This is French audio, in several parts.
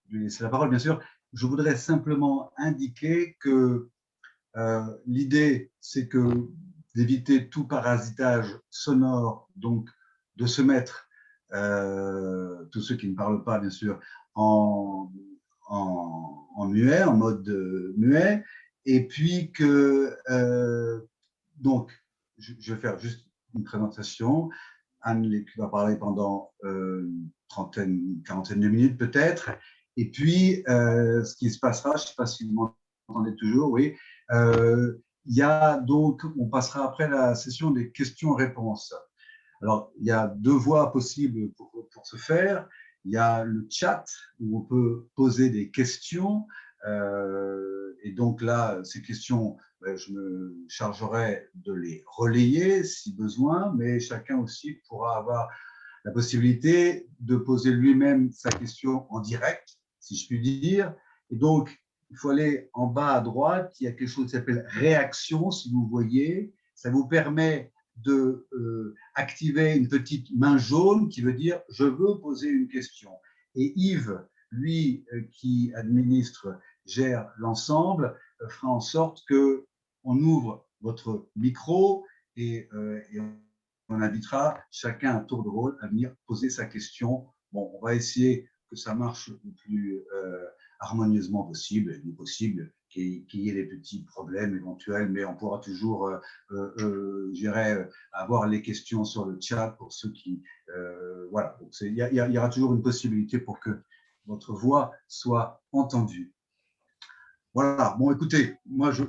lui laisser la parole, bien sûr. Je voudrais simplement indiquer que l'idée, c'est que d'éviter tout parasitage sonore, donc de se mettre, tous ceux qui ne parlent pas, bien sûr, en, en muet, en mode muet, et puis que, donc, je vais faire juste une présentation. Anne va parler pendant une trentaine, quarantaine de minutes peut-être. Et puis, ce qui se passera, je ne sais pas si vous m'entendez toujours, oui, il y a donc, on passera après la session des questions-réponses. Alors, il y a deux voies possibles pour ce faire. Il y a le chat où on peut poser des questions. Et donc là, ces questions, je me chargerai de les relayer si besoin, mais chacun aussi pourra avoir la possibilité de poser lui-même sa question en direct, si je puis dire. Et donc, il faut aller en bas à droite, il y a quelque chose qui s'appelle réaction, si vous voyez. Ça vous permet de activer une petite main jaune qui veut dire je veux poser une question. Et Yves, lui qui administre, gère l'ensemble, fera en sorte que on ouvre votre micro et on invitera chacun à tour de rôle à venir poser sa question. Bon, on va essayer que ça marche le plus harmonieusement possible, le plus possible, qu'il y ait des petits problèmes éventuels, mais on pourra toujours, avoir les questions sur le chat pour ceux qui, voilà. Donc il y aura toujours une possibilité pour que votre voix soit entendue. Voilà. Bon, écoutez, moi je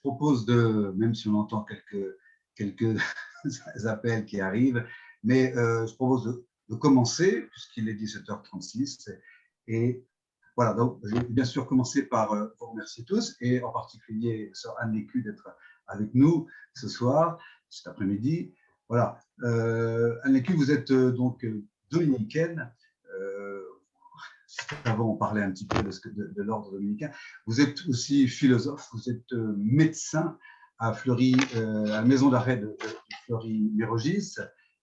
propose de, même si on entend quelques appels qui arrivent, mais je propose de commencer, puisqu'il est 17h36. Et voilà, donc je vais bien sûr commencer par vous remercier tous, et en particulier Sœur Anne Lécu d'être avec nous ce soir, cet après-midi. Voilà. Anne Lécu, vous êtes donc dominicaine. Avant, on parlait un petit peu de l'ordre dominicain. Vous êtes aussi philosophe, vous êtes médecin à Fleury, à la maison d'arrêt de Fleury-Mérogis,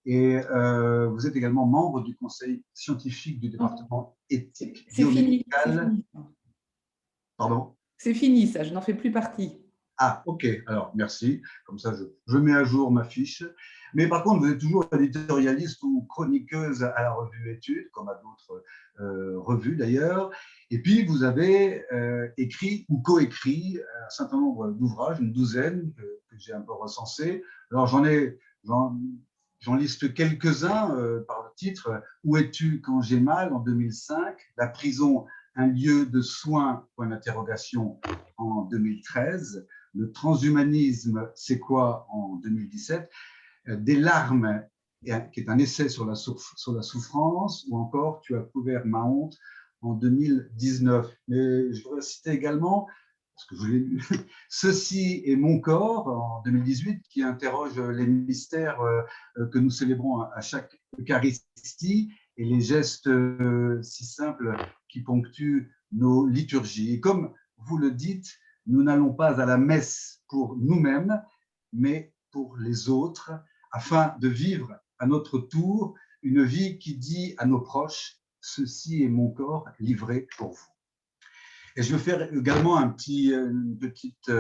et vous êtes également membre du conseil scientifique du département éthique biomédical. Pardon? C'est fini, ça, je n'en fais plus partie. Ah, ok, alors merci. Comme ça, je mets à jour ma fiche. Mais par contre, vous êtes toujours éditorialiste ou chroniqueuse à la revue Études, comme à d'autres revues d'ailleurs. Et puis, vous avez écrit ou coécrit un certain nombre d'ouvrages, une douzaine que j'ai un peu recensés. Alors, j'en liste quelques-uns par le titre « Où es-tu quand j'ai mal ?» en 2005, « La prison, un lieu de soins ?» point d'interrogation en 2013, le transhumanisme, c'est quoi en 2017, Des larmes, qui est un essai sur la souffrance, ou encore Tu as couvert ma honte en 2019. Mais je voudrais citer également, parce que je l'ai lu, Ceci est mon corps en 2018, qui interroge les mystères que nous célébrons à chaque Eucharistie et les gestes si simples qui ponctuent nos liturgies. Et comme vous le dites, nous n'allons pas à la messe pour nous-mêmes, mais pour les autres, afin de vivre à notre tour une vie qui dit à nos proches « Ceci est mon corps livré pour vous ». Et je vais faire également une petite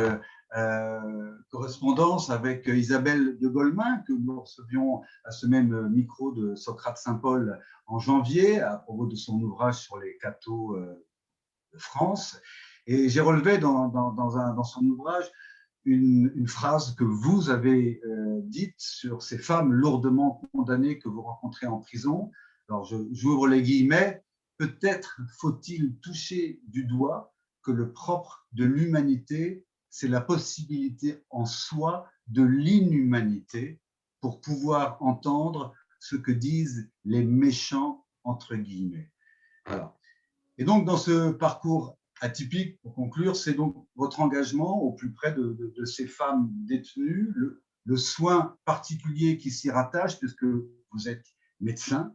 correspondance avec Isabelle de Golemin, que nous recevions à ce même micro de Socrate Saint-Paul en janvier, à propos de son ouvrage sur les cathos de France. Et j'ai relevé dans son ouvrage une phrase que vous avez dite sur ces femmes lourdement condamnées que vous rencontrez en prison. Alors, j'ouvre les guillemets. Peut-être faut-il toucher du doigt que le propre de l'humanité, c'est la possibilité en soi de l'inhumanité pour pouvoir entendre ce que disent les méchants, entre guillemets. Voilà. Et donc, dans ce parcours atypique, pour conclure, c'est donc votre engagement au plus près de ces femmes détenues, le soin particulier qui s'y rattache, puisque vous êtes médecin,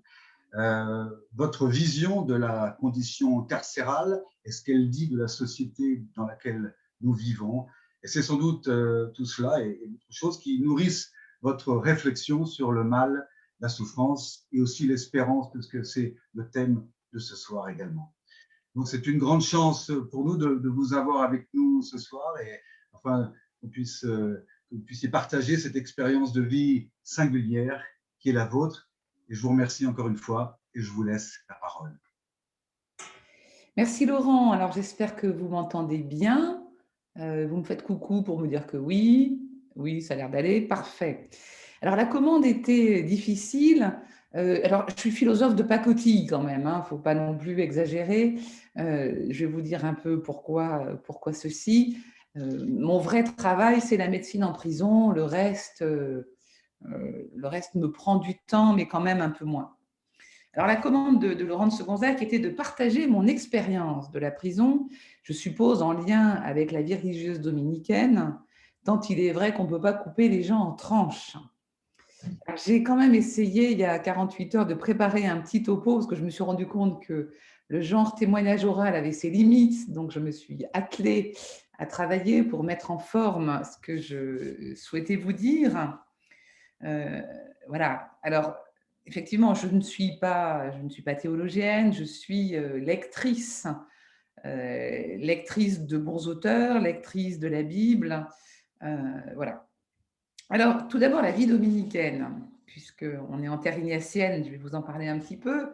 votre vision de la condition carcérale et ce qu'elle dit de la société dans laquelle nous vivons. Et c'est sans doute tout cela et d'autres choses qui nourrissent votre réflexion sur le mal, la souffrance et aussi l'espérance, puisque c'est le thème de ce soir également. Donc, c'est une grande chance pour nous de vous avoir avec nous ce soir et enfin, que vous puissiez partager cette expérience de vie singulière qui est la vôtre. Et je vous remercie encore une fois et je vous laisse la parole. Merci Laurent. Alors j'espère que vous m'entendez bien. Vous me faites coucou pour me dire que oui. Oui, ça a l'air d'aller. Parfait. Alors la commande était difficile. Alors je suis philosophe de pacotille quand même, hein, faut pas non plus exagérer. Je vais vous dire un peu pourquoi ceci. Mon vrai travail, c'est la médecine en prison. Le reste me prend du temps, mais quand même un peu moins. Alors, la commande de Laurence Gonzac était de partager mon expérience de la prison, je suppose en lien avec la vie religieuse dominicaine, tant il est vrai qu'on ne peut pas couper les gens en tranches. J'ai quand même essayé, il y a 48 heures, de préparer un petit topo, parce que je me suis rendu compte que le genre témoignage oral avait ses limites, donc je me suis attelée à travailler pour mettre en forme ce que je souhaitais vous dire. Euh, voilà. Alors, effectivement, je ne suis pas théologienne, je suis lectrice de bons auteurs, lectrice de la Bible. Voilà. Alors, tout d'abord, la vie dominicaine, puisqu'on est en terre ignatienne, je vais vous en parler un petit peu.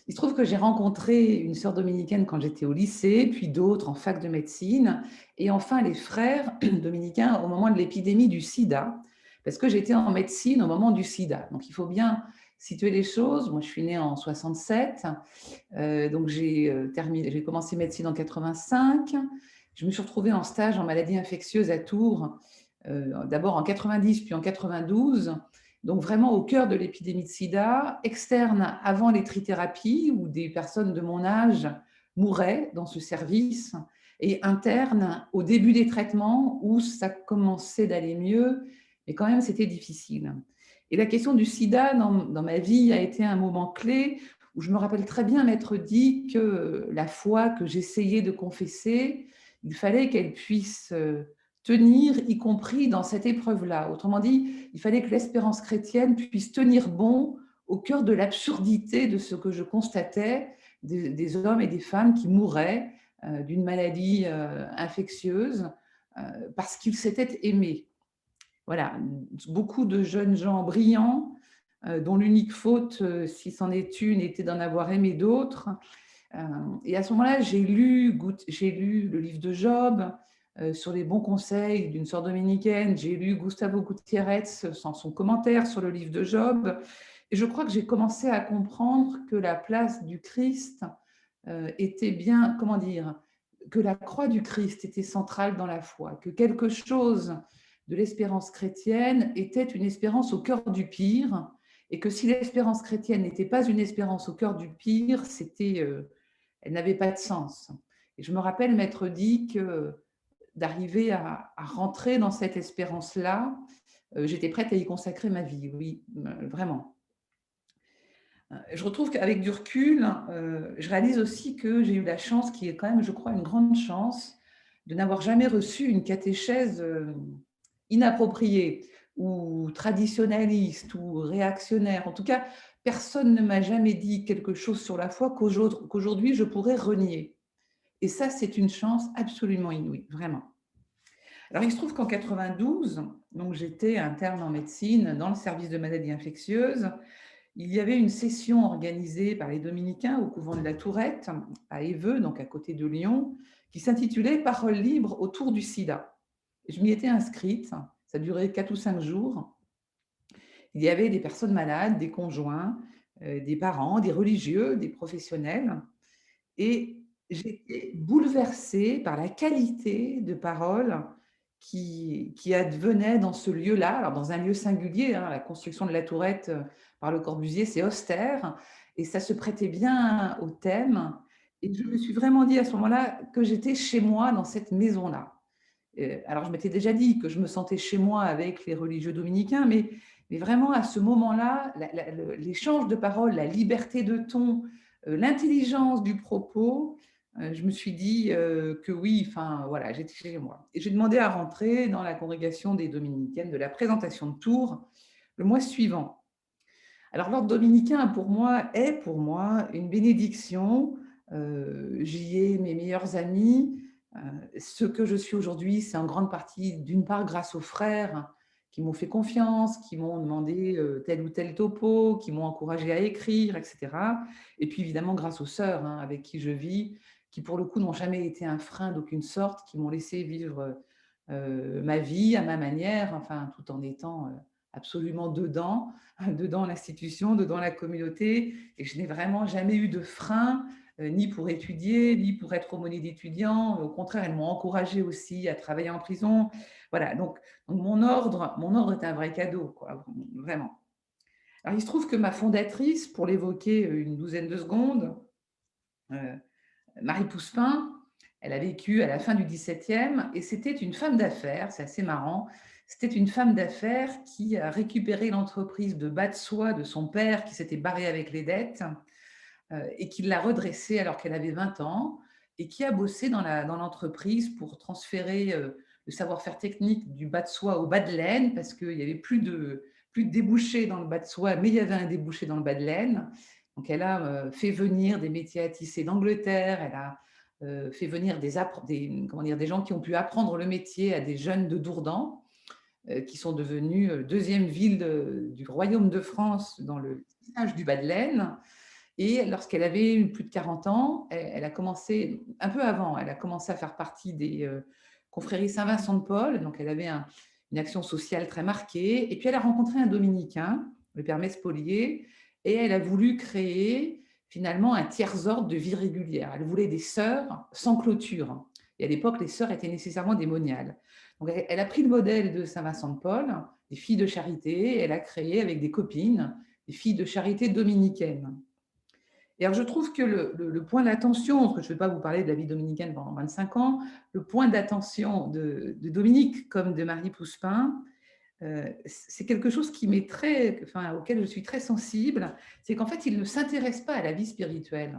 Il se trouve que j'ai rencontré une sœur dominicaine quand j'étais au lycée, puis d'autres en fac de médecine, et enfin les frères dominicains au moment de l'épidémie du sida, parce que j'étais en médecine au moment du sida. Donc il faut bien situer les choses. Moi, je suis née en 67, donc j'ai commencé médecine en 85. Je me suis retrouvée en stage en maladie infectieuse à Tours, d'abord en 90, puis en 92. Donc vraiment au cœur de l'épidémie de sida, externe avant les trithérapies, où des personnes de mon âge mouraient dans ce service, et interne au début des traitements, où ça commençait d'aller mieux, mais quand même c'était difficile. Et la question du sida dans ma vie a été un moment clé, où je me rappelle très bien m'être dit que la foi que j'essayais de confesser, il fallait qu'elle puisse tenir, y compris dans cette épreuve-là. Autrement dit, il fallait que l'espérance chrétienne puisse tenir bon au cœur de l'absurdité de ce que je constatais, des hommes et des femmes qui mouraient d'une maladie infectieuse parce qu'ils s'étaient aimés. Voilà, beaucoup de jeunes gens brillants dont l'unique faute, si c'en est une, était d'en avoir aimé d'autres. Et à ce moment-là, j'ai lu le livre de Job sur les bons conseils d'une sœur dominicaine. J'ai lu Gustavo Gutiérrez sans son commentaire sur le livre de Job. Et je crois que j'ai commencé à comprendre que la place du Christ était bien, comment dire, que la croix du Christ était centrale dans la foi, que quelque chose de l'espérance chrétienne était une espérance au cœur du pire, et que si l'espérance chrétienne n'était pas une espérance au cœur du pire, elle n'avait pas de sens. Et je me rappelle m'être dit que d'arriver à rentrer dans cette espérance-là, j'étais prête à y consacrer ma vie, oui, vraiment. Je retrouve qu'avec du recul, je réalise aussi que j'ai eu la chance, qui est quand même, je crois, une grande chance, de n'avoir jamais reçu une catéchèse inappropriée ou traditionnaliste ou réactionnaire. En tout cas, personne ne m'a jamais dit quelque chose sur la foi qu'aujourd'hui je pourrais renier. Et ça, c'est une chance absolument inouïe, vraiment. Alors, il se trouve qu'en 92, donc j'étais interne en médecine dans le service de maladies infectieuses. Il y avait une session organisée par les Dominicains au couvent de la Tourette, à Éveux, donc à côté de Lyon, qui s'intitulait Paroles libres autour du sida. Je m'y étais inscrite, ça durait 4 ou 5 jours. Il y avait des personnes malades, des conjoints, des parents, des religieux, des professionnels. Et j'étais bouleversée par la qualité de paroles qui advenait dans ce lieu-là, alors dans un lieu singulier, hein, la construction de la tourette par Le Corbusier, c'est austère, et ça se prêtait bien au thème. Et je me suis vraiment dit à ce moment-là que j'étais chez moi dans cette maison-là. Alors, je m'étais déjà dit que je me sentais chez moi avec les religieux dominicains, mais vraiment à ce moment-là, l'échange de paroles, la liberté de ton, l'intelligence du propos, je me suis dit que oui, enfin voilà, j'étais chez moi. Et j'ai demandé à rentrer dans la congrégation des dominicaines de la présentation de Tours le mois suivant. Alors, l'ordre dominicain, pour moi, est pour moi une bénédiction. J'y ai mes meilleurs amis. Euh, Ce que je suis aujourd'hui, c'est en grande partie, d'une part, grâce aux frères qui m'ont fait confiance, qui m'ont demandé tel ou tel topo, qui m'ont encouragé à écrire, etc. Et puis, évidemment, grâce aux sœurs avec qui je vis, qui, pour le coup, n'ont jamais été un frein d'aucune sorte, qui m'ont laissé vivre ma vie à ma manière, enfin, tout en étant absolument dedans, dedans l'institution, dedans la communauté, et je n'ai vraiment jamais eu de frein, ni pour étudier, ni pour être aumônier d'étudiants. Au contraire, elles m'ont encouragée aussi à travailler en prison. Voilà, donc mon ordre est un vrai cadeau, quoi, vraiment. Alors, il se trouve que ma fondatrice, pour l'évoquer une douzaine de secondes, euh, Marie Pouspin, elle a vécu à la fin du XVIIe et c'était une femme d'affaires, c'est assez marrant. C'était une femme d'affaires qui a récupéré l'entreprise de bas de soie de son père qui s'était barré avec les dettes et qui l'a redressée alors qu'elle avait 20 ans et qui a bossé dans l'entreprise pour transférer le savoir-faire technique du bas de soie au bas de laine parce qu'il n'y avait plus de débouchés dans le bas de soie, mais il y avait un débouché dans le bas de laine. Donc, elle a fait venir des métiers à tisser d'Angleterre, elle a fait venir des gens qui ont pu apprendre le métier à des jeunes de Dourdan, qui sont devenus deuxième ville du Royaume de France dans le tissage du bas de laine. Et lorsqu'elle avait plus de 40 ans, elle a commencé, un peu avant, elle a commencé à faire partie des confréries Saint-Vincent de Paul. Donc, elle avait une action sociale très marquée. Et puis, elle a rencontré un dominicain, le père Mespolier, et elle a voulu créer finalement un tiers-ordre de vie régulière. Elle voulait des sœurs sans clôture. Et à l'époque, les sœurs étaient nécessairement des moniales. Donc, elle a pris le modèle de Saint-Vincent de Paul, des filles de charité, et elle a créé avec des copines des filles de charité dominicaines. Et alors, je trouve que le point d'attention, parce que je ne vais pas vous parler de la vie dominicaine pendant 25 ans, le point d'attention de Dominique comme de Marie Pouspin, c'est quelque chose qui m'est auquel je suis très sensible, c'est qu'en fait, ils ne s'intéressent pas à la vie spirituelle.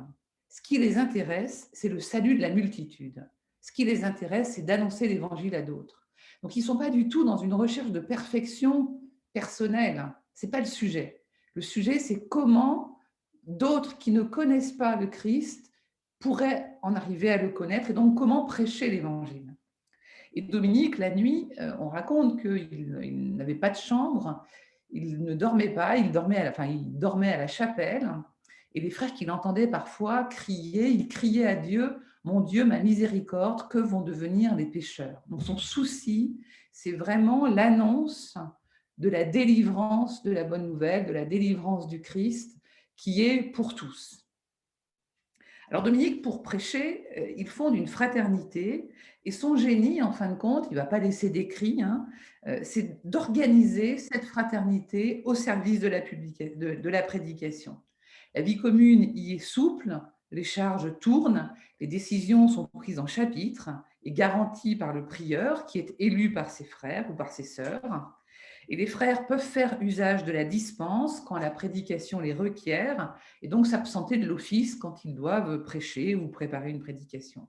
Ce qui les intéresse, c'est le salut de la multitude. Ce qui les intéresse, c'est d'annoncer l'évangile à d'autres. Donc, ils ne sont pas du tout dans une recherche de perfection personnelle. Ce n'est pas le sujet. Le sujet, c'est comment d'autres qui ne connaissent pas le Christ pourraient en arriver à le connaître et donc comment prêcher l'évangile. Et Dominique, la nuit, on raconte qu'il n'avait pas de chambre, il ne dormait pas, il dormait à la chapelle. Et les frères qu'il entendait parfois crier, il criait à Dieu, mon Dieu, ma miséricorde, que vont devenir les pécheurs? Donc son souci, c'est vraiment l'annonce de la délivrance de la bonne nouvelle, de la délivrance du Christ, qui est pour tous. Alors Dominique, pour prêcher, il fonde une fraternité et son génie, en fin de compte, il ne va pas laisser d'écrit, c'est d'organiser cette fraternité au service de la prédication. La vie commune y est souple, les charges tournent, les décisions sont prises en chapitre et garanties par le prieur qui est élu par ses frères ou par ses sœurs. Et les frères peuvent faire usage de la dispense quand la prédication les requiert, et donc s'absenter de l'office quand ils doivent prêcher ou préparer une prédication.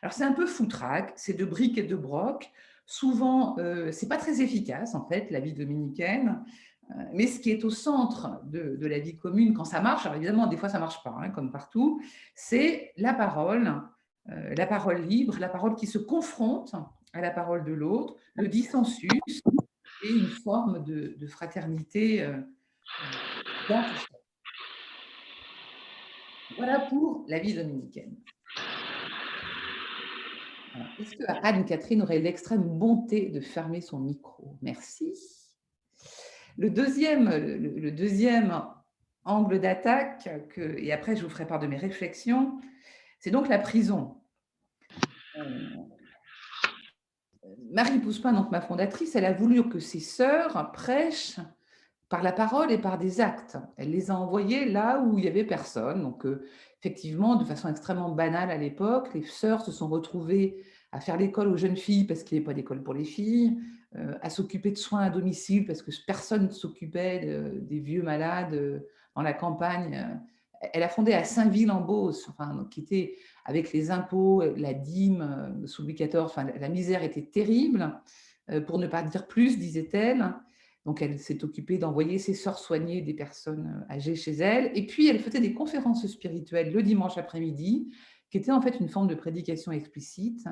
Alors c'est un peu foutraque, c'est de briques et de broc. Souvent, c'est pas très efficace en fait, la vie dominicaine. Mais ce qui est au centre de la vie commune quand ça marche, alors évidemment des fois ça marche pas, comme partout, c'est la parole libre, la parole qui se confronte à la parole de l'autre, le dissensus, et une forme de fraternité dans tout ça. Voilà pour la vie dominicaine. Est-ce que Anne-Catherine aurait l'extrême bonté de fermer son micro? Merci. Le deuxième angle d'attaque, et après je vous ferai part de mes réflexions, c'est donc la prison. Marie Pouspin, donc ma fondatrice, elle a voulu que ses sœurs prêchent par la parole et par des actes. Elle les a envoyés là où il n'y avait personne. Donc, effectivement, de façon extrêmement banale à l'époque, les sœurs se sont retrouvées à faire l'école aux jeunes filles parce qu'il n'y avait pas d'école pour les filles, à s'occuper de soins à domicile parce que personne ne s'occupait des vieux malades dans la campagne. Elle a fondé à Saint-Ville-en-Beauce, qui était avec les impôts, la dîme sous Louis XIV, la misère était terrible, pour ne pas dire plus, disait-elle. Donc, elle s'est occupée d'envoyer ses sœurs soigner des personnes âgées chez elle. Et puis, elle faisait des conférences spirituelles le dimanche après-midi, qui étaient en fait une forme de prédication explicite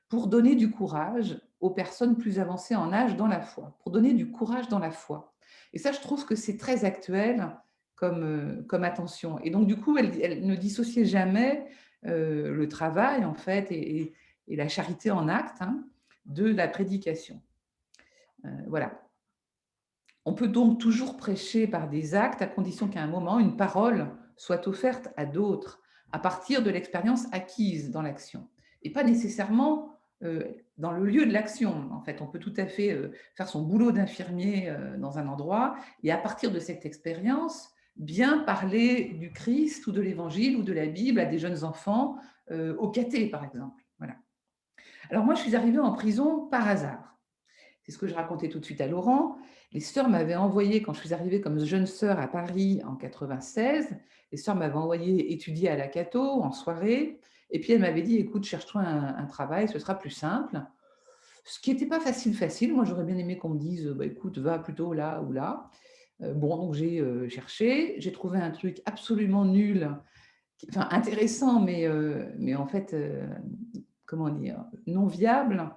pour donner du courage aux personnes plus avancées en âge dans la foi, pour donner du courage dans la foi. Et ça, je trouve que c'est très actuel comme attention. Et donc, du coup, elle ne dissociait jamais le travail, en fait, et la charité en acte, hein, de la prédication. Voilà. On peut donc toujours prêcher par des actes à condition qu'à un moment, une parole soit offerte à d'autres à partir de l'expérience acquise dans l'action et pas nécessairement dans le lieu de l'action. En fait, on peut tout à fait faire son boulot d'infirmier dans un endroit et à partir de cette expérience, bien parler du Christ ou de l'Évangile ou de la Bible à des jeunes enfants au caté, par exemple. Voilà. Alors moi, je suis arrivée en prison par hasard. C'est ce que je racontais tout de suite à Laurent. Les sœurs m'avaient envoyé, quand je suis arrivée comme jeune sœur à Paris en 96, les sœurs m'avaient envoyé étudier à la Cato en soirée. Et puis elles m'avaient dit, écoute, cherche-toi un travail, ce sera plus simple. Ce qui n'était pas facile. Moi, j'aurais bien aimé qu'on me dise, bah, écoute, va plutôt là ou là. Bon, donc j'ai cherché, j'ai trouvé un truc absolument nul, enfin intéressant, mais en fait, comment dire, non viable.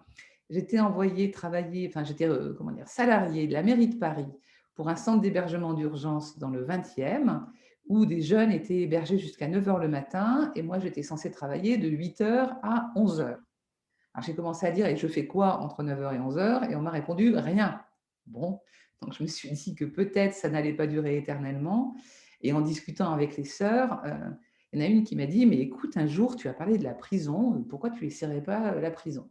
J'étais envoyée travailler, enfin j'étais comment dire, salariée de la mairie de Paris pour un centre d'hébergement d'urgence dans le 20e, où des jeunes étaient hébergés jusqu'à 9 heures le matin, et moi j'étais censée travailler de 8 heures à 11 heures. Alors j'ai commencé à dire, et je fais quoi entre 9 heures et 11 heures? Et on m'a répondu, rien. Bon, donc je me suis dit que peut-être ça n'allait pas durer éternellement. Et en discutant avec les sœurs, il y en a une qui m'a dit, mais écoute, un jour tu as parlé de la prison, pourquoi tu n'essaierais pas la prison?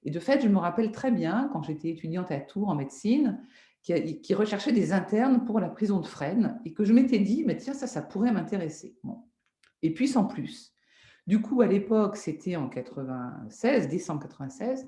Et de fait, je me rappelle très bien, quand j'étais étudiante à Tours en médecine, qui recherchait des internes pour la prison de Fresnes, et que je m'étais dit, mais tiens, ça pourrait m'intéresser. Bon. Et puis sans plus. Du coup, à l'époque, c'était en 96, décembre 96,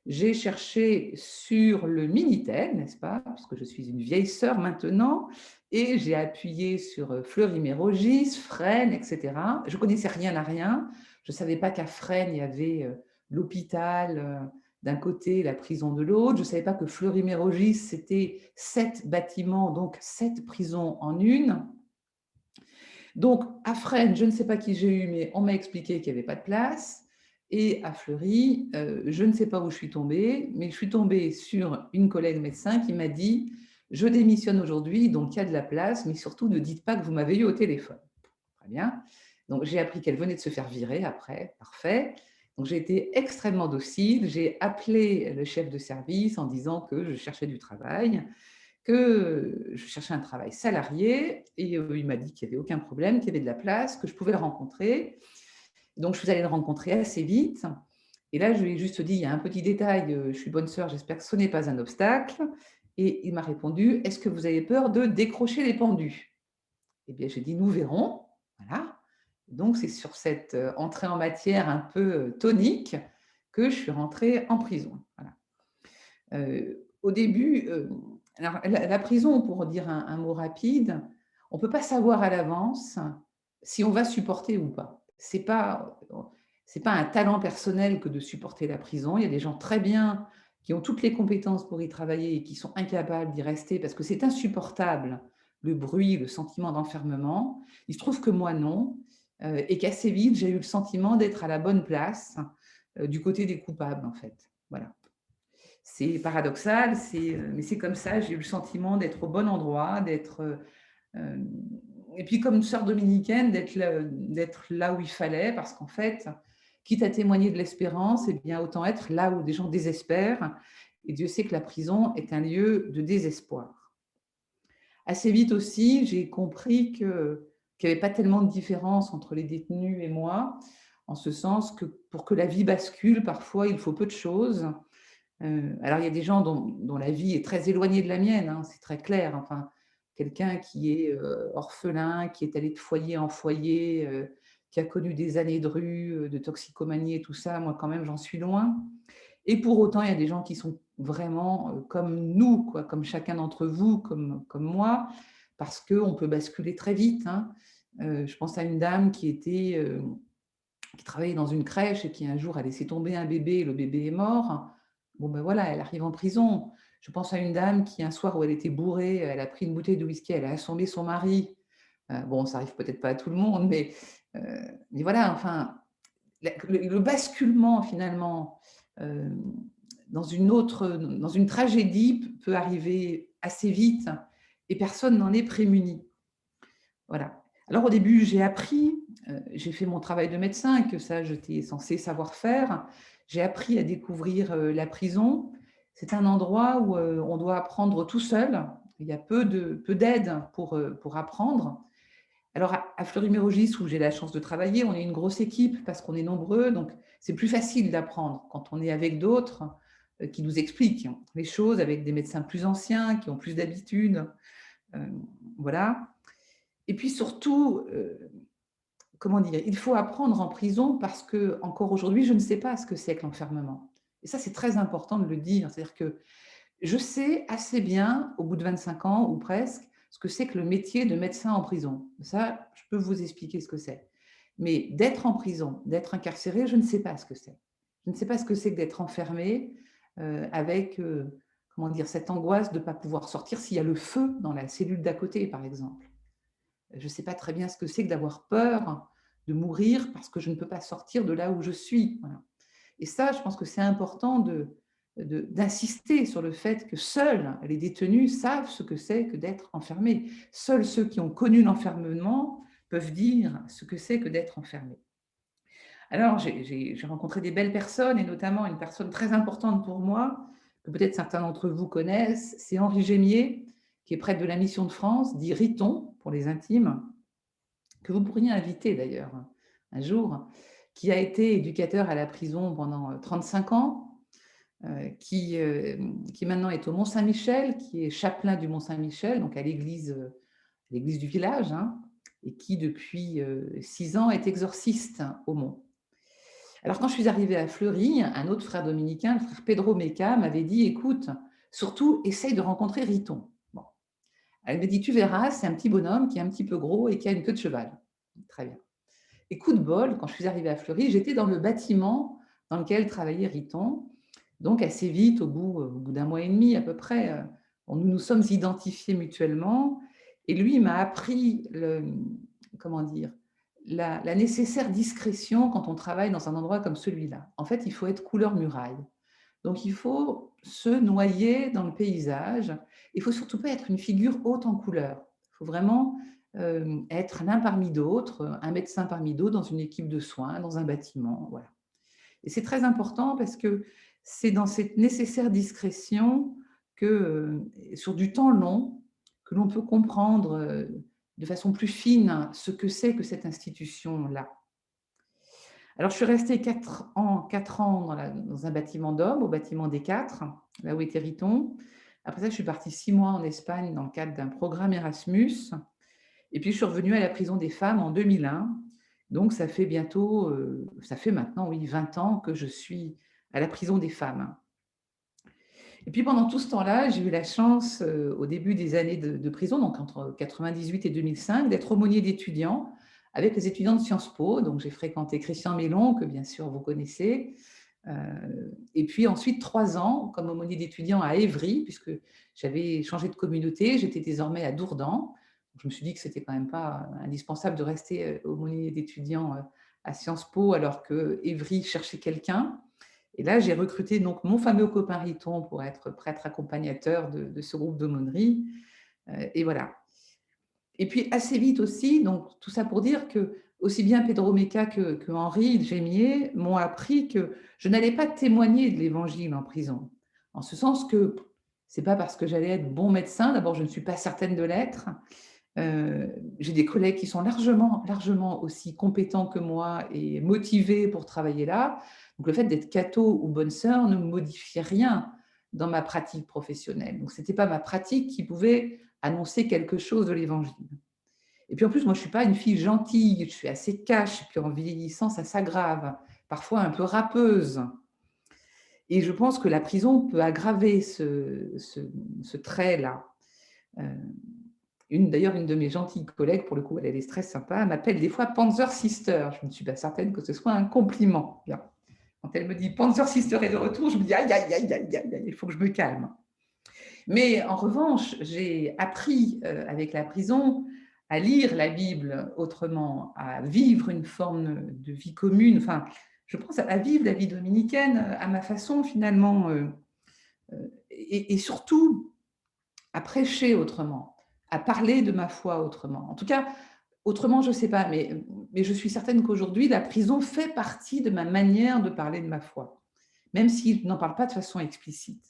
j'ai cherché sur le Minitel, n'est-ce pas, puisque je suis une vieille sœur maintenant, et j'ai appuyé sur Fleury-Mérogis, Fresnes, etc. Je connaissais rien à rien. Je ne savais pas qu'à Fresnes, il y avait l'hôpital d'un côté, la prison de l'autre. Je ne savais pas que Fleury-Mérogis, c'était 7 bâtiments, donc 7 prisons en une. Donc, à Fresnes, je ne sais pas qui j'ai eu, mais on m'a expliqué qu'il n'y avait pas de place. Et à Fleury, je ne sais pas où je suis tombée, mais je suis tombée sur une collègue médecin qui m'a dit « Je démissionne aujourd'hui, donc il y a de la place, mais surtout ne dites pas que vous m'avez eu au téléphone. » Très bien. Donc, j'ai appris qu'elle venait de se faire virer après. Parfait. Donc, j'ai été extrêmement docile. J'ai appelé le chef de service en disant que je cherchais du travail, que je cherchais un travail salarié, et il m'a dit qu'il n'y avait aucun problème, qu'il y avait de la place, que je pouvais le rencontrer. Donc, je suis allée le rencontrer assez vite. Et là, je lui ai juste dit, il y a un petit détail, je suis bonne sœur, j'espère que ce n'est pas un obstacle. Et il m'a répondu, est-ce que vous avez peur de décrocher les pendus? Eh bien, j'ai dit, nous verrons. Voilà. Donc, c'est sur cette entrée en matière un peu tonique que je suis rentrée en prison. Voilà. Au début, alors la prison, pour dire un mot rapide, on ne peut pas savoir à l'avance si on va supporter ou pas. C'est pas un talent personnel que de supporter la prison. Il y a des gens très bien qui ont toutes les compétences pour y travailler et qui sont incapables d'y rester parce que c'est insupportable, le bruit, le sentiment d'enfermement. Il se trouve que moi, non, et qu'assez vite, j'ai eu le sentiment d'être à la bonne place, du côté des coupables, en fait. Voilà. C'est paradoxal, mais c'est comme ça. J'ai eu le sentiment d'être au bon endroit, et puis comme sœur dominicaine, d'être là où il fallait, parce qu'en fait, quitte à témoigner de l'espérance, eh bien, autant être là où des gens désespèrent. Et Dieu sait que la prison est un lieu de désespoir. Assez vite aussi, j'ai compris qu'il n'y avait pas tellement de différence entre les détenus et moi, en ce sens que pour que la vie bascule, parfois, il faut peu de choses. Alors, il y a des gens dont la vie est très éloignée de la mienne, hein, c'est très clair. Enfin, quelqu'un qui est orphelin, qui est allé de foyer en foyer, qui a connu des années de rue, de toxicomanie et tout ça, moi, quand même, j'en suis loin. Et pour autant, il y a des gens qui sont vraiment comme nous, quoi, comme chacun d'entre vous, comme moi, parce qu'on peut basculer très vite, hein. Je pense à une dame qui travaillait dans une crèche et qui un jour a laissé tomber un bébé et le bébé est mort. Bon ben voilà, elle arrive en prison. Je pense à une dame qui, un soir où elle était bourrée, elle a pris une bouteille de whisky, elle a assommé son mari. Bon, ça arrive peut-être pas à tout le monde, mais voilà, enfin, le basculement finalement euh, dans une tragédie peut arriver assez vite et personne n'en est prémuni. Voilà. Alors au début, j'ai fait mon travail de médecin, que ça, j'étais censée savoir faire. J'ai appris à découvrir la prison. C'est un endroit où on doit apprendre tout seul. Il y a peu d'aide pour apprendre. Alors, à Fleury-Mérogis, où j'ai la chance de travailler, on est une grosse équipe parce qu'on est nombreux, donc c'est plus facile d'apprendre quand on est avec d'autres qui nous expliquent les choses, avec des médecins plus anciens, qui ont plus d'habitude. Euh, voilà. Et puis surtout, comment dire, il faut apprendre en prison parce que, encore aujourd'hui, je ne sais pas ce que c'est que l'enfermement. Et ça, c'est très important de le dire. C'est-à-dire que je sais assez bien, au bout de 25 ans ou presque, ce que c'est que le métier de médecin en prison. Ça, je peux vous expliquer ce que c'est. Mais d'être en prison, d'être incarcéré, je ne sais pas ce que c'est. Je ne sais pas ce que c'est que d'être enfermé avec, comment dire, cette angoisse de ne pas pouvoir sortir s'il y a le feu dans la cellule d'à côté, par exemple. Je ne sais pas très bien ce que c'est que d'avoir peur de mourir parce que je ne peux pas sortir de là où je suis. Voilà. Et ça, je pense que c'est important d'insister sur le fait que seuls les détenus savent ce que c'est que d'être enfermés. Seuls ceux qui ont connu l'enfermement peuvent dire ce que c'est que d'être enfermé. Alors, j'ai rencontré des belles personnes, et notamment une personne très importante pour moi, que peut-être certains d'entre vous connaissent, c'est Henri Gémier, qui est prêtre de la Mission de France, dit Riton pour les intimes, que vous pourriez inviter d'ailleurs un jour, qui a été éducateur à la prison pendant 35 ans, qui maintenant est au Mont-Saint-Michel, qui est chapelain du Mont-Saint-Michel, donc à l'église du village, hein, et qui depuis 6 ans est exorciste au Mont. Alors quand je suis arrivée à Fleury, un autre frère dominicain, le frère Pedro Meca, m'avait dit, écoute, surtout essaye de rencontrer Riton. Bon. Elle m'a dit, tu verras, c'est un petit bonhomme qui est un petit peu gros et qui a une queue de cheval. Très bien. Et coup de bol, quand je suis arrivée à Fleury, j'étais dans le bâtiment dans lequel travaillait Riton. Donc, assez vite, au bout d'un mois et demi à peu près, nous nous sommes identifiés mutuellement. Et lui, il m'a appris comment dire, la nécessaire discrétion quand on travaille dans un endroit comme celui-là. En fait, il faut être couleur muraille. Donc, il faut se noyer dans le paysage. Il ne faut surtout pas être une figure haute en couleur. Il faut vraiment être l'un parmi d'autres, un médecin parmi d'autres dans une équipe de soins, dans un bâtiment. Voilà. Et c'est très important parce que c'est dans cette nécessaire discrétion que, sur du temps long, que l'on peut comprendre de façon plus fine ce que c'est que cette institution-là. Alors, je suis restée 4 ans dans un bâtiment d'hommes, au bâtiment des 4, là où était Riton. Après ça, je suis partie 6 mois en Espagne dans le cadre d'un programme Erasmus. Et puis, je suis revenue à la prison des femmes en 2001. Donc, ça fait maintenant, oui, 20 ans que je suis à la prison des femmes. Et puis, pendant tout ce temps-là, j'ai eu la chance, au début des années de prison, donc entre 98 et 2005, d'être aumônier d'étudiants avec les étudiants de Sciences Po. Donc, j'ai fréquenté Christian Mélon, que bien sûr vous connaissez. Et puis ensuite, 3 ans comme aumônier d'étudiants à Évry, puisque j'avais changé de communauté, j'étais désormais à Dourdan. Je me suis dit que c'était quand même pas indispensable de rester aumônier d'étudiants à Sciences Po alors que Évry cherchait quelqu'un. Et là, j'ai recruté donc mon fameux copain Riton pour être prêtre accompagnateur de ce groupe d'aumônerie. Et voilà. Et puis assez vite aussi, donc tout ça pour dire que aussi bien Pedro Meca que Henri Gémier m'ont appris que je n'allais pas témoigner de l'évangile en prison. En ce sens que c'est pas parce que j'allais être bon médecin, d'abord je ne suis pas certaine de l'être. J'ai des collègues qui sont largement aussi compétents que moi et motivés pour travailler là. Donc le fait d'être catho ou bonne sœur ne modifiait rien dans ma pratique professionnelle. Donc c'était pas ma pratique qui pouvait annoncer quelque chose de l'évangile. Et puis en plus, moi, je ne suis pas une fille gentille, je suis assez cash, et puis en vieillissant, ça s'aggrave, parfois un peu râpeuse. Et je pense que la prison peut aggraver ce trait-là. D'ailleurs, une de mes gentilles collègues, pour le coup, elle est très sympa, m'appelle des fois Panzer Sister. Je ne suis pas certaine que ce soit un compliment. Bien. Quand elle me dit Panzer Sister est de retour, je me dis aïe, aïe, aïe, aïe, aïe, il faut que je me calme. Mais en revanche, j'ai appris avec la prison à lire la Bible autrement, à vivre une forme de vie commune, enfin, je pense à vivre la vie dominicaine à ma façon finalement, et surtout à prêcher autrement, à parler de ma foi autrement. En tout cas, autrement, je ne sais pas, mais je suis certaine qu'aujourd'hui, la prison fait partie de ma manière de parler de ma foi, même si je n'en parle pas de façon explicite.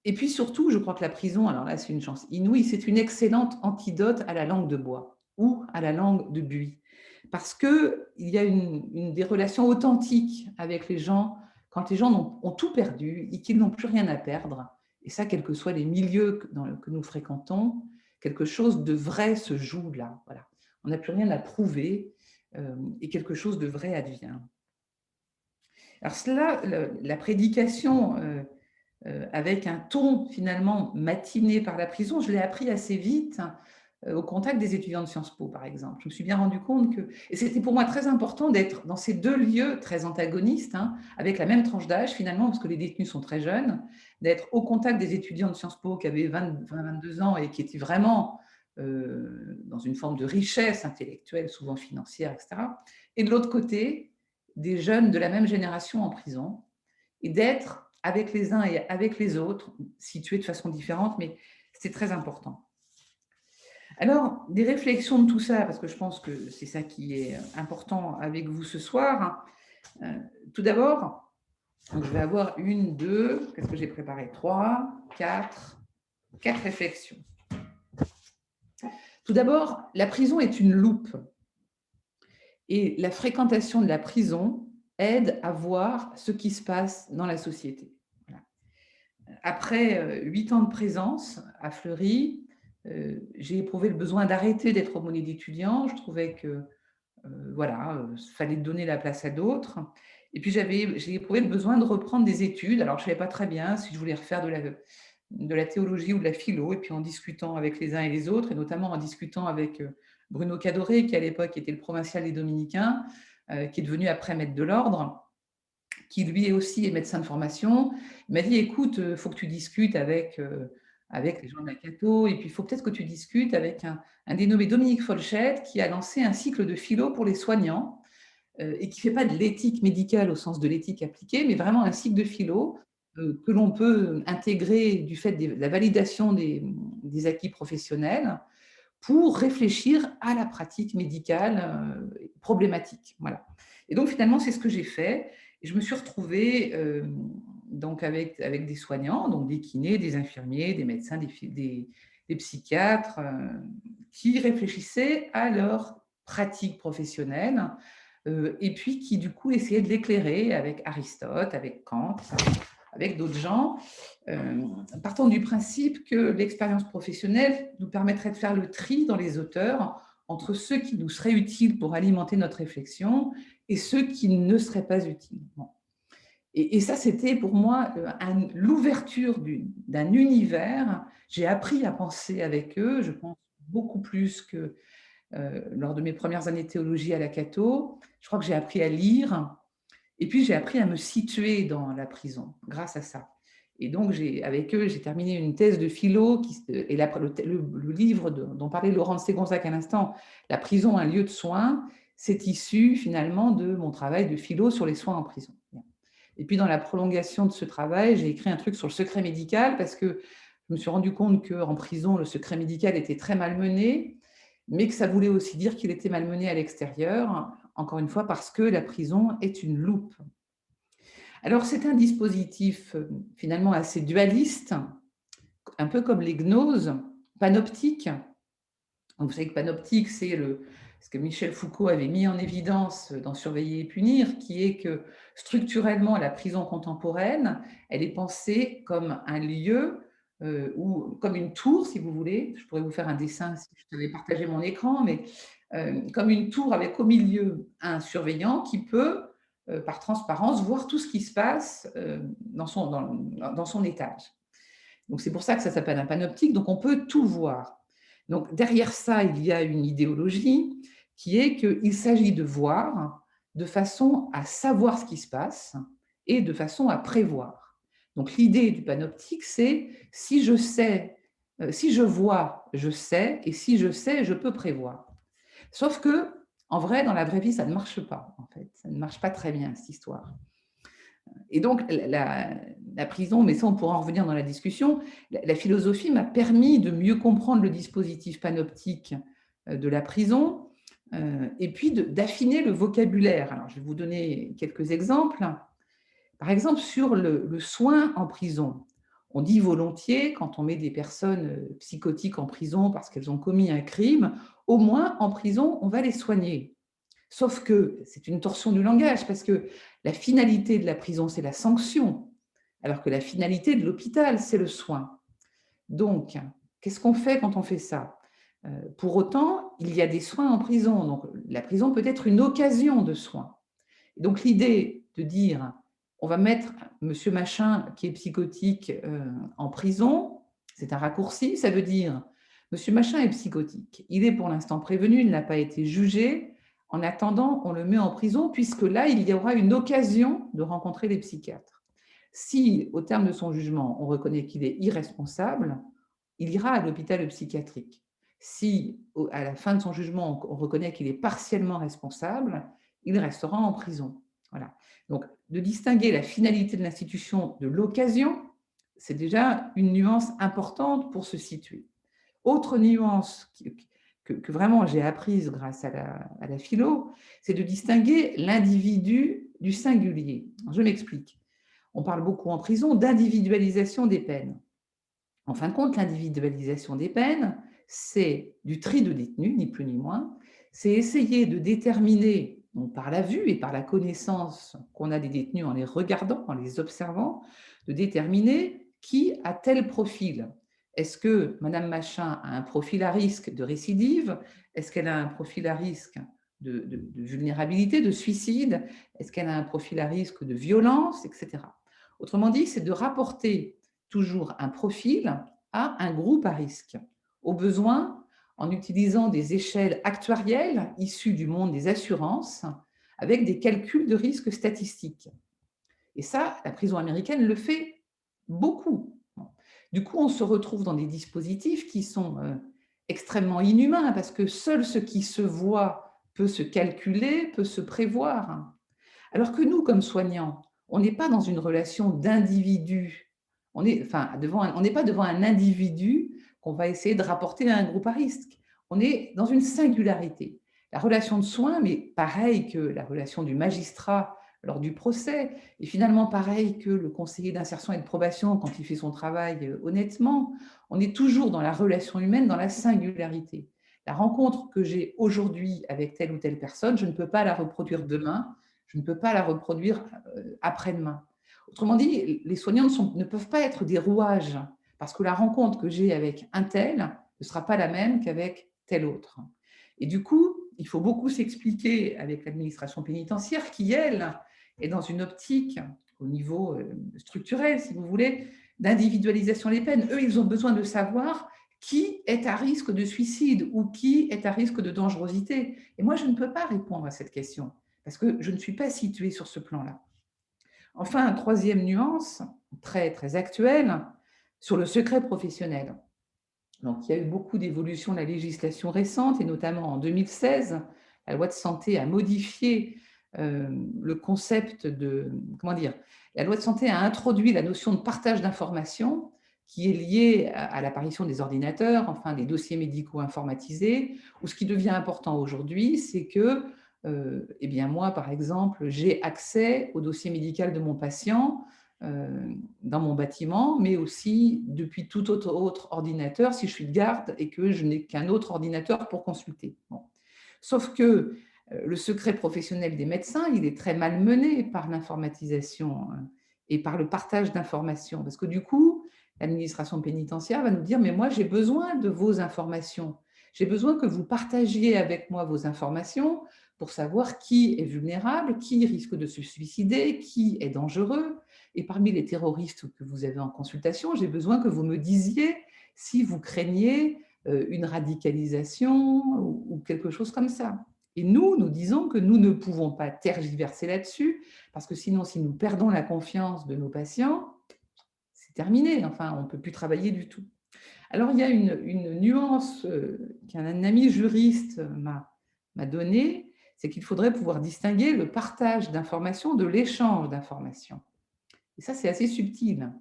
Et puis surtout, je crois que la prison, alors là, c'est une chance inouïe, c'est une excellente antidote à la langue de bois ou à la langue de buis. Parce qu'il y a des relations authentiques avec les gens quand les gens ont tout perdu et qu'ils n'ont plus rien à perdre. Et ça, quels que soient les milieux que nous fréquentons, quelque chose de vrai se joue là. Voilà. On n'a plus rien à prouver et quelque chose de vrai advient. Alors cela, la prédication avec un ton finalement matiné par la prison, je l'ai appris assez vite au contact des étudiants de Sciences Po, par exemple. Je me suis bien rendu compte que… Et c'était pour moi très important d'être dans ces deux lieux très antagonistes, hein, avec la même tranche d'âge finalement, parce que les détenus sont très jeunes, d'être au contact des étudiants de Sciences Po qui avaient 22 ans et qui étaient vraiment dans une forme de richesse intellectuelle, souvent financière, etc. Et de l'autre côté, des jeunes de la même génération en prison, et d'être avec les uns et avec les autres, situés de façon différente, mais c'est très important. Alors, des réflexions de tout ça, parce que je pense que c'est ça qui est important avec vous ce soir. Tout d'abord, je vais avoir une, deux, qu'est-ce que j'ai préparé? Trois, quatre réflexions. Tout d'abord, la prison est une loupe. Et la fréquentation de la prison aide à voir ce qui se passe dans la société. Voilà. Après 8 ans de présence à Fleury, j'ai éprouvé le besoin d'arrêter d'être aumônier d'étudiants. Je trouvais que voilà, fallait donner la place à d'autres. Et puis j'ai éprouvé le besoin de reprendre des études. Alors je ne savais pas très bien si je voulais refaire de la théologie ou de la philo. Et puis en discutant avec les uns et les autres, et notamment en discutant avec Bruno Cadoré, qui à l'époque était le provincial des Dominicains, qui est devenu après maître de l'ordre, qui lui aussi est médecin de formation, il m'a dit, écoute, il faut que tu discutes avec les gens de la Cato, et puis il faut peut-être que tu discutes avec un dénommé Dominique Folchette, qui a lancé un cycle de philo pour les soignants, et qui ne fait pas de l'éthique médicale au sens de l'éthique appliquée, mais vraiment un cycle de philo que l'on peut intégrer du fait de la validation des acquis professionnels pour réfléchir à la pratique médicale problématique. Voilà. Et donc finalement, c'est ce que j'ai fait. Et je me suis retrouvée donc avec des soignants, donc des kinés, des infirmiers, des médecins, des psychiatres, qui réfléchissaient à leur pratique professionnelle et puis qui du coup essayaient de l'éclairer avec Aristote, avec Kant, avec d'autres gens, partant du principe que l'expérience professionnelle nous permettrait de faire le tri dans les auteurs entre ceux qui nous seraient utiles pour alimenter notre réflexion et ceux qui ne seraient pas utiles. Bon. Et ça, c'était pour moi l'ouverture d'un univers. J'ai appris à penser avec eux, je pense beaucoup plus que lors de mes premières années de théologie à la Cato. Je crois que j'ai appris à lire, et puis j'ai appris à me situer dans la prison grâce à ça. Et donc, avec eux, j'ai terminé une thèse de philo, et le livre dont parlait Laurent de Ségonzac à l'instant, La prison, un lieu de soins, c'est issu finalement de mon travail de philo sur les soins en prison. Et puis, dans la prolongation de ce travail, j'ai écrit un truc sur le secret médical, parce que je me suis rendu compte qu'en prison, le secret médical était très malmené, mais que ça voulait aussi dire qu'il était malmené à l'extérieur, encore une fois, parce que la prison est une loupe. Alors, c'est un dispositif finalement assez dualiste, un peu comme les gnoses, panoptiques. Donc, vous savez que panoptique, c'est ce que Michel Foucault avait mis en évidence dans Surveiller et punir, qui est que structurellement, la prison contemporaine, elle est pensée comme un lieu ou comme une tour, si vous voulez. Je pourrais vous faire un dessin si je devais partager mon écran, mais comme une tour avec au milieu un surveillant qui peut, par transparence, voir tout ce qui se passe dans son étage. Donc, c'est pour ça que ça s'appelle un panoptique. Donc, on peut tout voir. Donc, derrière ça, il y a une idéologie qui est qu'il s'agit de voir de façon à savoir ce qui se passe et de façon à prévoir. Donc l'idée du panoptique, c'est si je sais, si je vois, je sais, et si je sais, je peux prévoir. Sauf que, en vrai, dans la vraie vie, ça ne marche pas, en fait. Ça ne marche pas très bien, cette histoire. Et donc, la prison, mais ça, on pourra en revenir dans la discussion, la philosophie m'a permis de mieux comprendre le dispositif panoptique de la prison, et puis d'affiner le vocabulaire. Alors, je vais vous donner quelques exemples. Par exemple, sur le soin en prison. On dit volontiers, quand on met des personnes psychotiques en prison parce qu'elles ont commis un crime, au moins en prison, on va les soigner. Sauf que c'est une torsion du langage, parce que la finalité de la prison, c'est la sanction, alors que la finalité de l'hôpital, c'est le soin. Donc, qu'est-ce qu'on fait quand on fait ça? Pour autant, il y a des soins en prison, donc la prison peut être une occasion de soins. Donc l'idée de dire, on va mettre monsieur machin qui est psychotique en prison, c'est un raccourci, ça veut dire, monsieur machin est psychotique, il est pour l'instant prévenu, il n'a pas été jugé, en attendant, on le met en prison, puisque là, il y aura une occasion de rencontrer les psychiatres. Si, au terme de son jugement, on reconnaît qu'il est irresponsable, il ira à l'hôpital psychiatrique. Si, à la fin de son jugement, on reconnaît qu'il est partiellement responsable, il restera en prison. Voilà. Donc, de distinguer la finalité de l'institution de l'occasion, c'est déjà une nuance importante pour se situer. Autre nuance que vraiment j'ai apprise grâce à la philo, c'est de distinguer l'individu du singulier. Je m'explique. On parle beaucoup en prison d'individualisation des peines. En fin de compte, l'individualisation des peines, c'est du tri de détenus, ni plus ni moins. C'est essayer de déterminer, donc par la vue et par la connaissance qu'on a des détenus en les regardant, en les observant, de déterminer qui a tel profil. Est-ce que Madame Machin a un profil à risque de récidive? Est-ce qu'elle a un profil à risque de vulnérabilité, de suicide? Est-ce qu'elle a un profil à risque de violence, etc. Autrement dit, c'est de rapporter toujours un profil à un groupe à risque. Au besoin, en utilisant des échelles actuarielles issues du monde des assurances, avec des calculs de risque statistiques. Et ça, la prison américaine le fait beaucoup. Du coup, on se retrouve dans des dispositifs qui sont extrêmement inhumains, parce que seul ce qui se voit peut se calculer, peut se prévoir. Alors que nous, comme soignants, on n'est pas dans une relation d'individu. On n'est pas devant un individu qu'on va essayer de rapporter à un groupe à risque. On est dans une singularité. La relation de soins, mais pareil que la relation du magistrat lors du procès, et finalement pareil que le conseiller d'insertion et de probation quand il fait son travail honnêtement, on est toujours dans la relation humaine, dans la singularité. La rencontre que j'ai aujourd'hui avec telle ou telle personne, je ne peux pas la reproduire demain, je ne peux pas la reproduire après-demain. Autrement dit, les soignants ne peuvent pas être des rouages, parce que la rencontre que j'ai avec un tel ne sera pas la même qu'avec tel autre. Et du coup, il faut beaucoup s'expliquer avec l'administration pénitentiaire qui, elle, est dans une optique au niveau structurel, si vous voulez, d'individualisation des peines. Eux, ils ont besoin de savoir qui est à risque de suicide ou qui est à risque de dangerosité. Et moi, je ne peux pas répondre à cette question parce que je ne suis pas située sur ce plan-là. Enfin, troisième nuance, très, très actuelle, sur le secret professionnel. Donc, il y a eu beaucoup d'évolutions de la législation récente, et notamment en 2016, la loi de santé a modifié le concept de... Comment dire? La loi de santé a introduit la notion de partage d'informations qui est liée à l'apparition des ordinateurs, enfin des dossiers médicaux informatisés, où ce qui devient important aujourd'hui, c'est que eh bien moi, par exemple, j'ai accès au dossier médical de mon patient dans mon bâtiment, mais aussi depuis tout autre ordinateur si je suis de garde et que je n'ai qu'un autre ordinateur pour consulter. Bon. Sauf que le secret professionnel des médecins, il est très malmené par l'informatisation et par le partage d'informations. Parce que du coup, l'administration pénitentiaire va nous dire, mais moi, j'ai besoin de vos informations. J'ai besoin que vous partagiez avec moi vos informations pour savoir qui est vulnérable, qui risque de se suicider, qui est dangereux. Et parmi les terroristes que vous avez en consultation, j'ai besoin que vous me disiez si vous craignez une radicalisation ou quelque chose comme ça. Et nous disons que nous ne pouvons pas tergiverser là-dessus, parce que sinon, si nous perdons la confiance de nos patients, c'est terminé, enfin, on ne peut plus travailler du tout. Alors, il y a une nuance qu'un ami juriste m'a donnée, c'est qu'il faudrait pouvoir distinguer le partage d'informations de l'échange d'informations. Et ça, c'est assez subtil.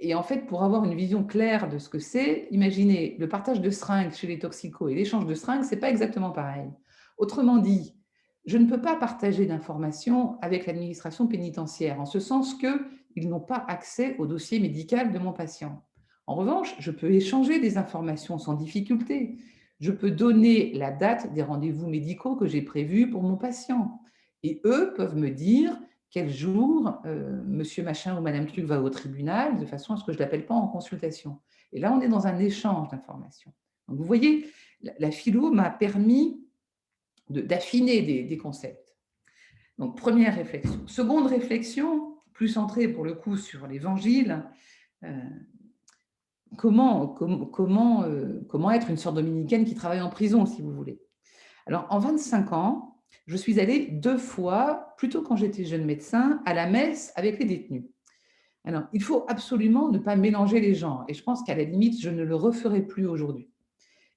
Et en fait, pour avoir une vision claire de ce que c'est, imaginez, le partage de seringues chez les toxicos et l'échange de seringues, ce n'est pas exactement pareil. Autrement dit, je ne peux pas partager d'informations avec l'administration pénitentiaire, en ce sens qu'ils n'ont pas accès au dossier médical de mon patient. En revanche, je peux échanger des informations sans difficulté. Je peux donner la date des rendez-vous médicaux que j'ai prévus pour mon patient. Et eux peuvent me dire quel jour monsieur machin ou madame truc va au tribunal, de façon à ce que je ne l'appelle pas en consultation. Et là, on est dans un échange d'informations. Donc, vous voyez, la philo m'a permis d'affiner des concepts. Donc, première réflexion. Seconde réflexion, plus centrée pour le coup sur l'évangile, comment être une sœur dominicaine qui travaille en prison, si vous voulez. Alors, en 25 ans, je suis allée 2 fois, plutôt quand j'étais jeune médecin, à la messe avec les détenus. Alors, il faut absolument ne pas mélanger les genres et je pense qu'à la limite, je ne le referai plus aujourd'hui.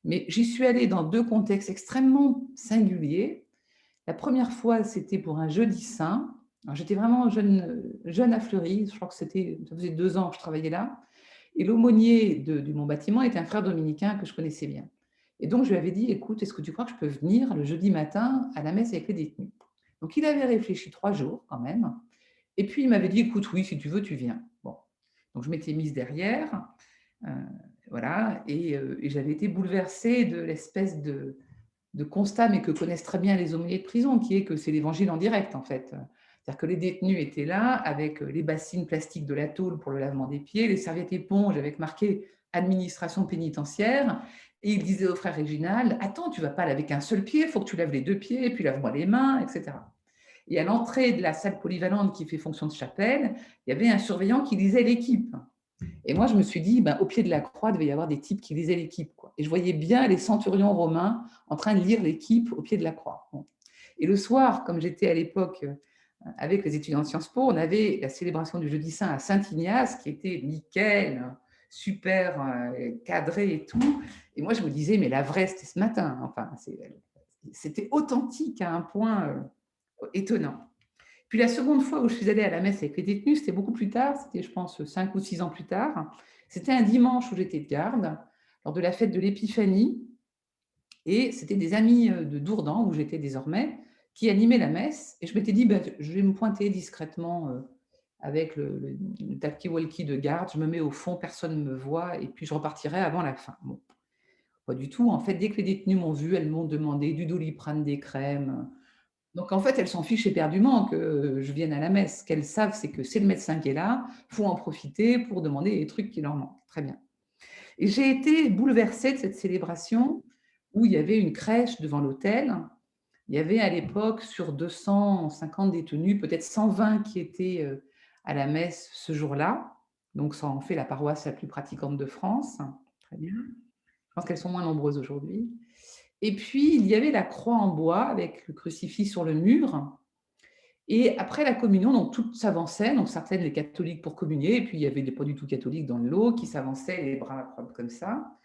Mais j'y suis allée dans 2 contextes extrêmement singuliers. La première fois, c'était pour un jeudi saint. Alors, j'étais vraiment jeune à Fleury, je crois que ça faisait 2 ans que je travaillais là. Et l'aumônier de mon bâtiment était un frère dominicain que je connaissais bien. Et donc, je lui avais dit, écoute, est-ce que tu crois que je peux venir le jeudi matin à la messe avec les détenus? Donc, il avait réfléchi 3 jours quand même. Et puis, il m'avait dit, écoute, oui, si tu veux, tu viens. Bon. Donc, je m'étais mise derrière. euh, voilà. Et j'avais été bouleversée de l'espèce de constat, mais que connaissent très bien les aumôniers de prison, qui est que c'est l'évangile en direct, en fait. C'est-à-dire que les détenus étaient là avec les bassines plastiques de la tôle pour le lavement des pieds, les serviettes éponges avec marqué administration pénitentiaire, et ils disaient au frère Réginald, attends, tu vas pas laver qu'un seul pied, il faut que tu laves les 2 pieds, puis lave-moi les mains, etc. Et à l'entrée de la salle polyvalente qui fait fonction de chapelle, il y avait un surveillant qui lisait l'équipe. Et moi, je me suis dit, ben, au pied de la croix, il devait y avoir des types qui lisaient l'équipe, quoi. Et je voyais bien les centurions romains en train de lire l'équipe au pied de la croix. Bon. Et le soir, comme j'étais à l'époque avec les étudiants de Sciences Po, on avait la célébration du Jeudi Saint à Saint-Ignace, qui était nickel, super cadré et tout. Et moi, je me disais, mais la vraie, c'était ce matin. Enfin, c'était authentique à un point étonnant. Puis la seconde fois où je suis allée à la messe avec les détenus, c'était beaucoup plus tard, c'était je pense 5 ou 6 ans plus tard. C'était un dimanche où j'étais de garde, lors de la fête de l'Épiphanie. Et c'était des amis de Dourdan, où j'étais désormais, qui animaient la messe. Et je m'étais dit, ben, je vais me pointer discrètement avec le talkie-walkie de garde. Je me mets au fond, personne ne me voit, et puis je repartirai avant la fin. Bon, pas du tout. En fait, dès que les détenus m'ont vu, elles m'ont demandé du Doliprane, des crèmes. Donc en fait, elles s'en fichent éperdument que je vienne à la messe. Ce qu'elles savent, c'est que c'est le médecin qui est là, il faut en profiter pour demander les trucs qui leur manquent. Très bien. Et j'ai été bouleversée de cette célébration où il y avait une crèche devant l'hôtel. Il y avait à l'époque, sur 250 détenus, peut-être 120 qui étaient à la messe ce jour-là. Donc ça en fait la paroisse la plus pratiquante de France. Très bien. Je pense qu'elles sont moins nombreuses aujourd'hui. Et puis, il y avait la croix en bois avec le crucifix sur le mur. Et après la communion, donc tout s'avançait, donc certaines les catholiques pour communier, et puis il y avait des pas du tout catholiques dans le lot qui s'avançaient les bras propres comme ça.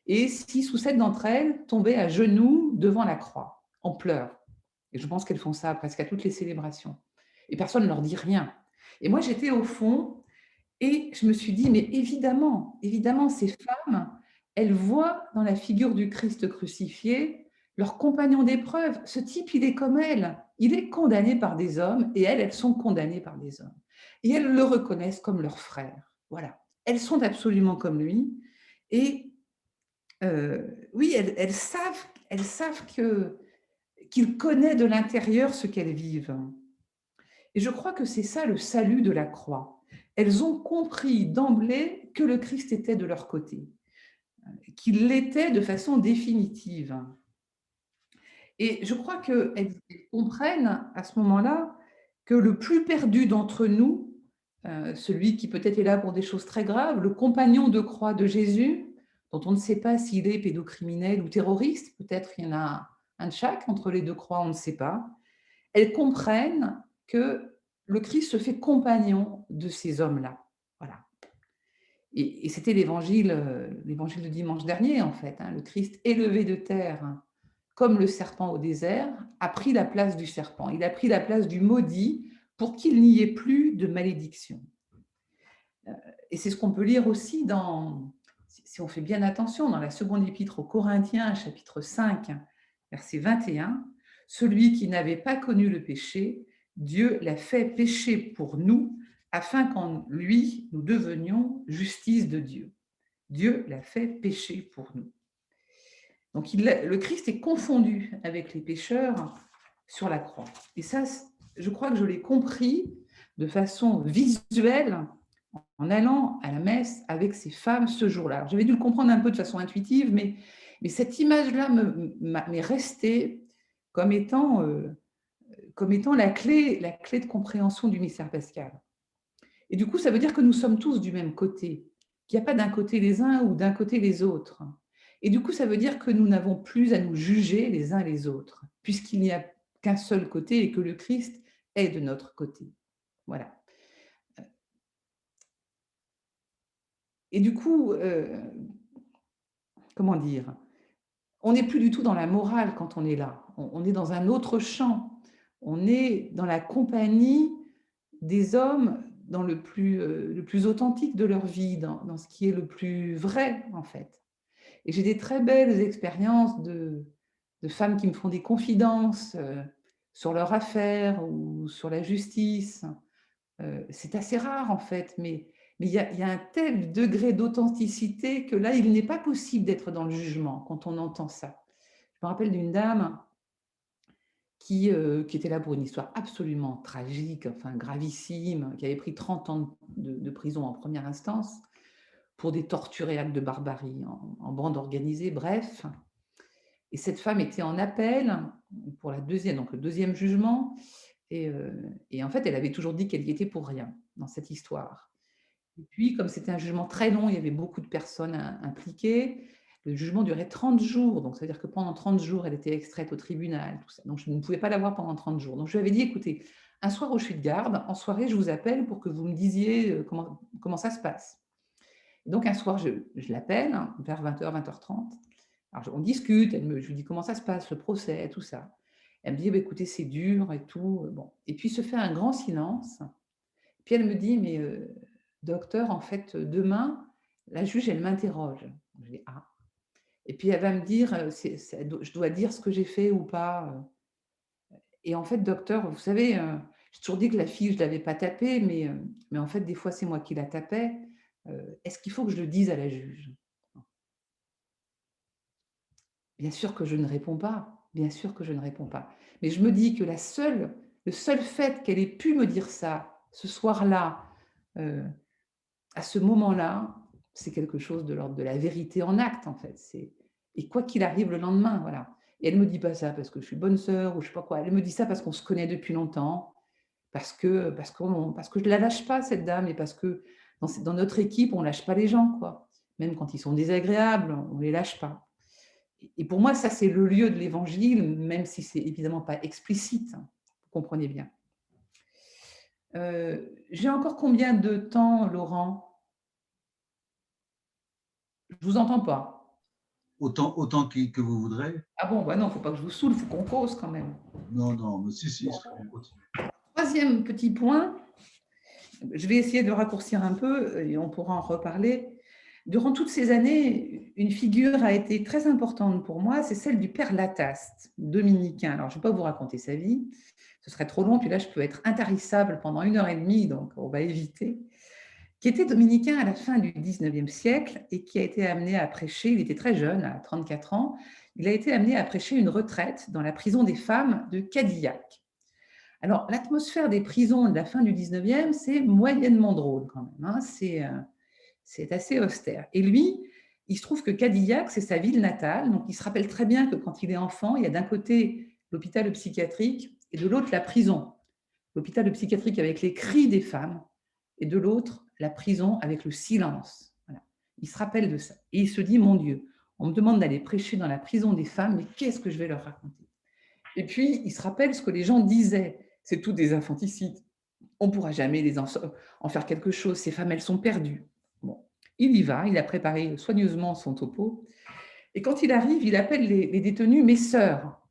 Et 6 ou 7 d'entre elles tombaient à genoux devant la croix, en pleurs. Et je pense qu'elles font ça presque à toutes les célébrations. Et personne ne leur dit rien. Et moi, j'étais au fond et je me suis dit, mais évidemment, évidemment, ces femmes, elles voient dans la figure du Christ crucifié leur compagnon d'épreuve. Ce type, il est comme elle. Il est condamné par des hommes et elles sont condamnées par des hommes. Et elles le reconnaissent comme leur frère. Voilà. Elles sont absolument comme lui. Et oui, elles savent qu'il connaît de l'intérieur ce qu'elles vivent. Et je crois que c'est ça le salut de la croix. Elles ont compris d'emblée que le Christ était de leur côté, qu'il l'était de façon définitive. Et je crois qu'elles comprennent à ce moment-là que le plus perdu d'entre nous, celui qui peut-être est là pour des choses très graves, le compagnon de croix de Jésus, dont on ne sait pas s'il est pédocriminel ou terroriste, peut-être il y en a un de chaque entre les 2 croix, on ne sait pas, elles comprennent que le Christ se fait compagnon de ces hommes-là. Voilà. Et c'était l'évangile de dimanche dernier, en fait, hein. Le Christ élevé de terre, hein, comme le serpent au désert, a pris la place du serpent. Il a pris la place du maudit pour qu'il n'y ait plus de malédiction. Et c'est ce qu'on peut lire aussi si on fait bien attention, dans la seconde épître aux Corinthiens, chapitre 5, verset 21, « Celui qui n'avait pas connu le péché, Dieu l'a fait pécher pour nous, afin qu'en lui, nous devenions justice de Dieu. » Dieu l'a fait pécher pour nous. Donc le Christ est confondu avec les pécheurs sur la croix. Et ça, je crois que je l'ai compris de façon visuelle en allant à la messe avec ces femmes ce jour-là. J'avais dû le comprendre un peu de façon intuitive, mais cette image-là m'est restée comme étant la clé de compréhension du mystère pascal. Et du coup, ça veut dire que nous sommes tous du même côté, qu'il n'y a pas d'un côté les uns ou d'un côté les autres. Et du coup, ça veut dire que nous n'avons plus à nous juger les uns les autres, puisqu'il n'y a qu'un seul côté et que le Christ est de notre côté. Voilà. Et du coup, comment dire, on n'est plus du tout dans la morale quand on est là. On est dans un autre champ. On est dans la compagnie des hommes dans le plus authentique de leur vie, dans ce qui est le plus vrai, en fait. Et j'ai des très belles expériences de femmes qui me font des confidences sur leur affaire ou sur la justice. C'est assez rare, en fait, mais il y a un tel degré d'authenticité que là, il n'est pas possible d'être dans le jugement quand on entend ça. Je me rappelle d'une dame qui était là pour une histoire absolument tragique, enfin gravissime, qui avait pris 30 ans de prison en première instance pour des tortures et actes de barbarie en bande organisée, bref. Et cette femme était en appel pour donc le deuxième jugement. Et en fait, elle avait toujours dit qu'elle y était pour rien dans cette histoire. Et puis, comme c'était un jugement très long, il y avait beaucoup de personnes impliquées. Le jugement durait 30 jours, donc ça veut dire que pendant 30 jours, elle était extraite au tribunal, tout ça. Donc, je ne pouvais pas la voir pendant 30 jours. Donc, je lui avais dit, écoutez, un soir où je suis de garde, en soirée, je vous appelle pour que vous me disiez comment ça se passe. Et donc, un soir, je l'appelle, hein, vers 20h, 20h30. Alors, on discute, je lui dis comment ça se passe, le procès, tout ça. Elle me dit, bah, écoutez, c'est dur et tout. Bon. Et puis, il se fait un grand silence. Puis, elle me dit, mais docteur, en fait, demain, la juge, elle m'interroge. Je dis, ah. Et puis, elle va me dire, je dois dire ce que j'ai fait ou pas. Et en fait, docteur, vous savez, j'ai toujours dit que la fille, je ne l'avais pas tapée, mais en fait, des fois, c'est moi qui la tapais. Est-ce qu'il faut que je le dise à la juge? Bien sûr que je ne réponds pas. Bien sûr que je ne réponds pas. Mais je me dis que le seul fait qu'elle ait pu me dire ça ce soir-là, à ce moment-là, c'est quelque chose de l'ordre de la vérité en acte, en fait. Et quoi qu'il arrive le lendemain, voilà. Et elle ne me dit pas ça parce que je suis bonne sœur ou je ne sais pas quoi. Elle me dit ça parce qu'on se connaît depuis longtemps, parce que je ne la lâche pas, cette dame, et parce que dans notre équipe, on ne lâche pas les gens, quoi. Même quand ils sont désagréables, on ne les lâche pas. Et pour moi, ça, c'est le lieu de l'évangile, même si c'est évidemment pas explicite, hein, vous comprenez bien. J'ai encore combien de temps, Laurent? Je ne vous entends pas. Autant que vous voudrez. Ah bon, bah non, il ne faut pas que je vous saoule, il faut qu'on cause quand même. Non, mais si, c'est très bien, continuez. Troisième petit point, je vais essayer de raccourcir un peu et on pourra en reparler. Durant toutes ces années, une figure a été très importante pour moi, c'est celle du père Lataste, dominicain. Alors, je ne vais pas vous raconter sa vie, ce serait trop long, puis là, je peux être intarissable pendant 1h30, donc on va éviter. Qui était dominicain à la fin du 19e siècle et qui a été amené à prêcher, il était très jeune, à 34 ans, il a été amené à prêcher une retraite dans la prison des femmes de Cadillac. Alors, l'atmosphère des prisons de la fin du 19e, c'est moyennement drôle quand même, hein, c'est assez austère. Et lui, il se trouve que Cadillac, c'est sa ville natale, donc il se rappelle très bien que quand il est enfant, il y a d'un côté l'hôpital psychiatrique et de l'autre la prison. L'hôpital psychiatrique avec les cris des femmes et de l'autre la prison avec le silence. Voilà. Il se rappelle de ça. Et il se dit, mon Dieu, on me demande d'aller prêcher dans la prison des femmes, mais qu'est-ce que je vais leur raconter? Et puis, il se rappelle ce que les gens disaient. C'est tout des infanticides. On ne pourra jamais en faire quelque chose. Ces femmes, elles sont perdues. Bon. Il y va, il a préparé soigneusement son topo. Et quand il arrive, il appelle les détenus mes sœurs,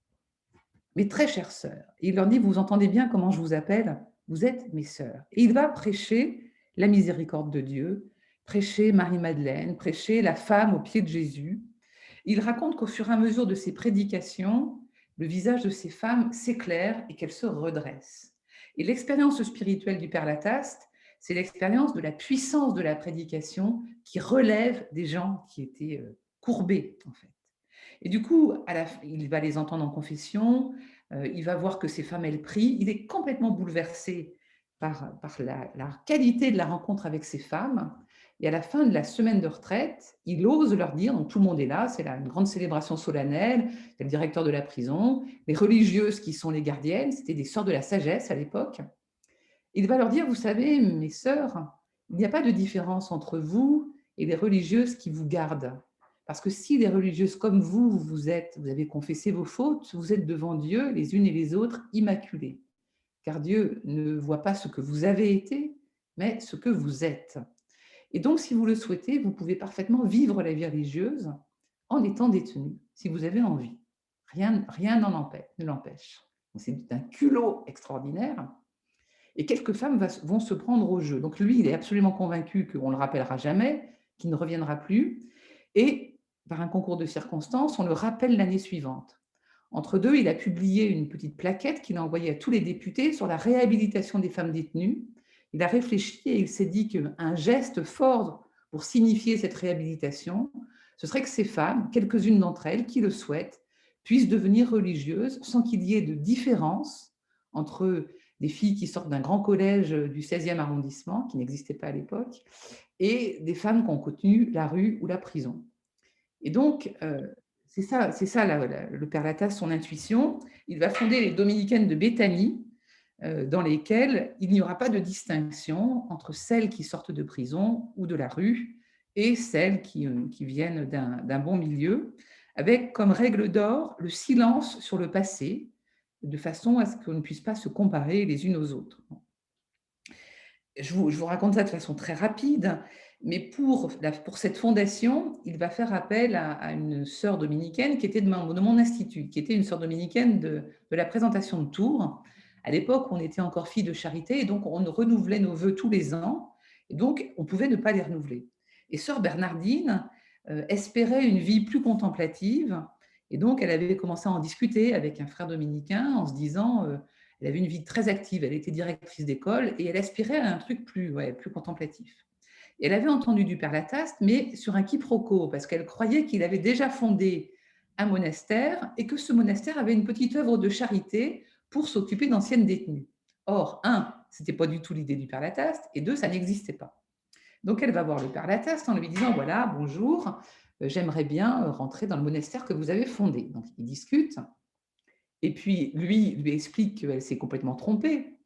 mes très chères sœurs. Et il leur dit, vous entendez bien comment je vous appelle? Vous êtes mes sœurs. Et il va prêcher la miséricorde de Dieu, prêcher Marie-Madeleine, prêcher la femme aux pieds de Jésus. Il raconte qu'au fur et à mesure de ses prédications, le visage de ces femmes s'éclaire et qu'elles se redressent. Et l'expérience spirituelle du Père Lataste, c'est l'expérience de la puissance de la prédication qui relève des gens qui étaient courbés, en fait. Et du coup, il va les entendre en confession, il va voir que ces femmes, elles prient. Il est complètement bouleversé par la qualité de la rencontre avec ces femmes. Et à la fin de la semaine de retraite, il ose leur dire, donc tout le monde est là, c'est une grande célébration solennelle, c'est le directeur de la prison, les religieuses qui sont les gardiennes, c'était des sœurs de la sagesse à l'époque. Il va leur dire, vous savez, mes sœurs, il n'y a pas de différence entre vous et les religieuses qui vous gardent. Parce que si les religieuses comme vous avez confessé vos fautes, vous êtes devant Dieu, les unes et les autres, immaculées. Car Dieu ne voit pas ce que vous avez été, mais ce que vous êtes. Et donc, si vous le souhaitez, vous pouvez parfaitement vivre la vie religieuse en étant détenu, si vous avez envie. Rien ne l'empêche. C'est un culot extraordinaire. Et quelques femmes vont se prendre au jeu. Donc lui, il est absolument convaincu qu'on ne le rappellera jamais, qu'il ne reviendra plus. Et par un concours de circonstances, on le rappelle l'année suivante. Entre deux, il a publié une petite plaquette qu'il a envoyée à tous les députés sur la réhabilitation des femmes détenues. Il a réfléchi et il s'est dit qu'un geste fort pour signifier cette réhabilitation, ce serait que ces femmes, quelques-unes d'entre elles qui le souhaitent, puissent devenir religieuses sans qu'il y ait de différence entre des filles qui sortent d'un grand collège du 16e arrondissement, qui n'existait pas à l'époque, et des femmes qui ont connu la rue ou la prison. Et donc, c'est ça le Père Lataste, son intuition. Il va fonder les Dominicaines de Béthanie, dans lesquelles il n'y aura pas de distinction entre celles qui sortent de prison ou de la rue et celles qui viennent d'un bon milieu, avec comme règle d'or le silence sur le passé, de façon à ce qu'on ne puisse pas se comparer les unes aux autres. Je vous raconte ça de façon très rapide, mais pour cette fondation, il va faire appel à une sœur dominicaine qui était de mon institut, qui était une sœur dominicaine de la présentation de Tours. À l'époque, on était encore filles de charité, et donc on renouvelait nos vœux tous les ans, et donc on pouvait ne pas les renouveler. Et sœur Bernardine espérait une vie plus contemplative, et donc elle avait commencé à en discuter avec un frère dominicain en se disant elle avait une vie très active, elle était directrice d'école et elle aspirait à un truc plus contemplatif. Et elle avait entendu du Père Lataste, mais sur un quiproquo, parce qu'elle croyait qu'il avait déjà fondé un monastère et que ce monastère avait une petite œuvre de charité pour s'occuper d'anciennes détenues. Or, un, ce n'était pas du tout l'idée du Père Lataste, et deux, ça n'existait pas. Donc elle va voir le Père Lataste en lui disant, voilà, bonjour, j'aimerais bien rentrer dans le monastère que vous avez fondé. Donc ils discutent. Et puis, lui explique qu'elle s'est complètement trompée.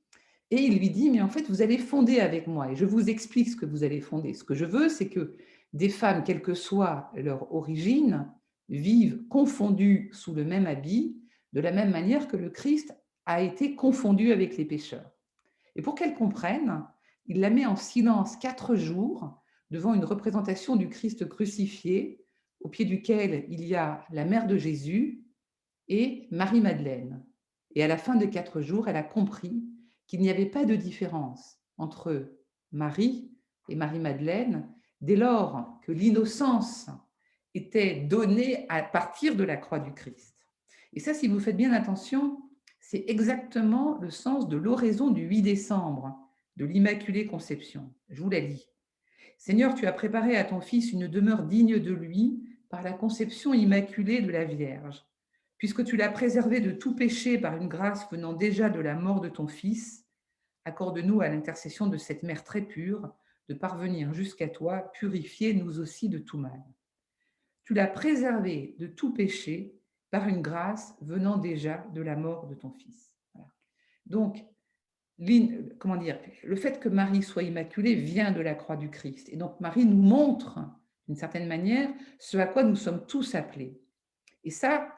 Et il lui dit, mais en fait, vous allez fonder avec moi. Et je vous explique ce que vous allez fonder. Ce que je veux, c'est que des femmes, quelle que soit leur origine, vivent confondues sous le même habit, de la même manière que le Christ a été confondu avec les pécheurs. Et pour qu'elle comprenne, il la met en silence 4 jours devant une représentation du Christ crucifié, au pied duquel il y a la mère de Jésus et Marie-Madeleine. Et à la fin de 4 jours, elle a compris qu'il n'y avait pas de différence entre Marie et Marie-Madeleine dès lors que l'innocence était donnée à partir de la croix du Christ. Et ça, si vous faites bien attention, c'est exactement le sens de l'oraison du 8 décembre de l'Immaculée Conception. Je vous la lis. Seigneur, tu as préparé à ton Fils une demeure digne de lui par la conception immaculée de la Vierge. Puisque tu l'as préservé de tout péché par une grâce venant déjà de la mort de ton Fils, accorde-nous à l'intercession de cette Mère très pure de parvenir jusqu'à toi, purifier nous aussi de tout mal. Tu l'as préservé de tout péché par une grâce venant déjà de la mort de ton Fils. Voilà. Donc, comment dire, le fait que Marie soit immaculée vient de la croix du Christ. Et donc, Marie nous montre, d'une certaine manière, ce à quoi nous sommes tous appelés. Et ça,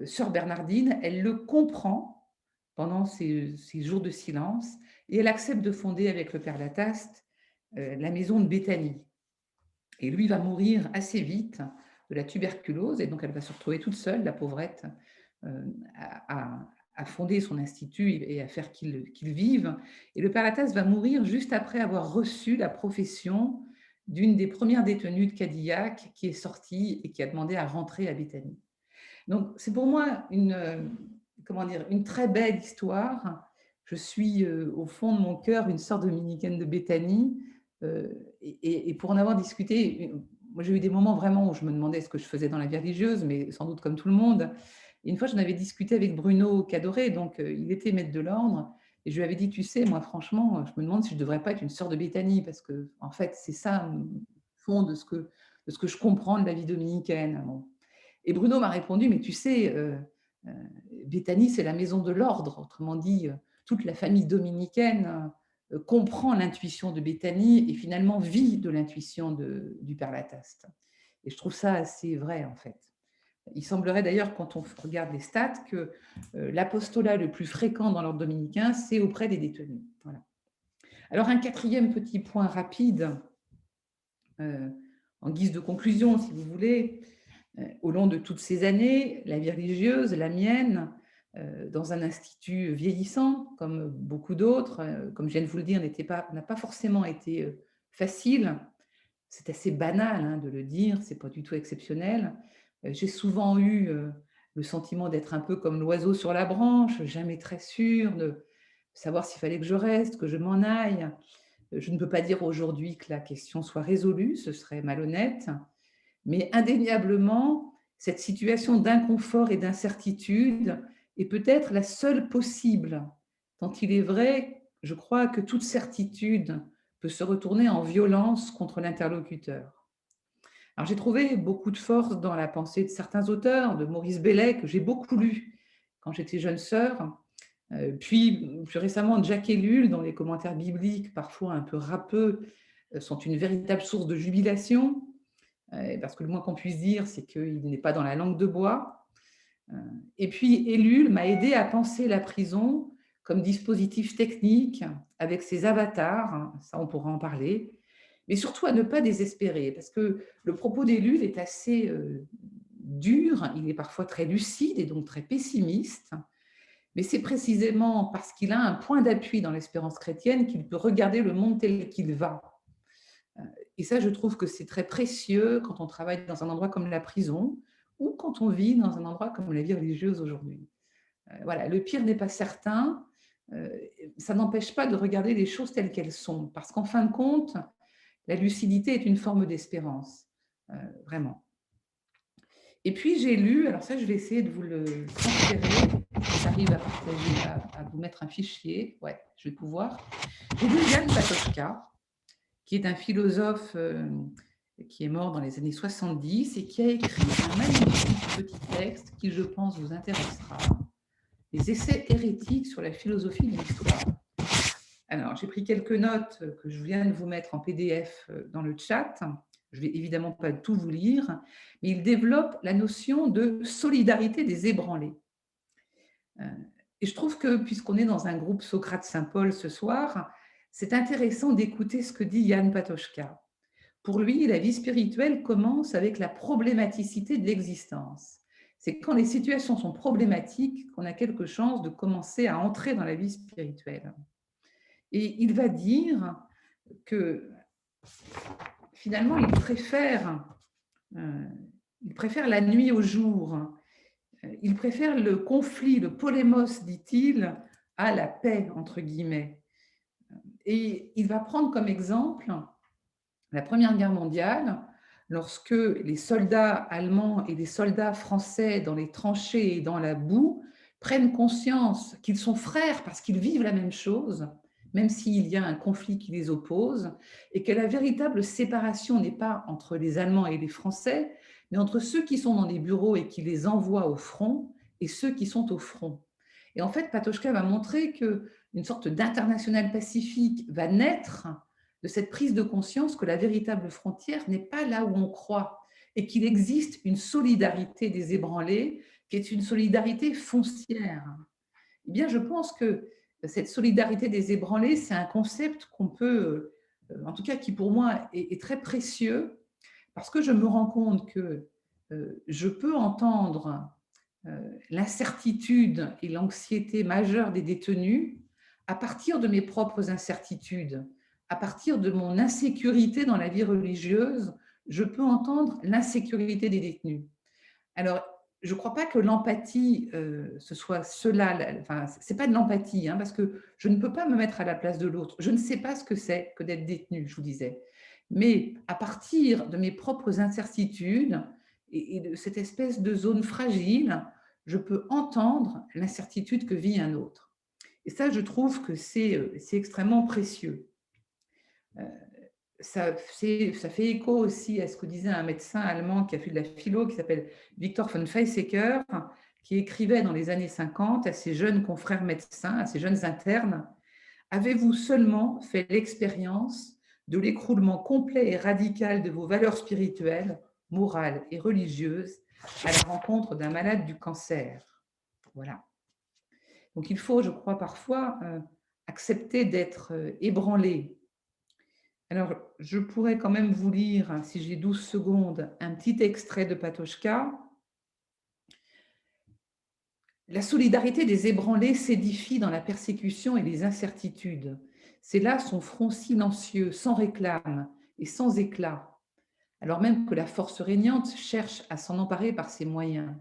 sœur Bernardine, elle le comprend pendant ces jours de silence et elle accepte de fonder avec le Père Lataste la maison de Béthanie. Et lui va mourir assez vite de la tuberculose, et donc elle va se retrouver toute seule, la pauvrette, à fonder son institut et à faire qu'il vive. Et le père Lattès va mourir juste après avoir reçu la profession d'une des premières détenues de Cadillac qui est sortie et qui a demandé à rentrer à Béthanie. Donc c'est pour moi comment dire, une très belle histoire. Je suis au fond de mon cœur une sœur dominicaine de Béthanie, et pour en avoir discuté, moi j'ai eu des moments vraiment où je me demandais ce que je faisais dans la vie religieuse, mais sans doute comme tout le monde. Et une fois, j'en avais discuté avec Bruno Cadoré, donc il était maître de l'ordre, et je lui avais dit, tu sais, moi franchement, je me demande si je ne devrais pas être une sœur de Béthanie, parce que en fait, c'est ça, au fond de ce que je comprends de la vie dominicaine. Bon. Et Bruno m'a répondu, mais tu sais, euh, Béthanie, c'est la maison de l'ordre. Autrement dit, toute la famille dominicaine comprend l'intuition de Béthanie et finalement vit de l'intuition du Père Lataste. Et je trouve ça assez vrai, en fait. Il semblerait d'ailleurs, quand on regarde les stats, que l'apostolat le plus fréquent dans l'ordre dominicain, c'est auprès des détenus. Voilà. Alors, un quatrième petit point rapide, en guise de conclusion, si vous voulez. Au long de toutes ces années, la vie religieuse, la mienne, dans un institut vieillissant, comme beaucoup d'autres, comme je viens de vous le dire, n'a pas forcément été facile. C'est assez banal de le dire, c'est pas du tout exceptionnel. J'ai souvent eu le sentiment d'être un peu comme l'oiseau sur la branche, jamais très sûr de savoir s'il fallait que je reste, que je m'en aille. Je ne peux pas dire aujourd'hui que la question soit résolue, ce serait malhonnête. Mais indéniablement, cette situation d'inconfort et d'incertitude est peut-être la seule possible, tant il est vrai, je crois, que toute certitude peut se retourner en violence contre l'interlocuteur. Alors j'ai trouvé beaucoup de force dans la pensée de certains auteurs, de Maurice Bellet, que j'ai beaucoup lu quand j'étais jeune sœur, puis plus récemment de Jacques Ellul, dont les commentaires bibliques, parfois un peu râpeux, sont une véritable source de jubilation, parce que le moins qu'on puisse dire, c'est qu'il n'est pas dans la langue de bois. Et puis, Ellul m'a aidé à penser la prison comme dispositif technique, avec ses avatars, ça on pourra en parler, mais surtout à ne pas désespérer, parce que le propos d'Ellul est assez dur, il est parfois très lucide et donc très pessimiste, mais c'est précisément parce qu'il a un point d'appui dans l'espérance chrétienne qu'il peut regarder le monde tel qu'il va. Et ça, je trouve que c'est très précieux quand on travaille dans un endroit comme la prison ou quand on vit dans un endroit comme la vie religieuse aujourd'hui. Voilà, le pire n'est pas certain. Ça n'empêche pas de regarder les choses telles qu'elles sont, parce qu'en fin de compte, la lucidité est une forme d'espérance, vraiment. Et puis j'ai lu, alors ça je vais essayer de vous le transférer, si j'arrive à partager, à vous mettre un fichier, ouais, je vais pouvoir. J'ai lu Jan Patočka, qui est un philosophe qui est mort dans les années 70 et qui a écrit un magnifique petit texte qui, je pense, vous intéressera. Les essais hérétiques sur la philosophie de l'histoire. Alors, j'ai pris quelques notes que je viens de vous mettre en PDF dans le chat. Je ne vais évidemment pas tout vous lire, mais il développe la notion de solidarité des ébranlés. Et je trouve que, puisqu'on est dans un groupe Socrate-Saint-Paul ce soir, c'est intéressant d'écouter ce que dit Jan Patočka. Pour lui, la vie spirituelle commence avec la problématicité de l'existence. C'est quand les situations sont problématiques qu'on a quelque chance de commencer à entrer dans la vie spirituelle. Et il va dire que finalement, il préfère la nuit au jour. Il préfère le conflit, le polémos, dit-il, à la paix, entre guillemets. Et il va prendre comme exemple la Première Guerre mondiale, lorsque les soldats allemands et les soldats français dans les tranchées et dans la boue prennent conscience qu'ils sont frères parce qu'ils vivent la même chose, même s'il y a un conflit qui les oppose, et que la véritable séparation n'est pas entre les Allemands et les Français, mais entre ceux qui sont dans les bureaux et qui les envoient au front et ceux qui sont au front. Et en fait, Patočka va montrer qu'une sorte d'international pacifique va naître de cette prise de conscience que la véritable frontière n'est pas là où on croit et qu'il existe une solidarité des ébranlés qui est une solidarité foncière. Eh bien, je pense que cette solidarité des ébranlés, c'est un concept qu'on peut, en tout cas qui pour moi est très précieux, parce que je me rends compte que je peux entendre l'incertitude et l'anxiété majeure des détenus à partir de mes propres incertitudes, à partir de mon insécurité dans la vie religieuse, je peux entendre l'insécurité des détenus. Alors, je ne crois pas que l'empathie, ce soit cela, enfin, ce n'est pas de l'empathie, hein, parce que je ne peux pas me mettre à la place de l'autre. Je ne sais pas ce que c'est que d'être détenu, je vous disais. Mais à partir de mes propres incertitudes et de cette espèce de zone fragile, je peux entendre l'incertitude que vit un autre. Et ça, je trouve que c'est extrêmement précieux. Ça fait écho aussi à ce que disait un médecin allemand qui a fait de la philo, qui s'appelle Victor von Weizsäcker, qui écrivait dans les années 50 à ses jeunes confrères médecins, à ses jeunes internes: avez-vous seulement fait l'expérience de l'écroulement complet et radical de vos valeurs spirituelles, morales et religieuses à la rencontre d'un malade du cancer? Voilà. Donc il faut, je crois, parfois accepter d'être ébranlé. Alors, je pourrais quand même vous lire, si j'ai 12 secondes, un petit extrait de Patochka. La solidarité des ébranlés s'édifie dans la persécution et les incertitudes. C'est là son front silencieux, sans réclame et sans éclat, alors même que la force régnante cherche à s'en emparer par ses moyens.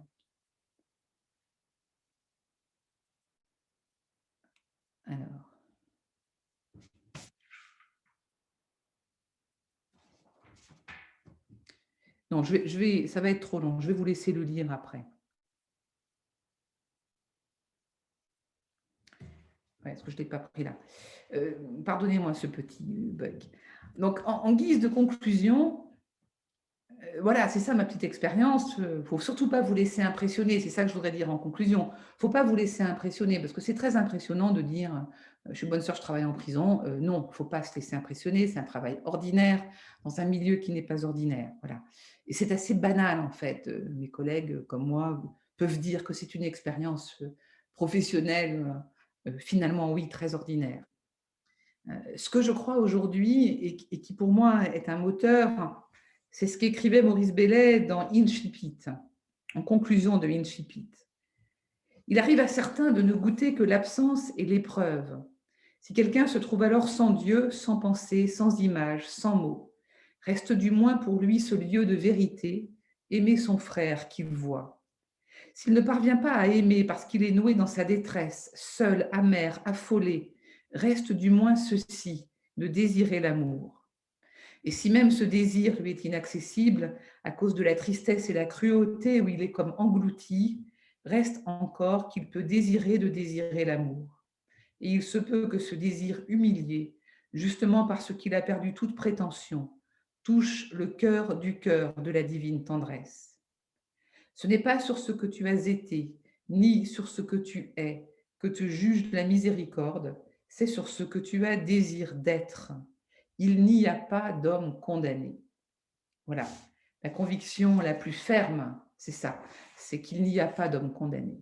Alors. Non, ça va être trop long, je vais vous laisser le lire après. Ouais, est-ce que je ne l'ai pas pris là? Pardonnez-moi ce petit bug. Donc, en guise de conclusion, voilà, c'est ça ma petite expérience. Il ne faut surtout pas vous laisser impressionner. C'est ça que je voudrais dire en conclusion. Il ne faut pas vous laisser impressionner parce que c'est très impressionnant de dire je suis bonne sœur, je travaille en prison. Non, il ne faut pas se laisser impressionner. C'est un travail ordinaire dans un milieu qui n'est pas ordinaire. Voilà. Et c'est assez banal en fait. Mes collègues comme moi peuvent dire que c'est une expérience professionnelle, finalement, oui, très ordinaire. Ce que je crois aujourd'hui et qui pour moi est un moteur, c'est ce qu'écrivait Maurice Bellet dans Incipit, en conclusion de Incipit. Il arrive à certains de ne goûter que l'absence et l'épreuve. Si quelqu'un se trouve alors sans Dieu, sans pensée, sans image, sans mots, reste du moins pour lui ce lieu de vérité, aimer son frère qu'il voit. S'il ne parvient pas à aimer parce qu'il est noué dans sa détresse, seul, amer, affolé, reste du moins ceci, de désirer l'amour. Et si même ce désir lui est inaccessible, à cause de la tristesse et la cruauté où il est comme englouti, reste encore qu'il peut désirer de désirer l'amour. Et il se peut que ce désir humilié, justement parce qu'il a perdu toute prétention, touche le cœur du cœur de la divine tendresse. Ce n'est pas sur ce que tu as été, ni sur ce que tu es, que te juge la miséricorde, c'est sur ce que tu as désir d'être. Il n'y a pas d'homme condamné. Voilà, la conviction la plus ferme, c'est ça, c'est qu'il n'y a pas d'homme condamné.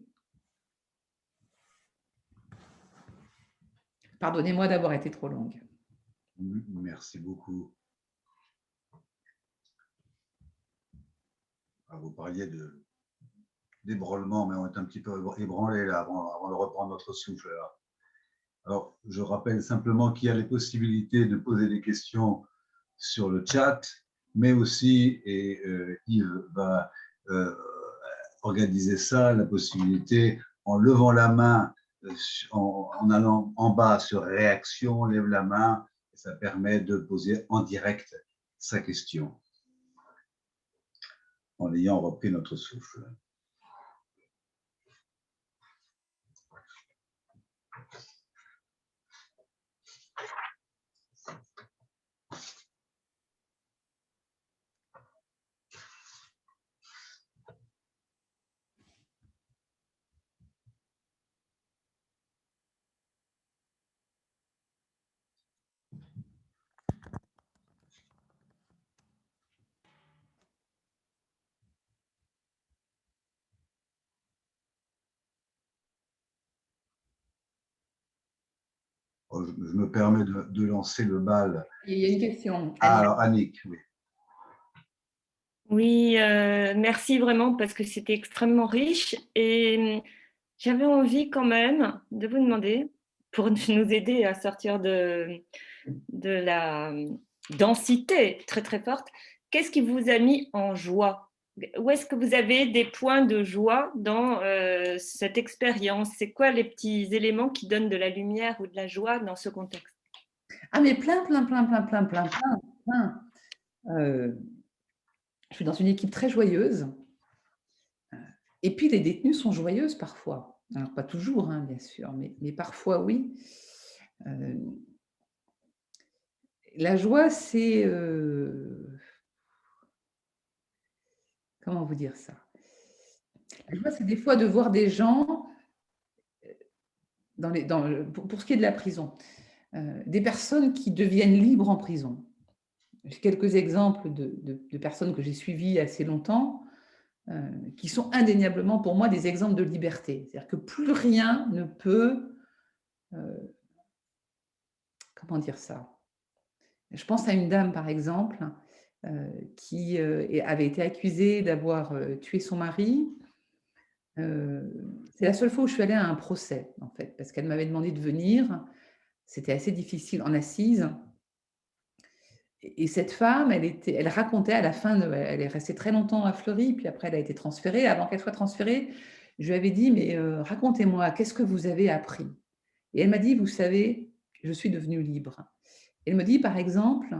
Pardonnez-moi d'avoir été trop longue. Merci beaucoup. Vous parliez d'ébranlement, mais on est un petit peu ébranlé là avant de reprendre notre souffle. Là. Alors, je rappelle simplement qu'il y a les possibilités de poser des questions sur le chat, mais aussi, et Yves va organiser ça, la possibilité en levant la main, en allant en bas sur réaction, on lève la main, et ça permet de poser en direct sa question, en ayant repris notre souffle. Je me permets de lancer le bal. Il y a une question. Ah, alors Annick, oui. Oui, merci vraiment parce que c'était extrêmement riche et j'avais envie quand même de vous demander, pour nous aider à sortir de la densité très très forte, qu'est-ce qui vous a mis en joie? Où est-ce que vous avez des points de joie dans cette expérience? C'est quoi les petits éléments qui donnent de la lumière ou de la joie dans ce contexte? Ah mais plein, plein, plein, plein, plein, plein, plein, plein. Je suis dans une équipe très joyeuse. Et puis les détenues sont joyeuses parfois. Alors pas toujours, hein, bien sûr, mais parfois oui. La joie, c'est, comment vous dire ça? La joie, c'est des fois de voir des gens pour ce qui est de la prison, des personnes qui deviennent libres en prison. J'ai quelques exemples de personnes que j'ai suivies assez longtemps, qui sont indéniablement pour moi des exemples de liberté. C'est-à-dire que plus rien ne peut, comment dire ça? Je pense à une dame, par exemple, qui avait été accusée d'avoir tué son mari. C'est la seule fois où je suis allée à un procès, en fait, parce qu'elle m'avait demandé de venir. C'était assez difficile en assise. Et cette femme, elle racontait à la fin, elle est restée très longtemps à Fleury, puis après elle a été transférée. Avant qu'elle soit transférée, je lui avais dit, mais racontez-moi, qu'est-ce que vous avez appris? Et elle m'a dit, vous savez, je suis devenue libre. Elle me dit, par exemple,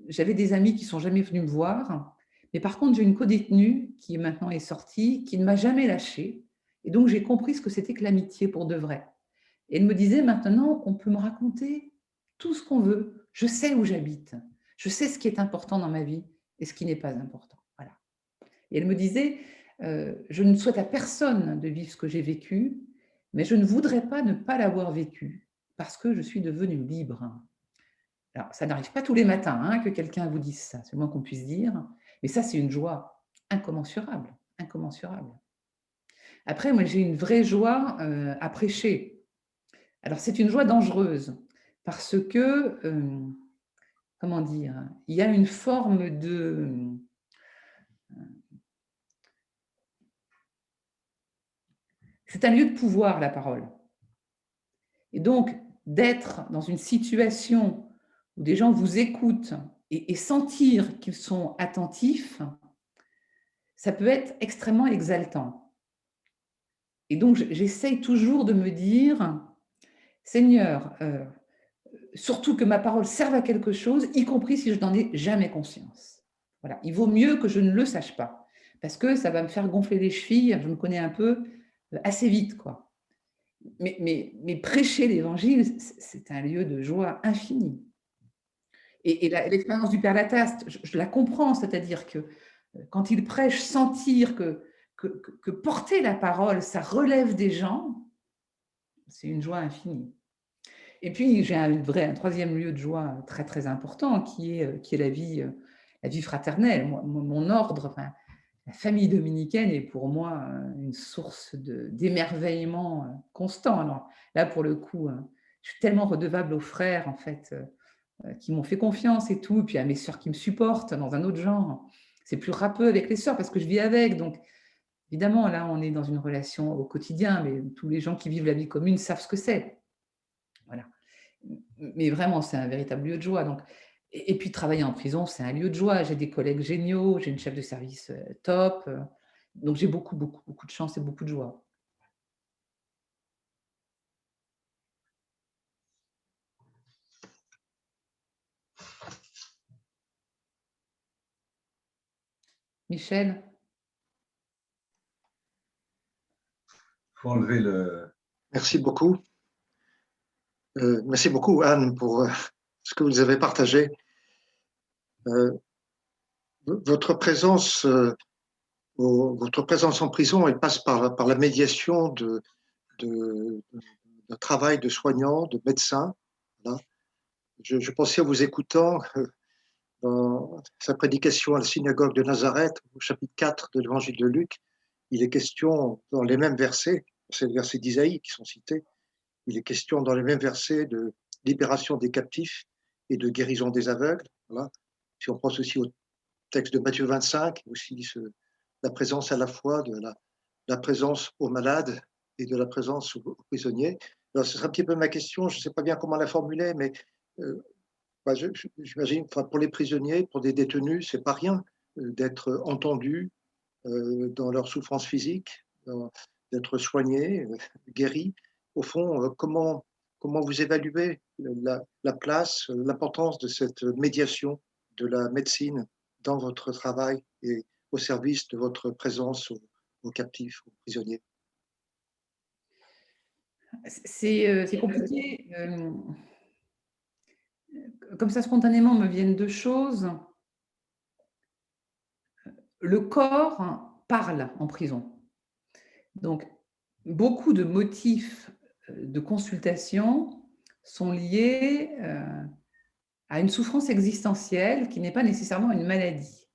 j'avais des amis qui ne sont jamais venus me voir, mais par contre, j'ai une codétenue qui maintenant est sortie, qui ne m'a jamais lâchée. Et donc, j'ai compris ce que c'était que l'amitié pour de vrai. Et elle me disait, maintenant, on peut me raconter tout ce qu'on veut. Je sais où j'habite. Je sais ce qui est important dans ma vie et ce qui n'est pas important. Voilà. Et elle me disait, je ne souhaite à personne de vivre ce que j'ai vécu, mais je ne voudrais pas ne pas l'avoir vécu parce que je suis devenue libre. Alors, ça n'arrive pas tous les matins hein, que quelqu'un vous dise ça, c'est le moins qu'on puisse dire, mais ça, c'est une joie incommensurable, incommensurable. Après, moi, j'ai une vraie joie à prêcher. Alors, c'est une joie dangereuse parce que, comment dire, il y a une forme de... C'est un lieu de pouvoir, la parole. Et donc, d'être dans une situation où des gens vous écoutent et sentir qu'ils sont attentifs, ça peut être extrêmement exaltant. Et donc, j'essaye toujours de me dire, Seigneur, surtout que ma parole serve à quelque chose, y compris si je n'en ai jamais conscience. Voilà. Il vaut mieux que je ne le sache pas, parce que ça va me faire gonfler les chevilles, je me connais un peu, assez vite, quoi. Mais prêcher l'Évangile, c'est un lieu de joie infinie. Et l'expérience du Père Lataste, je la comprends, c'est-à-dire que quand il prêche, sentir que porter la parole, ça relève des gens, c'est une joie infinie. Et puis, j'ai un troisième lieu de joie très, très important qui est la vie fraternelle. Mon ordre, enfin, la famille dominicaine est pour moi une source d'émerveillement constant. Alors là, pour le coup, je suis tellement redevable aux frères, en fait, qui m'ont fait confiance et tout, puis à mes sœurs qui me supportent dans un autre genre. C'est plus râpeux avec les sœurs parce que je vis avec. Donc, évidemment, là, on est dans une relation au quotidien, mais tous les gens qui vivent la vie commune savent ce que c'est. Voilà. Mais vraiment, c'est un véritable lieu de joie. Donc, et puis, travailler en prison, c'est un lieu de joie. J'ai des collègues géniaux, j'ai une chef de service top. Donc, j'ai beaucoup, beaucoup, beaucoup de chance et beaucoup de joie. Michel? Il faut enlever le... Merci beaucoup. Merci beaucoup, Anne, pour ce que vous avez partagé. Votre présence, votre présence en prison, elle passe par la médiation de travail de soignants, de médecins. Voilà. Je pensais en vous écoutant dans sa prédication à la synagogue de Nazareth, au chapitre 4 de l'évangile de Luc, il est question dans les mêmes versets, c'est les versets d'Isaïe qui sont cités, il est question dans les mêmes versets de libération des captifs et de guérison des aveugles. Voilà. Si on pense aussi texte de Matthieu 25, aussi la présence à la fois de la présence aux malades et de la présence aux prisonniers. Alors, ce serait un petit peu ma question, je ne sais pas bien comment la formuler, mais j'imagine, pour les prisonniers, pour des détenus, c'est pas rien d'être entendus dans leur souffrance physique, d'être soignés, guéris. Au fond, comment vous évaluez la place, l'importance de cette médiation de la médecine dans votre travail et au service de votre présence aux captifs, aux prisonniers? C'est compliqué. Comme ça, spontanément, me viennent deux choses. Le corps parle en prison. Donc, beaucoup de motifs de consultation sont liés à une souffrance existentielle qui n'est pas nécessairement une maladie.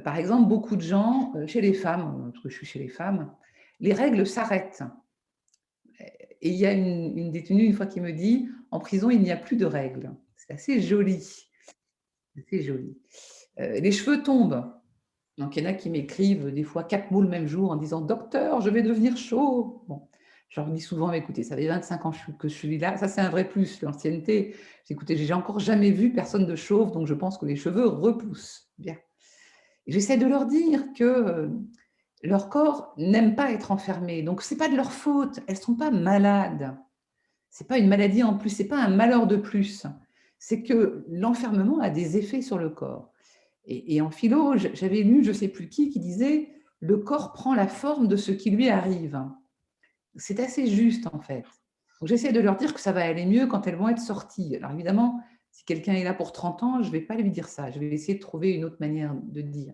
Par exemple, beaucoup de gens, chez les femmes, parce que je suis chez les femmes, les règles s'arrêtent. Et il y a une détenue, une fois, qui me dit « En prison, il n'y a plus de règles ». C'est assez joli. C'est joli. Les cheveux tombent. Donc, il y en a qui m'écrivent des fois 4 mots le même jour en disant « Docteur, je vais devenir chauve ». Bon, je leur dis souvent « Écoutez, ça fait 25 ans que je suis là. Ça, c'est un vrai plus, l'ancienneté. Écoutez, j'ai encore jamais vu personne de chauve, donc je pense que les cheveux repoussent. » Bien. J'essaie de leur dire que leur corps n'aime pas être enfermé. Donc, ce n'est pas de leur faute. Elles ne sont pas malades. Ce n'est pas une maladie en plus. Ce n'est pas un malheur de plus. C'est que l'enfermement a des effets sur le corps. Et en philo, j'avais lu, je ne sais plus qui disait « Le corps prend la forme de ce qui lui arrive ». C'est assez juste, en fait. Donc, j'essaie de leur dire que ça va aller mieux quand elles vont être sorties. Alors, évidemment, si quelqu'un est là pour 30 ans, je ne vais pas lui dire ça. Je vais essayer de trouver une autre manière de dire.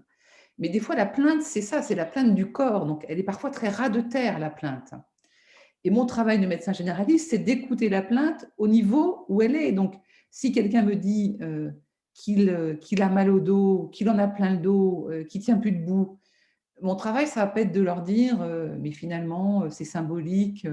Mais des fois, la plainte, c'est ça, c'est la plainte du corps. Donc, elle est parfois très ras de terre, la plainte. Et mon travail de médecin généraliste, c'est d'écouter la plainte au niveau où elle est. Donc, si quelqu'un me dit qu'il a mal au dos, qu'il en a plein le dos, qu'il ne tient plus debout, mon travail, ça va pas être de leur dire mais finalement, c'est symbolique,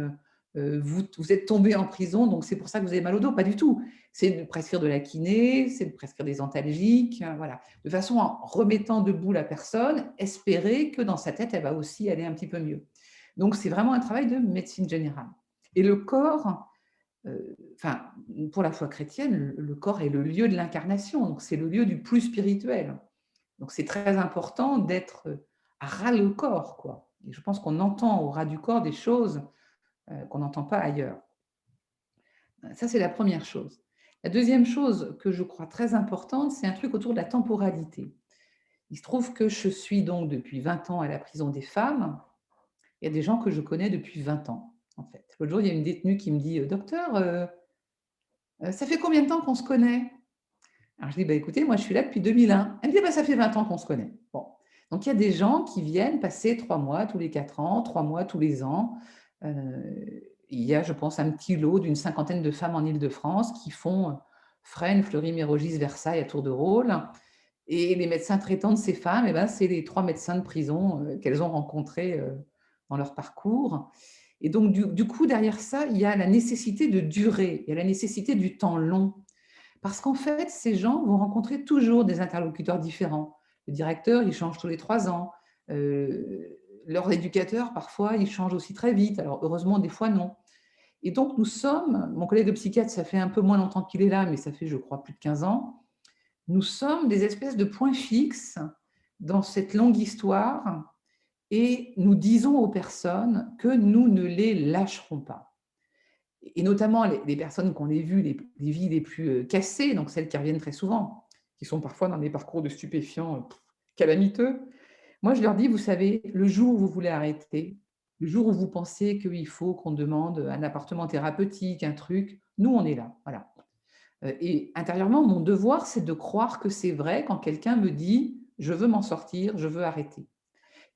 vous êtes tombé en prison, donc c'est pour ça que vous avez mal au dos. Pas du tout. C'est de prescrire de la kiné, c'est de prescrire des antalgiques, voilà. De façon, en remettant debout la personne, espérer que dans sa tête, elle va aussi aller un petit peu mieux. Donc, c'est vraiment un travail de médecine générale. Et le corps, pour la foi chrétienne, le corps est le lieu de l'incarnation, donc c'est le lieu du plus spirituel. Donc, c'est très important d'être à ras le corps, quoi. Et je pense qu'on entend au ras du corps des choses qu'on n'entend pas ailleurs. Ça, c'est la première chose. La deuxième chose que je crois très importante, c'est un truc autour de la temporalité. Il se trouve que je suis donc depuis 20 ans à la prison des femmes. Il y a des gens que je connais depuis 20 ans, en fait. L'autre jour, il y a une détenue qui me dit « Docteur, ça fait combien de temps qu'on se connaît ?» Alors, je dis « Écoutez, moi, je suis là depuis 2001. » Elle me dit « Ça fait 20 ans qu'on se connaît. » Bon. Donc, il y a des gens qui viennent passer 3 mois tous les 4 ans, 3 mois tous les ans. Il y a, je pense, un petit lot d'une 50aine de femmes en Île-de-France qui font Fresnes, Fleury-Mérogis, Versailles à tour de rôle. Et les médecins traitants de ces femmes, c'est les 3 médecins de prison qu'elles ont rencontrés dans leur parcours. Et donc, du coup, derrière ça, il y a la nécessité de durer, il y a la nécessité du temps long. Parce qu'en fait, ces gens vont rencontrer toujours des interlocuteurs différents. Le directeur, il change tous les 3 ans. Leur éducateur, parfois, il change aussi très vite. Alors, heureusement, des fois, non. Et donc, nous sommes, mon collègue de psychiatre, ça fait un peu moins longtemps qu'il est là, mais ça fait, je crois, plus de 15 ans, nous sommes des espèces de points fixes dans cette longue histoire et nous disons aux personnes que nous ne les lâcherons pas. Et notamment les personnes qui ont les vies les plus cassées, donc celles qui reviennent très souvent, qui sont parfois dans des parcours de stupéfiants calamiteux. Moi, je leur dis, vous savez, le jour où vous voulez arrêter, le jour où vous pensez qu'il faut qu'on demande un appartement thérapeutique, un truc, nous, on est là. Voilà. Et intérieurement, mon devoir, c'est de croire que c'est vrai quand quelqu'un me dit « je veux m'en sortir, je veux arrêter ».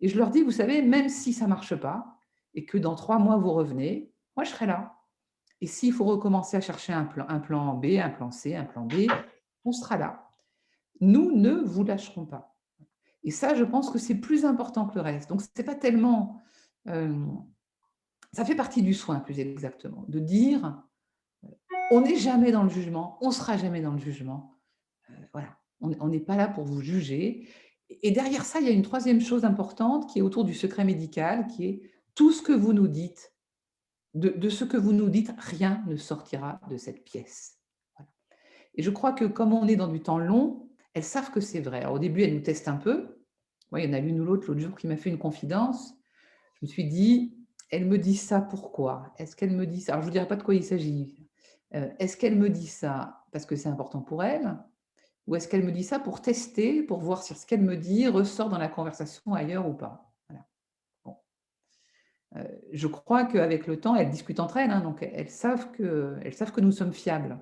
Et je leur dis, vous savez, même si ça ne marche pas et que dans 3 mois, vous revenez, moi, je serai là. Et s'il faut recommencer à chercher un plan B, un plan C, un plan D, on sera là. Nous ne vous lâcherons pas. Et ça, je pense que c'est plus important que le reste. Donc, c'est pas tellement… ça fait partie du soin, plus exactement, de dire on n'est jamais dans le jugement, on ne sera jamais dans le jugement. Voilà. On n'est pas là pour vous juger. Et derrière ça, il y a une troisième chose importante qui est autour du secret médical, qui est tout ce que vous nous dites, de ce que vous nous dites, rien ne sortira de cette pièce. Voilà. Et je crois que comme on est dans du temps long, elles savent que c'est vrai. Alors, au début, elles nous testent un peu. Moi, il y en a l'une ou l'autre l'autre jour qui m'a fait une confidence. Je me suis dit, elle me dit ça pourquoi? Est-ce qu'elle me dit ça? Alors, je ne vous dirai pas de quoi il s'agit. Est-ce qu'elle me dit ça parce que c'est important pour elle? Ou est-ce qu'elle me dit ça pour tester, pour voir si ce qu'elle me dit ressort dans la conversation ailleurs ou pas? Voilà. Bon. Je crois qu'avec le temps, elles discutent entre elles, hein, donc elles savent que nous sommes fiables.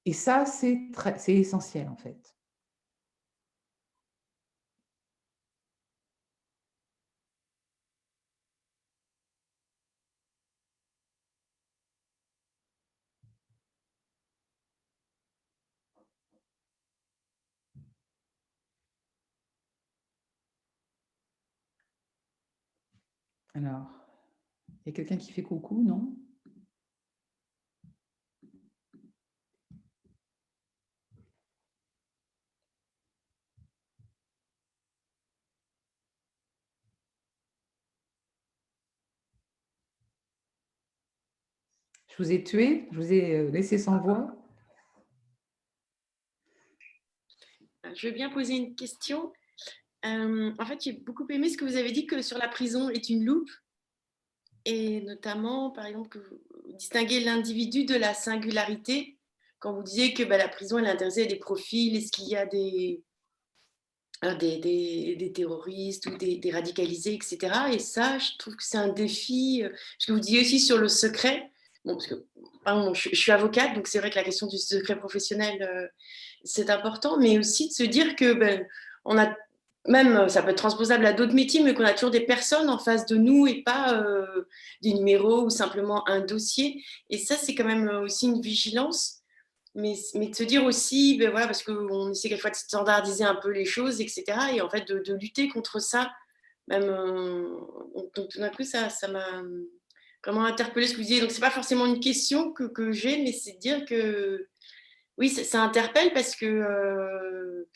Et ça, c'est essentiel en fait. Alors, il y a quelqu'un qui fait coucou, non? Je vous ai tué, je vous ai laissé sans voix. Je veux bien poser une question. En fait, j'ai beaucoup aimé ce que vous avez dit que sur la prison est une loupe. Et notamment, par exemple, que vous distinguez l'individu de la singularité. Quand vous disiez que la prison, elle est intéressée à des profils, est-ce qu'il y a des terroristes ou des radicalisés, etc. Et ça, je trouve que c'est un défi. Ce que vous disiez aussi sur le secret. Bon, parce que je suis avocate, donc c'est vrai que la question du secret professionnel, c'est important, mais aussi de se dire que on a même, ça peut être transposable à d'autres métiers, mais qu'on a toujours des personnes en face de nous et pas des numéros ou simplement un dossier. Et ça, c'est quand même aussi une vigilance. Mais de se dire aussi, voilà, parce qu'on essaie quelquefois de standardiser un peu les choses, etc. Et en fait, de lutter contre ça, même. Donc, tout d'un coup, ça m'a vraiment interpellé ce que vous disiez. Donc, c'est pas forcément une question que j'ai, mais c'est de dire que oui, ça interpelle parce que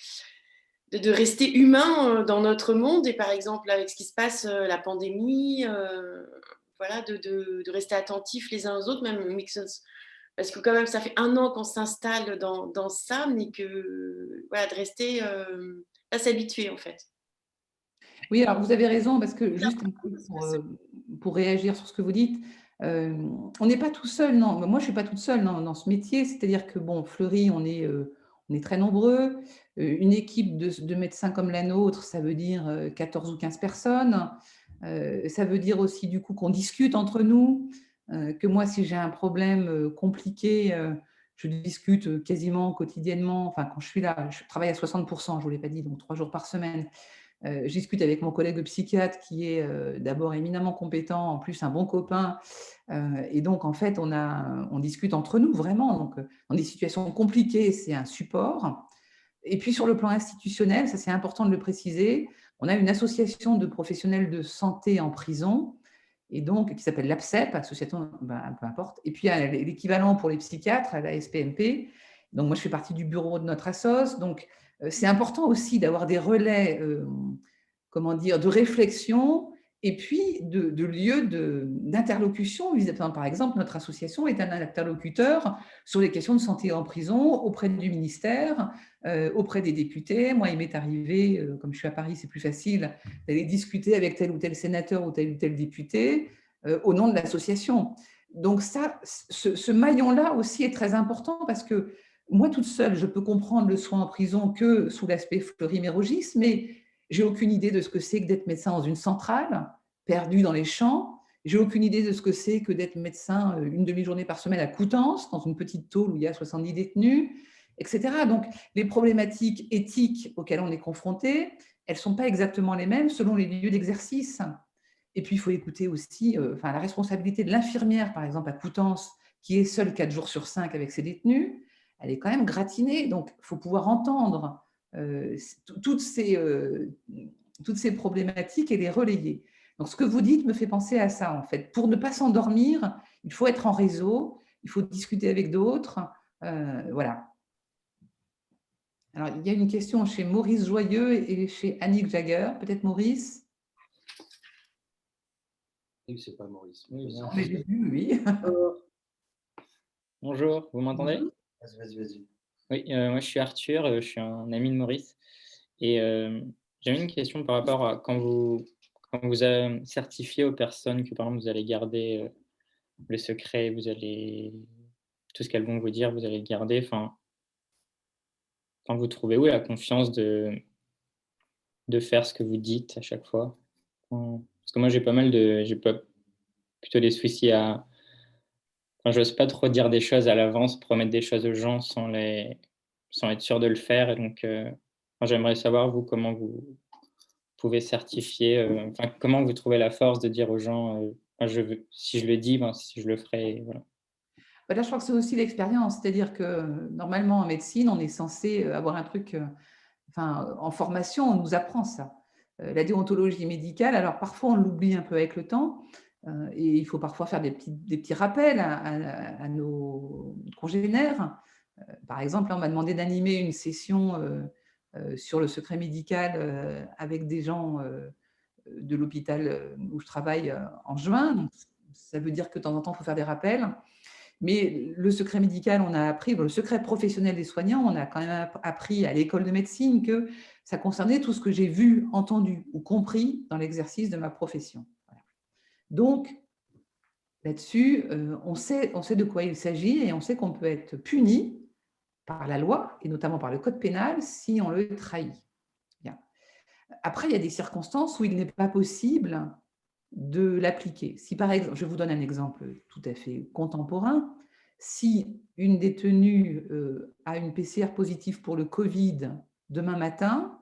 de rester humain dans notre monde et par exemple avec ce qui se passe, la pandémie, voilà, de rester attentifs les uns aux autres, même parce que quand même ça fait 1 an qu'on s'installe dans ça, mais que voilà, de rester pas s'habituer en fait. Oui, alors vous avez raison, parce que juste un peu pour réagir sur ce que vous dites, on n'est pas tout seul, non. Moi, je ne suis pas toute seule dans ce métier, c'est-à-dire que, bon, Fleury, on est très nombreux. Une équipe de médecins comme la nôtre, ça veut dire 14 ou 15 personnes. Ça veut dire aussi, du coup, qu'on discute entre nous, que moi, si j'ai un problème compliqué, je discute quasiment quotidiennement. Enfin, quand je suis là, je travaille à 60%, je ne vous l'ai pas dit, donc 3 jours par semaine. Je discute avec mon collègue psychiatre qui est d'abord éminemment compétent, en plus un bon copain. Et donc, en fait, on discute entre nous vraiment. Donc, dans des situations compliquées, c'est un support. Et puis, sur le plan institutionnel, ça c'est important de le préciser, on a une association de professionnels de santé en prison, et donc qui s'appelle l'APSEP, association, peu importe. Et puis, il y a l'équivalent pour les psychiatres, la SPMP. Donc, moi, je fais partie du bureau de notre assos. Donc, c'est important aussi d'avoir des relais, comment dire, de réflexion et puis de lieux d'interlocution. Par exemple, notre association est un interlocuteur sur les questions de santé en prison auprès du ministère, auprès des députés. Moi, il m'est arrivé, comme je suis à Paris, c'est plus facile, d'aller discuter avec tel ou tel sénateur ou tel député au nom de l'association. Donc ça, ce maillon-là aussi est très important parce que moi, toute seule, je peux comprendre le soin en prison que sous l'aspect Fleury-Mérogis, mais j'ai aucune idée de ce que c'est que d'être médecin dans une centrale, perdu dans les champs. J'ai aucune idée de ce que c'est que d'être médecin une demi-journée par semaine à Coutances, dans une petite tôle où il y a 70 détenus, etc. Donc, les problématiques éthiques auxquelles on est confronté, elles ne sont pas exactement les mêmes selon les lieux d'exercice. Et puis, il faut écouter aussi la responsabilité de l'infirmière, par exemple, à Coutances, qui est seule 4 jours sur 5 avec ses détenus. Elle est quand même gratinée. Donc, il faut pouvoir entendre toutes ces problématiques et les relayer. Donc, ce que vous dites me fait penser à ça, en fait. Pour ne pas s'endormir, il faut être en réseau, il faut discuter avec d'autres. Voilà. Alors, il y a une question chez Maurice Joyeux et chez Annick Jagger. Peut-être Maurice? Oui, c'est pas Maurice. Oui, On l'a vu, oui. Bonjour, vous m'entendez? Bonjour. vas-y. Oui, moi je suis Arthur, je suis un ami de Maurice et j'avais une question par rapport à quand vous, certifiez aux personnes que, par exemple, vous allez garder, le secret, tout ce qu'elles vont vous dire, vous allez le garder, enfin, quand vous trouvez où la confiance de faire ce que vous dites à chaque fois? Parce que moi j'ai pas plutôt des soucis enfin, j'ose pas trop dire des choses à l'avance, promettre des choses aux gens sans être sûr de le faire et donc enfin, j'aimerais savoir vous, comment vous pouvez certifier, enfin, comment vous trouvez la force de dire aux gens, enfin, si je le dis, ben, si je le ferai, voilà. Bah, là, je crois que c'est aussi l'expérience. C'est-à-dire que normalement, en médecine, on est censé avoir un truc, enfin, en formation, on nous apprend ça. La déontologie médicale, alors parfois, on l'oublie un peu avec le temps. Et il faut parfois faire des petits rappels à nos congénères. Par exemple, là, on m'a demandé d'animer une session sur le secret médical avec des gens de l'hôpital où je travaille en juin. Donc, ça veut dire que de temps en temps, il faut faire des rappels. Mais le secret médical, on a appris, le secret professionnel des soignants, on a quand même appris à l'école de médecine que ça concernait tout ce que j'ai vu, entendu ou compris dans l'exercice de ma profession. Voilà. Donc, là-dessus, on sait de quoi il s'agit et on sait qu'on peut être puni par la loi, et notamment par le code pénal, si on le trahit. Bien. Après, il y a des circonstances où il n'est pas possible de l'appliquer. Si par exemple, je vous donne un exemple tout à fait contemporain, si une détenue a une PCR positive pour le Covid demain matin,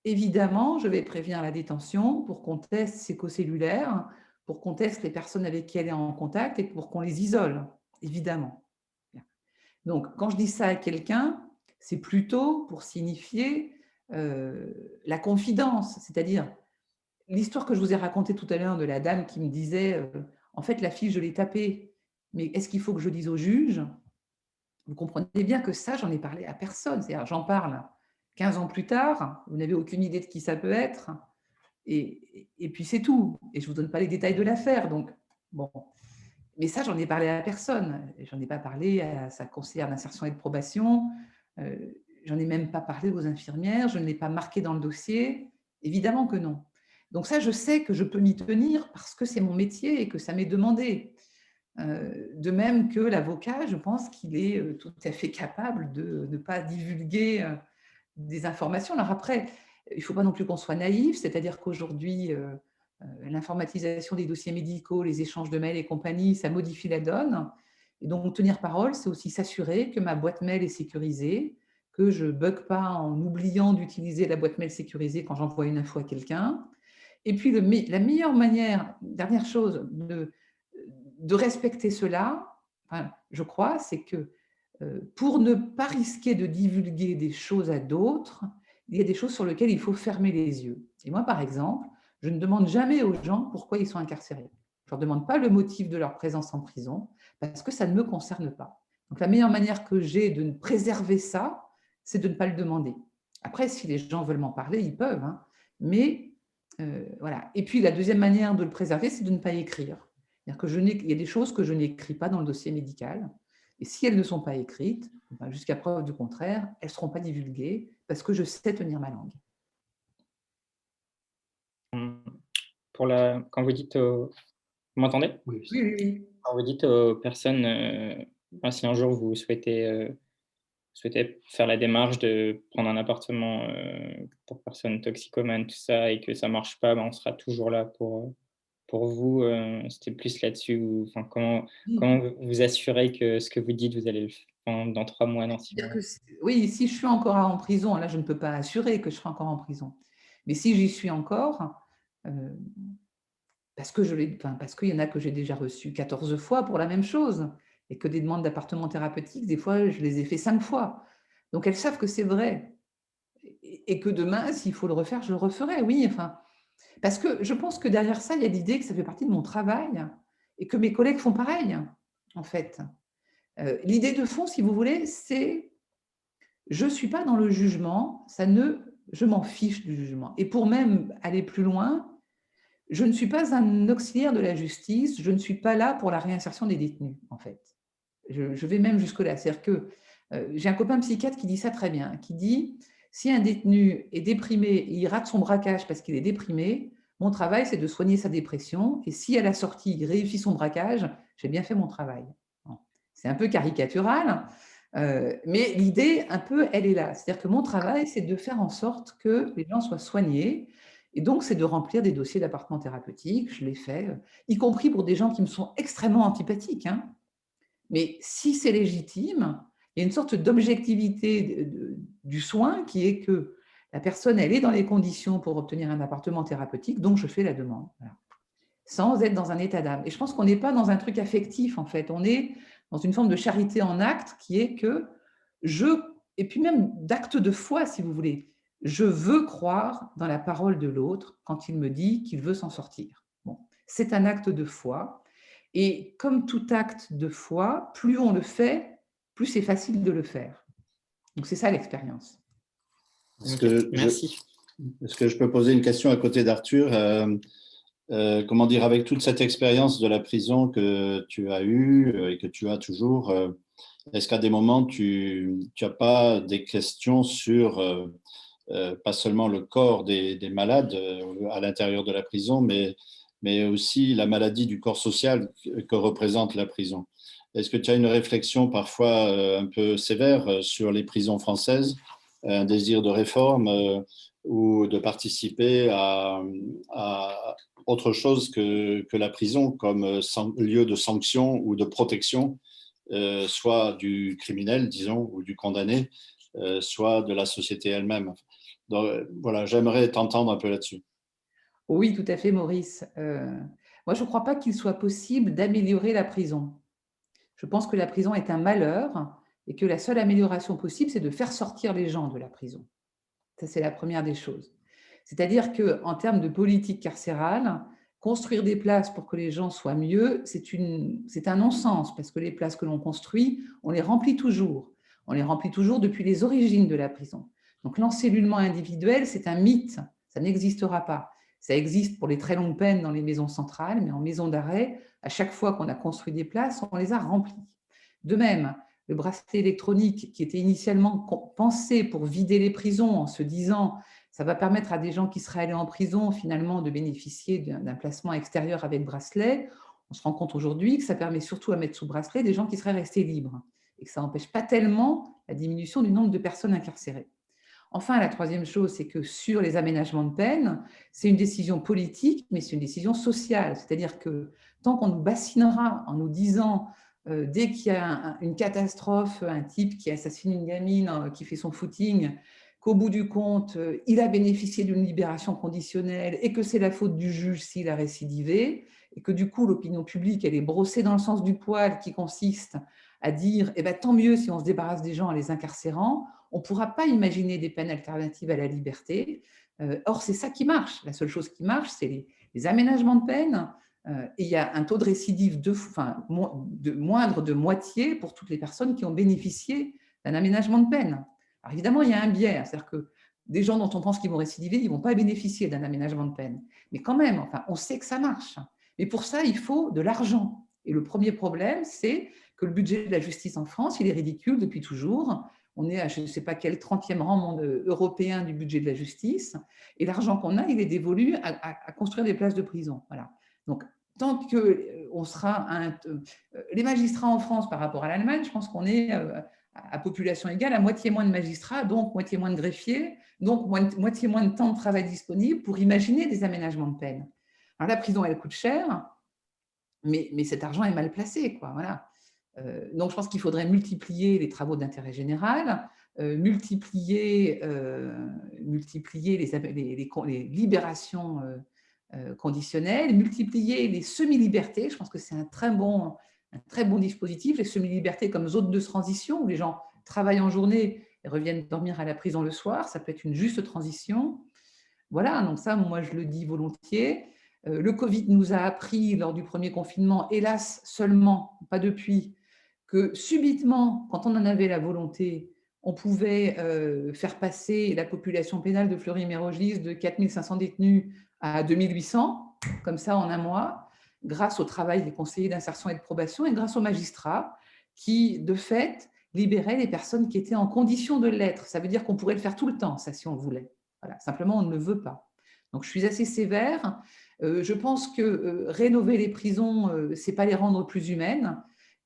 évidemment, je vais prévenir la détention pour qu'on teste ses cocellulaires, pour qu'on teste les personnes avec qui elle est en contact et pour qu'on les isole, évidemment. Donc, quand je dis ça à quelqu'un, c'est plutôt pour signifier la confidence, c'est-à-dire l'histoire que je vous ai racontée tout à l'heure de la dame qui me disait en fait, la fille, je l'ai tapée, mais est-ce qu'il faut que je dise au juge? Vous comprenez bien que ça, j'en ai parlé à personne. C'est-à-dire, j'en parle 15 ans plus tard, vous n'avez aucune idée de qui ça peut être, et puis c'est tout. Et je ne vous donne pas les détails de l'affaire. Donc, bon. Mais ça, j'en ai parlé à personne. J'en ai pas parlé à sa conseillère d'insertion et de probation. J'en ai même pas parlé aux infirmières. Je ne l'ai pas marqué dans le dossier. Évidemment que non. Donc ça, je sais que je peux m'y tenir parce que c'est mon métier et que ça m'est demandé. De même que l'avocat, je pense qu'il est tout à fait capable de ne pas divulguer des informations. Alors après, il ne faut pas non plus qu'on soit naïf, c'est-à-dire qu'aujourd'hui, l'informatisation des dossiers médicaux, les échanges de mails et compagnie, ça modifie la donne. Et donc, tenir parole, c'est aussi s'assurer que ma boîte mail est sécurisée, que je ne bug pas en oubliant d'utiliser la boîte mail sécurisée quand j'envoie une info à quelqu'un. Et puis, la meilleure manière, dernière chose, de respecter cela, enfin, je crois, c'est que pour ne pas risquer de divulguer des choses à d'autres, il y a des choses sur lesquelles il faut fermer les yeux. Et moi, par exemple, je ne demande jamais aux gens pourquoi ils sont incarcérés. Je ne leur demande pas le motif de leur présence en prison, parce que ça ne me concerne pas. Donc la meilleure manière que j'ai de préserver ça, c'est de ne pas le demander. Après, si les gens veulent m'en parler, ils peuvent. Hein. Mais voilà. Et puis la deuxième manière de le préserver, c'est de ne pas écrire. C'est-à-dire que il y a des choses que je n'écris pas dans le dossier médical. Et si elles ne sont pas écrites, ben jusqu'à preuve du contraire, elles ne seront pas divulguées parce que je sais tenir ma langue. Quand vous dites vous m'entendez? Oui, Oui, oui, oui. Quand vous dites aux personnes, enfin, si un jour vous souhaitez faire la démarche de prendre un appartement pour personnes toxicomanes, tout ça, et que ça ne marche pas, ben, on sera toujours là pour vous. C'était plus là-dessus, enfin, comment vous assurez que ce que vous dites, vous allez le faire dans 3 mois, dans 6 mois? Oui, si je suis encore en prison, là je ne peux pas assurer que je serai encore en prison. Mais si j'y suis encore, parce qu'il y en a que j'ai déjà reçu 14 fois pour la même chose, et que des demandes d'appartement thérapeutique, des fois, je les ai fait 5 fois. Donc elles savent que c'est vrai. Et que demain, s'il faut le refaire, je le referai, oui. Enfin, parce que je pense que derrière ça, il y a l'idée que ça fait partie de mon travail et que mes collègues font pareil, en fait. L'idée de fond, si vous voulez, c'est je ne suis pas dans le jugement, je m'en fiche du jugement. Et pour même aller plus loin, je ne suis pas un auxiliaire de la justice, je ne suis pas là pour la réinsertion des détenus, en fait. Je vais même jusque-là. C'est-à-dire que j'ai un copain psychiatre qui dit ça très bien, qui dit, si un détenu est déprimé et il rate son braquage parce qu'il est déprimé, mon travail, c'est de soigner sa dépression. Et si à la sortie, il réussit son braquage, j'ai bien fait mon travail. C'est un peu caricatural, mais l'idée, un peu, elle est là. C'est-à-dire que mon travail, c'est de faire en sorte que les gens soient soignés. Et donc, c'est de remplir des dossiers d'appartement thérapeutique. Je l'ai fait, y compris pour des gens qui me sont extrêmement antipathiques. Hein. Mais si c'est légitime, il y a une sorte d'objectivité du soin qui est que la personne, elle est dans les conditions pour obtenir un appartement thérapeutique, donc je fais la demande. Voilà. Sans être dans un état d'âme. Et je pense qu'on n'est pas dans un truc affectif, en fait. On est dans une forme de charité en acte qui est que et puis même d'acte de foi, si vous voulez, je veux croire dans la parole de l'autre quand il me dit qu'il veut s'en sortir. Bon, c'est un acte de foi. Et comme tout acte de foi, plus on le fait, plus c'est facile de le faire. Donc c'est ça l'expérience. Merci. Est-ce que je peux poser une question à côté d'Arthur comment dire, avec toute cette expérience de la prison que tu as eue et que tu as toujours, est-ce qu'à des moments, tu n'as pas des questions sur, pas seulement le corps des malades à l'intérieur de la prison, mais aussi la maladie du corps social que représente la prison? Est-ce que tu as une réflexion parfois un peu sévère sur les prisons françaises, un désir de réforme ou de participer à autre chose que la prison comme lieu de sanction ou de protection, soit du criminel, disons, ou du condamné, soit de la société elle-même? Donc, voilà, j'aimerais t'entendre un peu là-dessus. Oui, tout à fait, Maurice. Moi, je ne crois pas qu'il soit possible d'améliorer la prison. Je pense que la prison est un malheur et que la seule amélioration possible, c'est de faire sortir les gens de la prison. Ça, c'est la première des choses. C'est-à-dire qu'en termes de politique carcérale, construire des places pour que les gens soient mieux, c'est un non-sens, parce que les places que l'on construit, on les remplit toujours. On les remplit toujours depuis les origines de la prison. Donc l'encellulement individuel, c'est un mythe, ça n'existera pas. Ça existe pour les très longues peines dans les maisons centrales, mais en maison d'arrêt, à chaque fois qu'on a construit des places, on les a remplies. De même, le bracelet électronique qui était initialement pensé pour vider les prisons en se disant ça va permettre à des gens qui seraient allés en prison finalement de bénéficier d'un placement extérieur avec bracelet, on se rend compte aujourd'hui que ça permet surtout à mettre sous bracelet des gens qui seraient restés libres et que ça n'empêche pas tellement la diminution du nombre de personnes incarcérées. Enfin, la troisième chose, c'est que sur les aménagements de peine, c'est une décision politique, mais c'est une décision sociale. C'est-à-dire que tant qu'on nous bassinera en nous disant dès qu'il y a une catastrophe, un type qui assassine une gamine, qui fait son footing, qu'au bout du compte, il a bénéficié d'une libération conditionnelle et que c'est la faute du juge s'il a récidivé, et que du coup, l'opinion publique, elle est brossée dans le sens du poil qui consiste à dire eh ben, tant mieux si on se débarrasse des gens en les incarcérant, on ne pourra pas imaginer des peines alternatives à la liberté. Or, c'est ça qui marche. La seule chose qui marche, c'est les aménagements de peine. Et il y a un taux de récidive moindre de moitié pour toutes les personnes qui ont bénéficié d'un aménagement de peine. Alors évidemment, il y a un biais, c'est-à-dire que des gens dont on pense qu'ils vont récidiver, ils ne vont pas bénéficier d'un aménagement de peine. Mais quand même, enfin, on sait que ça marche. Mais pour ça, il faut de l'argent. Et le premier problème, c'est que le budget de la justice en France, il est ridicule depuis toujours. On est à je ne sais pas quel 30e rang européen du budget de la justice. Et l'argent qu'on a, il est dévolu à construire des places de prison. Voilà. Donc, tant qu'on sera les magistrats en France par rapport à l'Allemagne, je pense qu'on est à population égale à moitié moins de magistrats, donc moitié moins de greffiers, donc moitié moins de temps de travail disponible pour imaginer des aménagements de peine. Alors la prison, elle coûte cher, mais cet argent est mal placé, quoi. Voilà. Donc je pense qu'il faudrait multiplier les travaux d'intérêt général, multiplier les libérations conditionnelles, multiplier les semi-libertés. Je pense que c'est un très bon dispositif, les semi-libertés comme zone de transition où les gens travaillent en journée et reviennent dormir à la prison le soir. Ça peut être une juste transition. Voilà, donc ça, moi, je le dis volontiers. Le Covid nous a appris lors du premier confinement, hélas seulement, pas depuis, que subitement, quand on en avait la volonté, on pouvait faire passer la population pénale de Fleury-Mérogis de 4 500 détenus à 2 800, comme ça en un mois, grâce au travail des conseillers d'insertion et de probation et grâce aux magistrats qui, de fait, libéraient les personnes qui étaient en condition de l'être. Ça veut dire qu'on pourrait le faire tout le temps, ça, si on le voulait. Voilà. Simplement, on ne le veut pas. Donc, je suis assez sévère. Je pense que rénover les prisons, ce n'est pas les rendre plus humaines.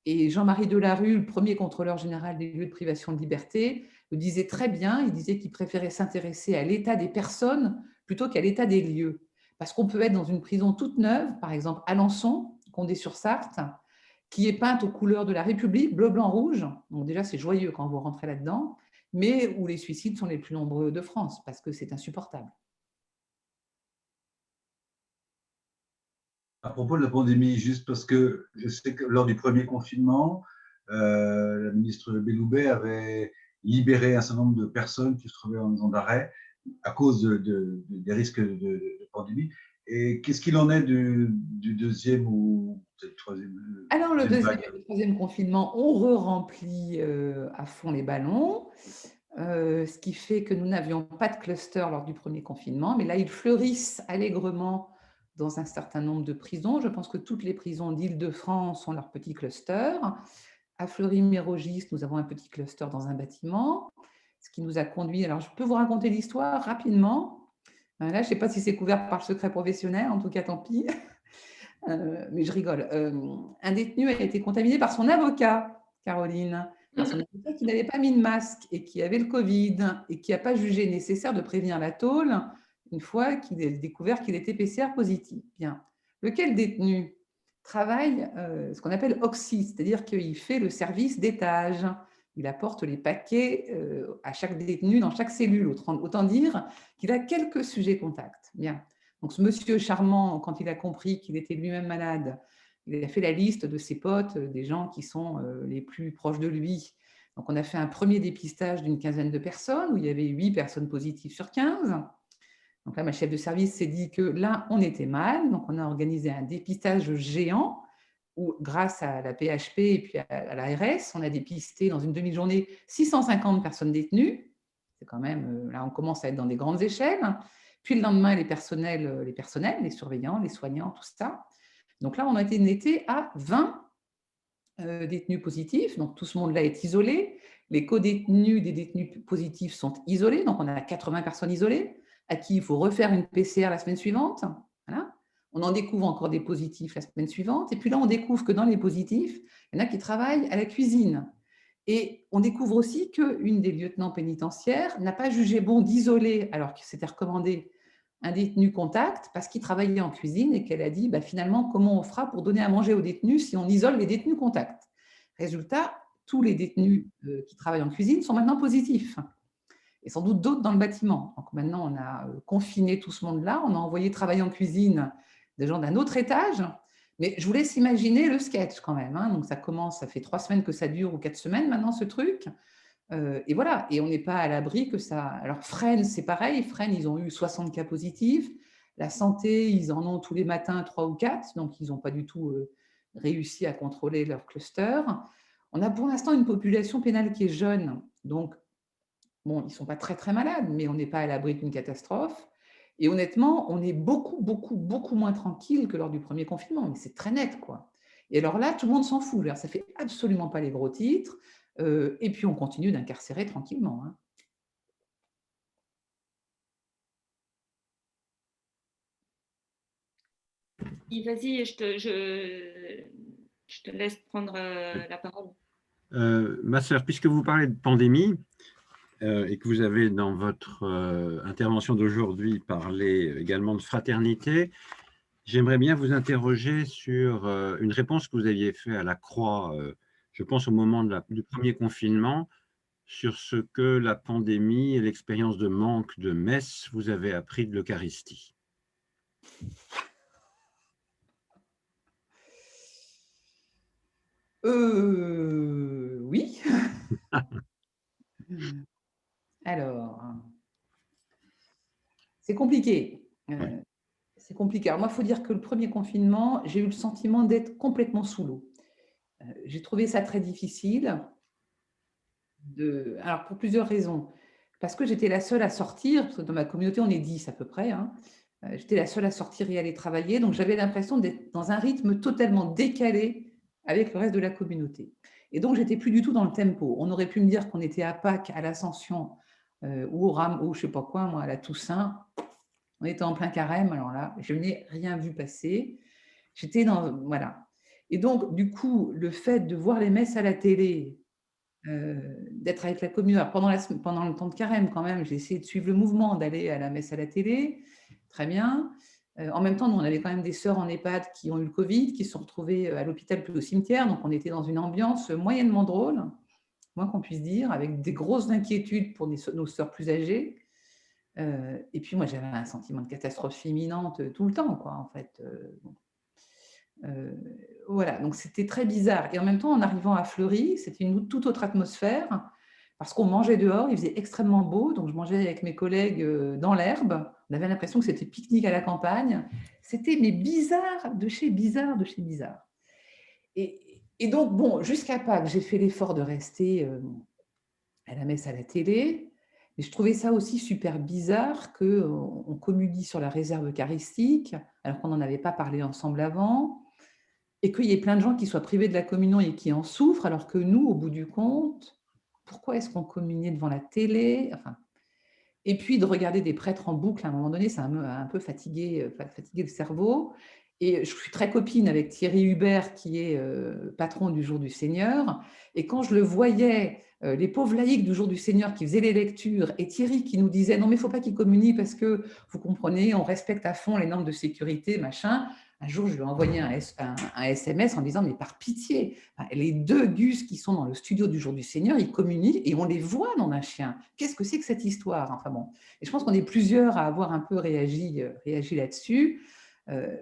Et Jean-Marie Delarue, le premier contrôleur général des lieux de privation de liberté, le disait très bien. Il disait qu'il préférait s'intéresser à l'état des personnes plutôt qu'à l'état des lieux. Parce qu'on peut être dans une prison toute neuve, par exemple Alençon, Condé-sur-Sarthe, qui est peinte aux couleurs de la République, bleu, blanc, rouge. Donc déjà, c'est joyeux quand vous rentrez là-dedans, mais où les suicides sont les plus nombreux de France, parce que c'est insupportable. À propos de la pandémie, juste parce que je sais que lors du premier confinement, la ministre Belloubet avait libéré un certain nombre de personnes qui se trouvaient en maison d'arrêt à cause des risques de pandémie. Et qu'est-ce qu'il en est du deuxième ou peut-être troisième? Alors, le deuxième et le troisième confinement, on re-remplit à fond les ballons, ce qui fait que nous n'avions pas de cluster lors du premier confinement, mais là, ils fleurissent allègrement dans un certain nombre de prisons. Je pense que toutes les prisons d'Île-de-France ont leur petit cluster. À Fleury-Mérogis, nous avons un petit cluster dans un bâtiment, ce qui nous a conduit… Alors, je peux vous raconter l'histoire rapidement. Là, je ne sais pas si c'est couvert par le secret professionnel, en tout cas, tant pis. Mais je rigole. Un détenu a été contaminé par son avocat, Caroline, par son avocat qui n'avait pas mis de masque et qui avait le Covid et qui n'a pas jugé nécessaire de prévenir la tôle une fois qu'il a découvert qu'il était PCR positif. Bien. Lequel détenu travaille ce qu'on appelle Oxy, c'est-à-dire qu'il fait le service d'étage. Il apporte les paquets à chaque détenu dans chaque cellule. Autant dire qu'il a quelques sujets contacts. Bien. Donc, ce monsieur charmant, quand il a compris qu'il était lui-même malade, il a fait la liste de ses potes, des gens qui sont les plus proches de lui. Donc, on a fait un premier dépistage d'une quinzaine de personnes, où il y avait 8 personnes positives sur 15. Donc là, ma chef de service s'est dit que là, on était mal. Donc, on a organisé un dépistage géant, où grâce à la PHP et puis à l'ARS, on a dépisté dans une demi-journée 650 personnes détenues. C'est quand même, là, on commence à être dans des grandes échelles. Puis le lendemain, les personnels, les surveillants, les soignants, tout ça. Donc là, on a été à 20 détenus positifs. Donc tout ce monde-là est isolé. Les co-détenus des détenus positifs sont isolés. Donc on a 80 personnes isolées à qui il faut refaire une PCR la semaine suivante. Voilà. On en découvre encore des positifs la semaine suivante. Et puis là, on découvre que dans les positifs, il y en a qui travaillent à la cuisine. Et on découvre aussi qu'une des lieutenants pénitentiaires n'a pas jugé bon d'isoler, alors qu'il s'était recommandé un détenu contact, parce qu'il travaillait en cuisine et qu'elle a dit finalement, comment on fera pour donner à manger aux détenus si on isole les détenus contacts? Résultat, tous les détenus qui travaillent en cuisine sont maintenant positifs. Et sans doute d'autres dans le bâtiment. Donc maintenant, on a confiné tout ce monde-là, on a envoyé travailler en cuisine des gens d'un autre étage. Mais je vous laisse imaginer le sketch quand même. Donc ça commence, ça fait 3 semaines que ça dure ou 4 semaines maintenant ce truc. Et voilà, et on n'est pas à l'abri que ça… Alors Fresnes, c'est pareil. Fresnes, ils ont eu 60 cas positifs. La santé, ils en ont tous les matins 3 ou 4. Donc ils n'ont pas du tout réussi à contrôler leur cluster. On a pour l'instant une population pénale qui est jeune. Donc, bon, ils ne sont pas très, très malades, mais on n'est pas à l'abri d'une catastrophe. Et honnêtement, on est beaucoup, beaucoup, beaucoup moins tranquille que lors du premier confinement. Mais c'est très net, quoi. Et alors là, tout le monde s'en fout. Alors, ça ne fait absolument pas les gros titres. Et puis, on continue d'incarcérer tranquillement. Vas-y, je te laisse prendre la parole. Ma sœur, puisque vous parlez de pandémie et que vous avez dans votre intervention d'aujourd'hui parlé également de fraternité, j'aimerais bien vous interroger sur une réponse que vous aviez faite à la Croix, je pense au moment du premier confinement, sur ce que la pandémie et l'expérience de manque de messe vous avez appris de l'Eucharistie. Oui. Alors, c'est compliqué. C'est compliqué. Alors moi, il faut dire que le premier confinement, j'ai eu le sentiment d'être complètement sous l'eau. J'ai trouvé ça très difficile. Alors, pour plusieurs raisons. Parce que j'étais la seule à sortir, parce que dans ma communauté, on est 10 à peu près, hein. J'étais la seule à sortir et aller travailler, donc j'avais l'impression d'être dans un rythme totalement décalé avec le reste de la communauté. Et donc, j'étais plus du tout dans le tempo. On aurait pu me dire qu'on était à Pâques, à l'Ascension, ou au Ram, ou je sais pas quoi, moi, à la Toussaint. On était en plein carême, alors là, je n'ai rien vu passer. J'étais dans… Voilà. Et donc, du coup, le fait de voir les messes à la télé, d'être avec la commune. Alors, pendant le temps de carême, quand même, j'ai essayé de suivre le mouvement, d'aller à la messe à la télé. Très bien. En même temps, nous, on avait quand même des sœurs en EHPAD qui ont eu le Covid, qui se sont retrouvées à l'hôpital puis au cimetière. Donc, on était dans une ambiance moyennement drôle, moins qu'on puisse dire, avec des grosses inquiétudes pour nos sœurs plus âgées. Et puis, moi, j'avais un sentiment de catastrophe imminente tout le temps, quoi, en fait. Voilà, donc c'était très bizarre. Et en même temps, en arrivant à Fleury, c'était une toute autre atmosphère, parce qu'on mangeait dehors, il faisait extrêmement beau, donc je mangeais avec mes collègues dans l'herbe. On avait l'impression que c'était pique-nique à la campagne. C'était mais bizarre de chez bizarre, de chez bizarre. Et donc, bon, jusqu'à Pâques, j'ai fait l'effort de rester à la messe à la télé, mais je trouvais ça aussi super bizarre qu'on communie sur la réserve eucharistique, alors qu'on n'en avait pas parlé ensemble avant, et qu'il y ait plein de gens qui soient privés de la communion et qui en souffrent, alors que nous, au bout du compte, pourquoi est-ce qu'on communiait devant la télé? Enfin, et puis de regarder des prêtres en boucle, à un moment donné, ça m'a un peu fatigué le cerveau. Et je suis très copine avec Thierry Hubert, qui est patron du Jour du Seigneur. Et quand je le voyais, les pauvres laïcs du Jour du Seigneur qui faisaient les lectures, et Thierry qui nous disait « Non, mais il ne faut pas qu'ils communient parce que, vous comprenez, on respecte à fond les normes de sécurité, machin », un jour, je lui ai envoyé un SMS en disant « Mais par pitié, les deux gus qui sont dans le studio du Jour du Seigneur, ils communient et on les voit dans un chien. Qu'est-ce que c'est que cette histoire ?» Enfin bon. Et je pense qu'on est plusieurs à avoir un peu réagi là-dessus,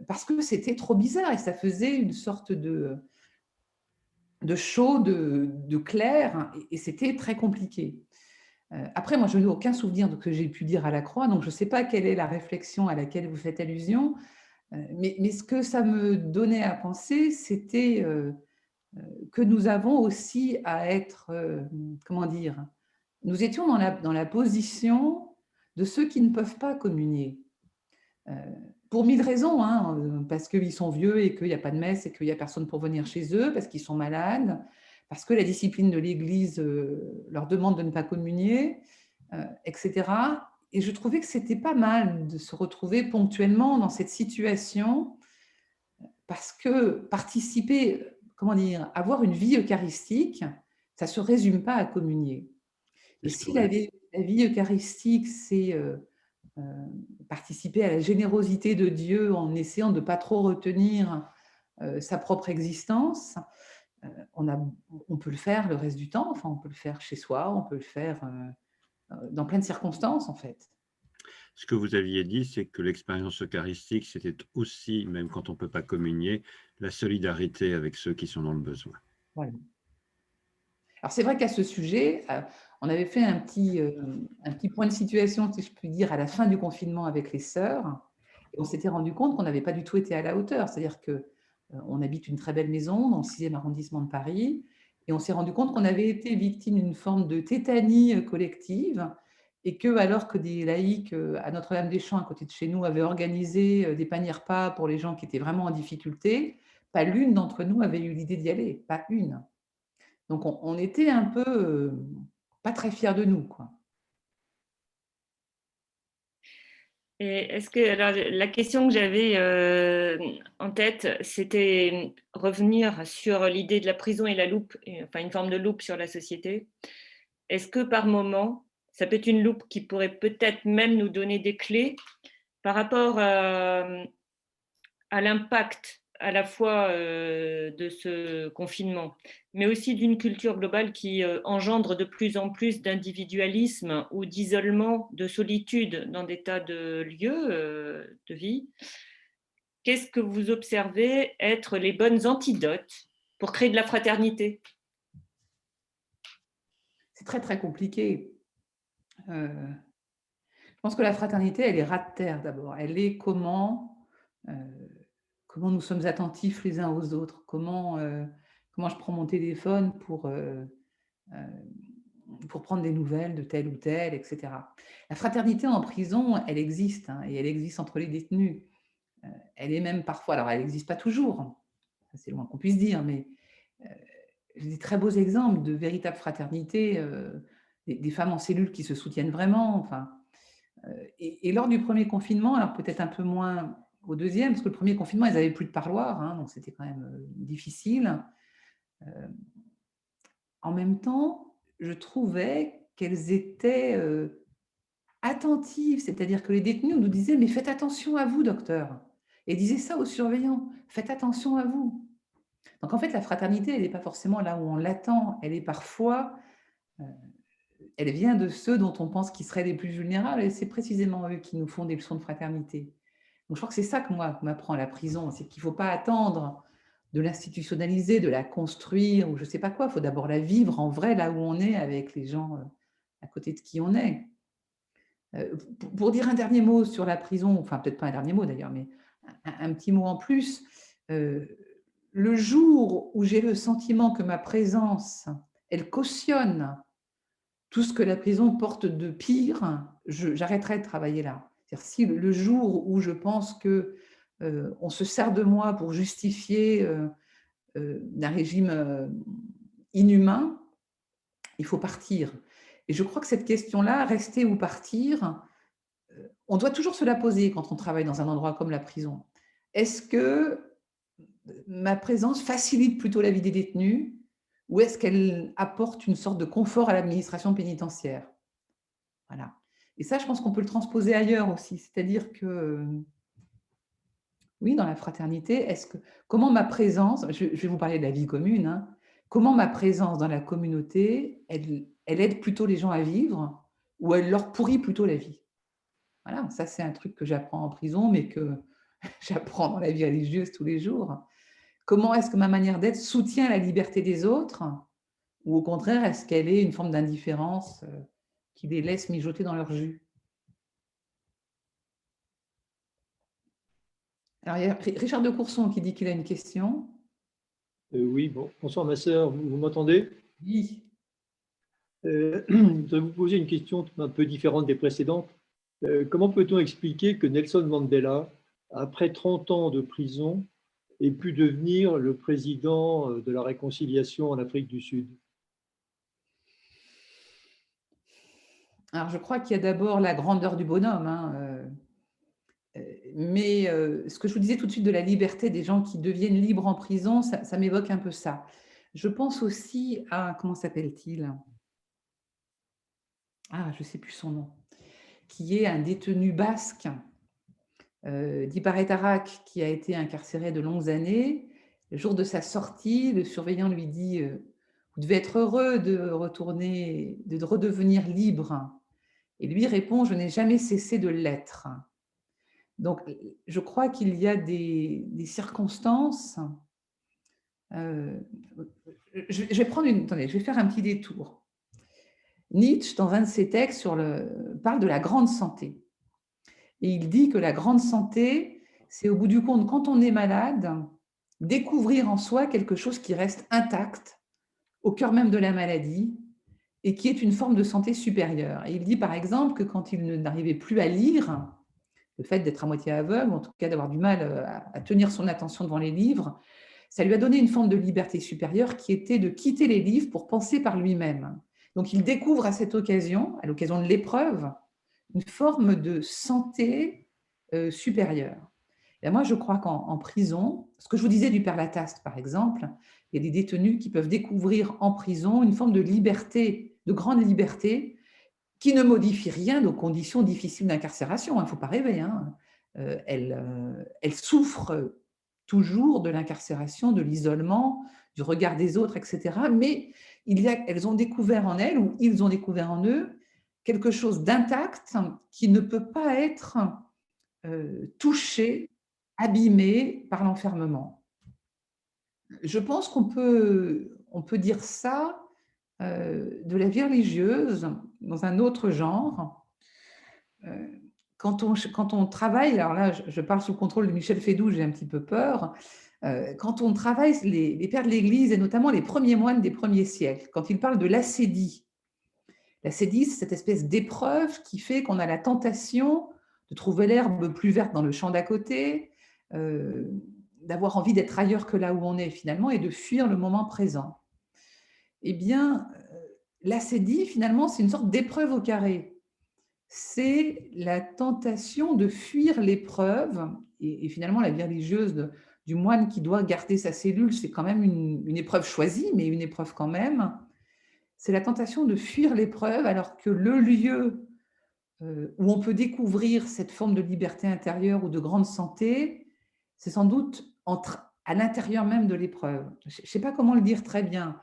parce que c'était trop bizarre et ça faisait une sorte de show, de clair, et c'était très compliqué. Après, moi, je n'ai aucun souvenir de ce que j'ai pu dire à la Croix, donc je ne sais pas quelle est la réflexion à laquelle vous faites allusion, mais ce que ça me donnait à penser, c'était que nous avons aussi à être, comment dire, nous étions dans la position de ceux qui ne peuvent pas communier. Pour 1000 raisons, hein, parce qu'ils sont vieux et qu'il n'y a pas de messe et qu'il n'y a personne pour venir chez eux, parce qu'ils sont malades, parce que la discipline de l'Église leur demande de ne pas communier, etc. Et je trouvais que c'était pas mal de se retrouver ponctuellement dans cette situation, parce que participer, comment dire, avoir une vie eucharistique, ça ne se résume pas à communier. Et si la vie eucharistique, c'est participer à la générosité de Dieu en essayant de ne pas trop retenir sa propre existence, on peut le faire le reste du temps, enfin, on peut le faire chez soi, on peut le faire dans plein de circonstances, en fait. Ce que vous aviez dit, c'est que l'expérience eucharistique, c'était aussi, même quand on ne peut pas communier, la solidarité avec ceux qui sont dans le besoin. Voilà. Alors, c'est vrai qu'à ce sujet, on avait fait un petit point de situation, si je puis dire, à la fin du confinement avec les sœurs, et on s'était rendu compte qu'on n'avait pas du tout été à la hauteur. C'est-à-dire qu'on habite une très belle maison dans le 6e arrondissement de Paris, et on s'est rendu compte qu'on avait été victime d'une forme de tétanie collective, et que, alors que des laïcs à Notre-Dame-des-Champs, à côté de chez nous, avaient organisé des paniers repas pour les gens qui étaient vraiment en difficulté, pas l'une d'entre nous avait eu l'idée d'y aller, pas une. Donc, on était un peu pas très fiers de nous, quoi. Et est-ce que, alors, la question que j'avais en tête, c'était revenir sur l'idée de la prison et la loupe, enfin une forme de loupe sur la société. Est-ce que par moment, ça peut être une loupe qui pourrait peut-être même nous donner des clés par rapport à l'impact à la fois de ce confinement, mais aussi d'une culture globale qui engendre de plus en plus d'individualisme ou d'isolement, de solitude dans des tas de lieux de vie. Qu'est-ce que vous observez être les bonnes antidotes pour créer de la fraternité? C'est très, très compliqué. Je pense que la fraternité, elle est ras de terre d'abord. Elle est comment nous sommes attentifs les uns aux autres, comment je prends mon téléphone pour pour prendre des nouvelles de tel ou tel, etc. La fraternité en prison, elle existe, hein, et elle existe entre les détenus. Elle est même parfois, alors elle n'existe pas toujours, c'est loin qu'on puisse dire, mais j'ai des très beaux exemples de véritable fraternité, des femmes en cellule qui se soutiennent vraiment. Enfin, et lors du premier confinement, alors peut-être un peu moins au deuxième, parce que le premier confinement, ils n'avaient plus de parloir, hein, donc c'était quand même difficile. En même temps, je trouvais qu'elles étaient attentives, c'est-à-dire que les détenus nous disaient « mais faites attention à vous, docteur ». Et disaient ça aux surveillants, « faites attention à vous ». Donc en fait, la fraternité, elle n'est pas forcément là où on l'attend, elle est parfois, elle vient de ceux dont on pense qu'ils seraient les plus vulnérables, et c'est précisément eux qui nous font des leçons de fraternité. Donc je crois que c'est ça que moi m'apprend la prison, c'est qu'il ne faut pas attendre de l'institutionnaliser, de la construire, ou je ne sais pas quoi, il faut d'abord la vivre en vrai, là où on est, avec les gens à côté de qui on est. Pour dire un dernier mot sur la prison, enfin peut-être pas un dernier mot d'ailleurs, mais un petit mot en plus, le jour où j'ai le sentiment que ma présence, elle cautionne tout ce que la prison porte de pire, j'arrêterai de travailler là. C'est-à-dire si le jour où je pense que on se sert de moi pour justifier d'un régime inhumain, il faut partir. Et je crois que cette question-là, rester ou partir, on doit toujours se la poser quand on travaille dans un endroit comme la prison. Est-ce que ma présence facilite plutôt la vie des détenus ou est-ce qu'elle apporte une sorte de confort à l'administration pénitentiaire? Voilà. Et ça, je pense qu'on peut le transposer ailleurs aussi. C'est-à-dire que, oui, dans la fraternité, comment ma présence, je vais vous parler de la vie commune, hein, comment ma présence dans la communauté, elle aide plutôt les gens à vivre ou elle leur pourrit plutôt la vie? Voilà, ça c'est un truc que j'apprends en prison, mais que j'apprends dans la vie religieuse tous les jours. Comment est-ce que ma manière d'être soutient la liberté des autres ou au contraire, est-ce qu'elle est une forme d'indifférence qui les laisse mijoter dans leur jus? Alors, il y a Richard de Courson qui dit qu'il a une question. Oui, bonsoir ma sœur, vous m'entendez? Oui. Je vais vous poser une question un peu différente des précédentes. Comment peut-on expliquer que Nelson Mandela, après 30 ans de prison, ait pu devenir le président de la réconciliation en Afrique du Sud? Alors, je crois qu'il y a d'abord la grandeur du bonhomme, hein, mais ce que je vous disais tout de suite de la liberté des gens qui deviennent libres en prison, ça m'évoque un peu ça. Je pense aussi à, comment s'appelle-t-il? Ah, je ne sais plus son nom. Qui est un détenu basque, Dibar Etarak, qui a été incarcéré de longues années. Le jour de sa sortie, le surveillant lui dit « Vous devez être heureux de retourner, de redevenir libre ». Et lui répond « Je n'ai jamais cessé de l'être ». Donc, je crois qu'il y a des circonstances. Je vais prendre attendez, je vais faire un petit détour. Nietzsche, dans un de ses textes, parle de la grande santé. Et il dit que la grande santé, c'est au bout du compte, quand on est malade, découvrir en soi quelque chose qui reste intact, au cœur même de la maladie, et qui est une forme de santé supérieure. Et il dit par exemple que quand il n'arrivait plus à lire, le fait d'être à moitié aveugle, ou en tout cas d'avoir du mal à tenir son attention devant les livres, ça lui a donné une forme de liberté supérieure qui était de quitter les livres pour penser par lui-même. Donc il découvre à cette occasion, à l'occasion de l'épreuve, une forme de santé supérieure. Et moi, je crois qu'en prison, ce que je vous disais du Père Lataste, par exemple, il y a des détenus qui peuvent découvrir en prison une forme de liberté, de grande liberté, qui ne modifie rien aux conditions difficiles d'incarcération. Il ne faut pas rêver. Hein. Elles souffrent toujours de l'incarcération, de l'isolement, du regard des autres, etc. Mais elles ont découvert en elles, ou ils ont découvert en eux, quelque chose d'intact qui ne peut pas être touché, abîmé par l'enfermement. Je pense qu'on peut dire ça de la vie religieuse dans un autre genre. Quand on travaille, alors là, je parle sous le contrôle de Michel Fédou, j'ai un petit peu peur. Quand on travaille les pères de l'Église, et notamment les premiers moines des premiers siècles, quand ils parlent de l'ascédie, L'acédie, c'est cette espèce d'épreuve qui fait qu'on a la tentation de trouver l'herbe plus verte dans le champ d'à côté, d'avoir envie d'être ailleurs que là où on est finalement et de fuir le moment présent. Eh bien, l'acédie, finalement, c'est une sorte d'épreuve au carré. C'est la tentation de fuir l'épreuve, et finalement, la vie religieuse du moine qui doit garder sa cellule, c'est quand même une épreuve choisie, mais une épreuve quand même. C'est la tentation de fuir l'épreuve, alors que le lieu où on peut découvrir cette forme de liberté intérieure ou de grande santé, c'est sans doute à l'intérieur même de l'épreuve. Je ne sais pas comment le dire très bien,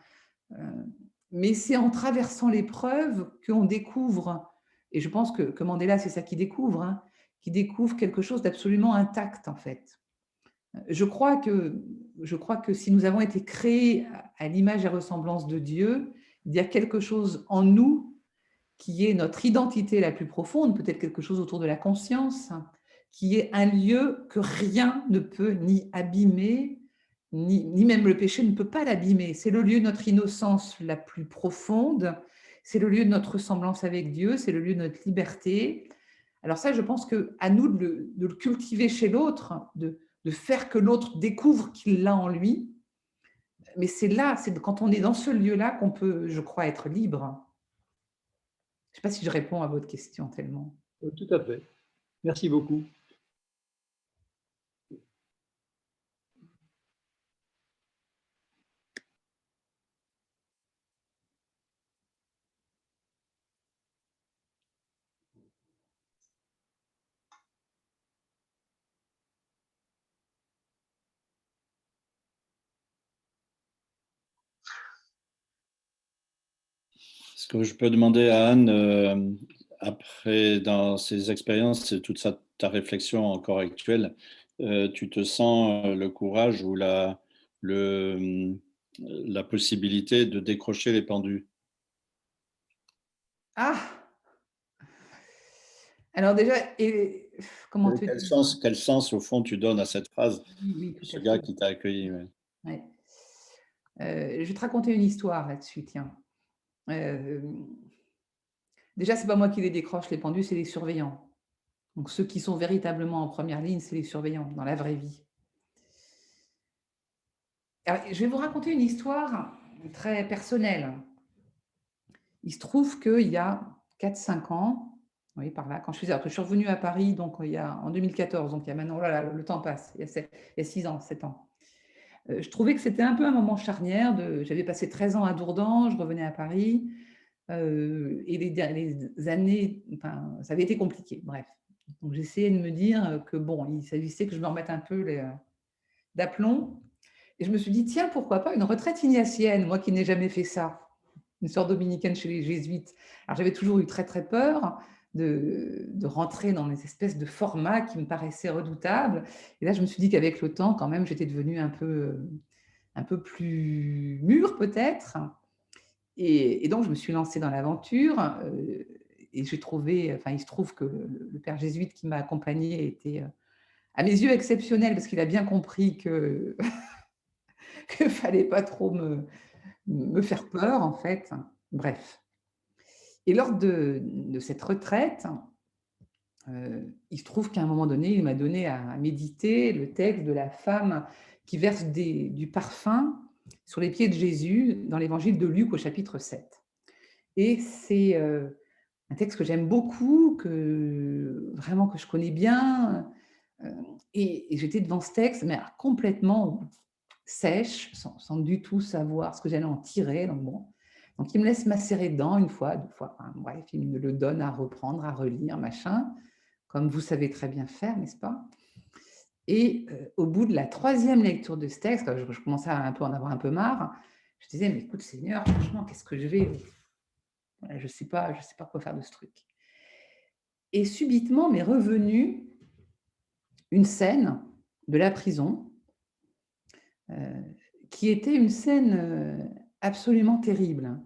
mais c'est en traversant l'épreuve qu'on découvre, et je pense que Mandela, c'est ça qu'il découvre, hein, qu'il découvre quelque chose d'absolument intact, en fait. Je crois que si nous avons été créés à l'image et ressemblance de Dieu, il y a quelque chose en nous qui est notre identité la plus profonde, peut-être quelque chose autour de la conscience, qui est un lieu que rien ne peut ni abîmer, ni même le péché ne peut pas l'abîmer. C'est le lieu de notre innocence la plus profonde, c'est le lieu de notre ressemblance avec Dieu, c'est le lieu de notre liberté. Alors ça, je pense qu'à nous de le cultiver chez l'autre, de faire que l'autre découvre qu'il l'a en lui. Mais c'est là, c'est quand on est dans ce lieu-là qu'on peut, je crois, être libre. Je ne sais pas si je réponds à votre question tellement. Tout à fait. Merci beaucoup. Est-ce que je peux demander à Anne, après, dans ces expériences et toute ta réflexion encore actuelle, tu te sens le courage ou la possibilité de décrocher les pendus? Ah! Alors déjà, comment te Quel dire? sens, au fond, tu donnes à cette phrase, Oui, tout ce à gars fait. qui t'a accueilli? Ouais. Ouais. Je vais te raconter une histoire là-dessus, tiens. Déjà, ce n'est pas moi qui les décroche, les pendus, c'est les surveillants. Donc, ceux qui sont véritablement en première ligne, c'est les surveillants, dans la vraie vie. Alors, je vais vous raconter une histoire très personnelle. Il se trouve qu'il y a 4-5 ans, oui, par là, quand je suis revenue à Paris, donc en 2014, donc il y a maintenant, voilà, le temps passe, il y a 6 ans, 7 ans. Je trouvais que c'était un peu un moment charnière. J'avais passé 13 ans à Dourdan, je revenais à Paris, et les années, enfin, ça avait été compliqué, bref. Donc j'essayais de me dire que bon, il s'agissait que je me remette un peu d'aplomb. Et je me suis dit, tiens, pourquoi pas une retraite ignatienne, moi qui n'ai jamais fait ça, une sorte dominicaine chez les jésuites. Alors j'avais toujours eu très très peur de rentrer dans les espèces de formats qui me paraissaient redoutables. Et là, je me suis dit qu'avec le temps, quand même, j'étais devenue un peu plus mûre peut-être. Et donc, je me suis lancée dans l'aventure. Et j'ai trouvé, enfin, il se trouve que le père jésuite qui m'a accompagnée était, à mes yeux, exceptionnel parce qu'il a bien compris que qu'il ne fallait pas trop me faire peur, en fait. Bref. Et lors de cette retraite, il se trouve qu'à un moment donné, il m'a donné à méditer le texte de la femme qui verse du parfum sur les pieds de Jésus dans l'évangile de Luc au chapitre 7. Et c'est un texte que j'aime beaucoup, que je connais bien. Et j'étais devant ce texte, mais complètement sèche, sans du tout savoir ce que j'allais en tirer. Donc il me laisse macérer dedans une fois, 2 fois. Enfin, bref, il me le donne à reprendre, à relire, machin, comme vous savez très bien faire, n'est-ce pas? Et au bout de la 3e lecture de ce texte, quand je commençais à en avoir un peu marre, je disais, mais écoute Seigneur, franchement, qu'est-ce que je vais... Voilà, je ne sais pas quoi faire de ce truc. Et subitement m'est revenue une scène de la prison qui était une scène absolument terrible.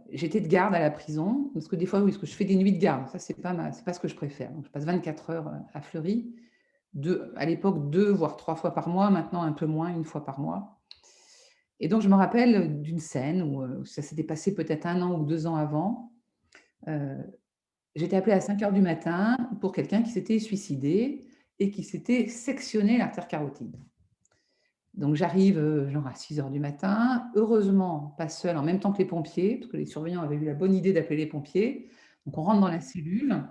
J'étais de garde à la prison, parce que des fois, oui, parce que je fais des nuits de garde, ça, c'est pas ce que je préfère. Donc, je passe 24 heures à Fleury, à l'époque 2 voire 3 fois par mois, maintenant un peu moins, 1 fois par mois. Et donc, je me rappelle d'une scène où ça s'était passé peut-être 1 an ou 2 ans avant, j'étais appelée à 5 heures du matin pour quelqu'un qui s'était suicidé et qui s'était sectionné l'artère carotide. Donc j'arrive genre à 6 heures du matin, heureusement pas seule, en même temps que les pompiers, parce que les surveillants avaient eu la bonne idée d'appeler les pompiers. Donc on rentre dans la cellule